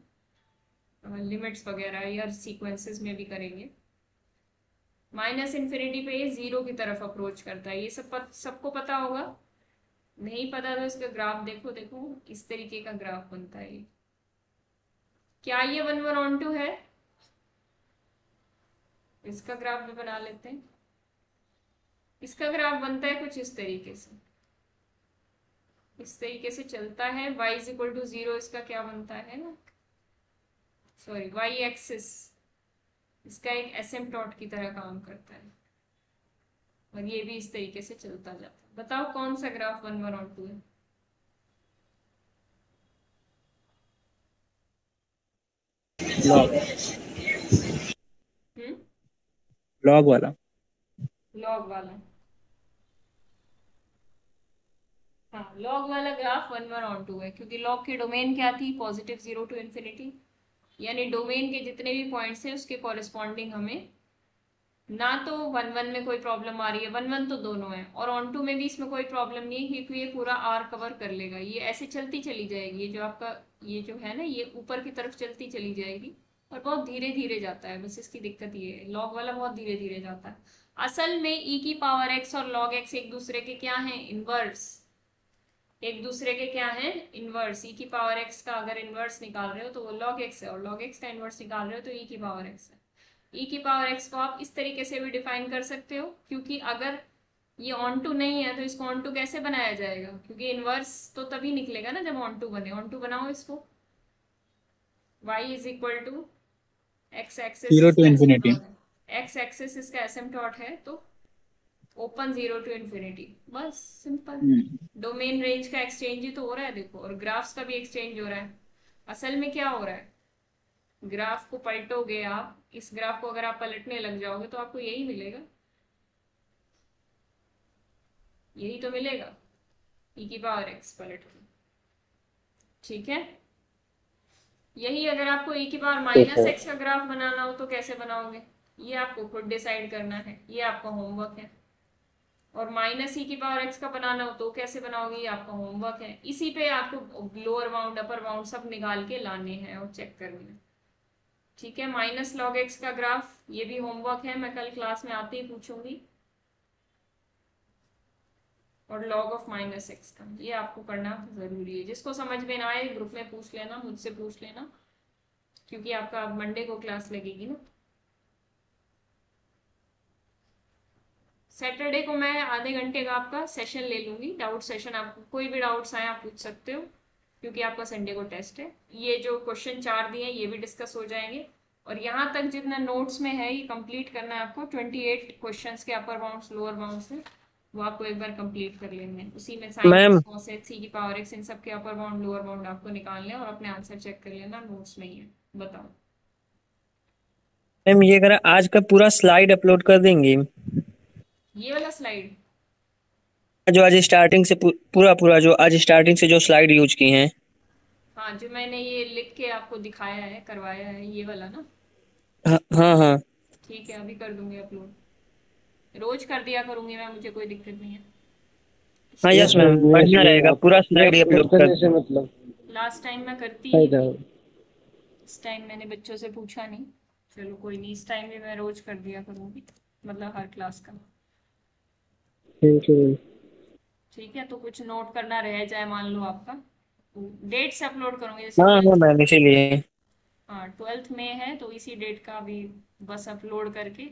लिमिट्स वगैरह या सीक्वेंसेस में भी करेंगे। माइनस इन्फिनिटी पे ये 0 की तरफ अप्रोच करता है, ये सबको पता होगा। नहीं पता तो इसका ग्राफ देखो, इस तरीके का ग्राफ बनता है ये। क्या ये 1 1 on 2 है? इसका ग्राफ भी बना लेते हैं। इसका ग्राफ बनता है कुछ इस तरीके से, इस तरीके से चलता है। y इज इक्वल टू 0 इसका क्या बनता है, सॉरी y एक्सिस इसका एक एसिम्पटोट की तरह काम करता है, और ये भी इस तरीके से चलता जाता है। बताओ कौन सा ग्राफ 1 1 on 2 है? लॉग लॉग वाला। लॉग वाला, हाँ लॉग वाला ग्राफ 1 1 on 2 है, क्योंकि लॉग की डोमेन क्या थी? Positive 0 to infinity. यानी डोमेन के जितने भी पॉइंट्स हैं उसके कॉरेस्पॉन्डिंग हमें ना तो 1 1 में कोई प्रॉब्लम आ रही है, 1 1 तो दोनों है, और ऑन 2 में भी इसमें कोई प्रॉब्लम नहीं है, क्योंकि ये पूरा आर कवर कर लेगा। ये ऐसे चलती चली जाएगी, ये जो आपका ये जो है ना, ये ऊपर की तरफ चलती चली जाएगी, और बहुत धीरे धीरे जाता है। बस इसकी दिक्कत ये है, लॉग वाला बहुत धीरे धीरे जाता है। असल में ई की पावर एक्स और लॉग एक्स एक दूसरे के क्या हैं? इनवर्स। एक दूसरे के क्या है? इनवर्स। ई की पावर एक्स का अगर इनवर्स निकाल रहे हो तो वो लॉग एक्स है, और लॉग एक्स का इनवर्स निकाल रहे हो तो ई की पावर एक्स है। ई की पावर एक्स को आप इस तरीके से भी डिफाइन कर सकते हो, क्योंकि अगर ये ऑन टू नहीं है तो इसको ऑन टू कैसे बनाया जाएगा? क्योंकि इनवर्स तो तभी निकलेगा ना जब ऑन टू बने। ऑन टू बनाओ इसको, y is equal to x axis 0 to infinity। X axis इसका एसिम्पटोट है, तो ओपन 0 टू इन्फिनिटी, बस सिंपल। डोमेन रेंज का एक्सचेंज ही तो हो रहा है देखो, और ग्राफ्स का भी एक्सचेंज हो रहा है। असल में क्या हो रहा है, ग्राफ को पलटोगे आप, इस ग्राफ को अगर आप पलटने लग जाओगे तो आपको यही मिलेगा, यही तो मिलेगा ई की पावर एक्स पलट के। ठीक है, यही अगर आपको ई की पावर माइनस एक्स का ग्राफ बनाना हो तो कैसे बनाओगे, ये आपको खुद डिसाइड करना है, ये आपका होमवर्क है। और माइनस ई की पावर एक्स का बनाना हो तो कैसे बनाओगे, ये आपका होमवर्क है। इसी पे आपको लोअर बाउंड अपर बाउंड सब निकाल के लाने हैं और चेक करने हैं। ठीक है, माइनस लॉग एक्स का ग्राफ, ये भी होमवर्क है, मैं कल क्लास में आते ही पूछूंगी। और लॉग ऑफ माइनस एक्स का, ये आपको करना जरूरी है। जिसको समझ में ना आए ग्रुप में पूछ लेना, मुझसे पूछ लेना, क्योंकि आपका मंडे को क्लास लगेगी ना। सैटरडे को मैं आधे घंटे का आपका सेशन ले लूंगी, डाउट सेशन। आपको कोई भी डाउट्स आए आप पूछ सकते हो, क्योंकि आपका संडे को टेस्ट है। ये जो क्वेश्चन 4 दिए हैं ये भी डिस्कस हो जाएंगे, और यहाँ तक जितना नोट्स में है ये कंप्लीट करना है आपको। 28 क्वेश्चंस के अपर बाउंड्स लोअर बाउंड्स हैं, वो आपको एक बार कंप्लीट कर लेंगे। उसी में साइन कॉसेक सी की पावर एक्स इन सब के अपर बाउंड लोअर बाउंड आपको निकालने और अपने आंसर चेक कर लेना, नोट्स में ही है। बताओ मैम, ये अगर आज का पूरा स्लाइड अपलोड कर देंगे, ये वाला स्लाइड जो आज स्टार्टिंग से पूरा जो आज स्टार्टिंग से जो स्लाइड यूज की हैं, हाँ जो मैंने ये लिख के आपको दिखाया है, करवाया है, ये वाला ना। हाँ हाँ ठीक है, अभी कर दूंगी अपलोड, रोज कर दिया करूंगी मैं, मुझे कोई दिक्कत नहीं है। हाँ यस मैम, बढ़िया रहेगा, पूरा स्लाइड अपलोड कर से मतलब लास्ट टाइम मैं करती, फायदा हो। इस टाइम मैंने बच्चों से पूछा नहीं, चलो कोई नहीं, इस टाइम भी मैं रोज कर दिया करूंगी, मतलब हर क्लास का। Thank you. ठीक है, तो कुछ नोट करना रह जाए मान लो आपका, डेट से अपलोड करूंगी जैसे। हाँ हाँ मैम, इसीलिए हाँ 12th में है तो इसी डेट का भी बस अपलोड करके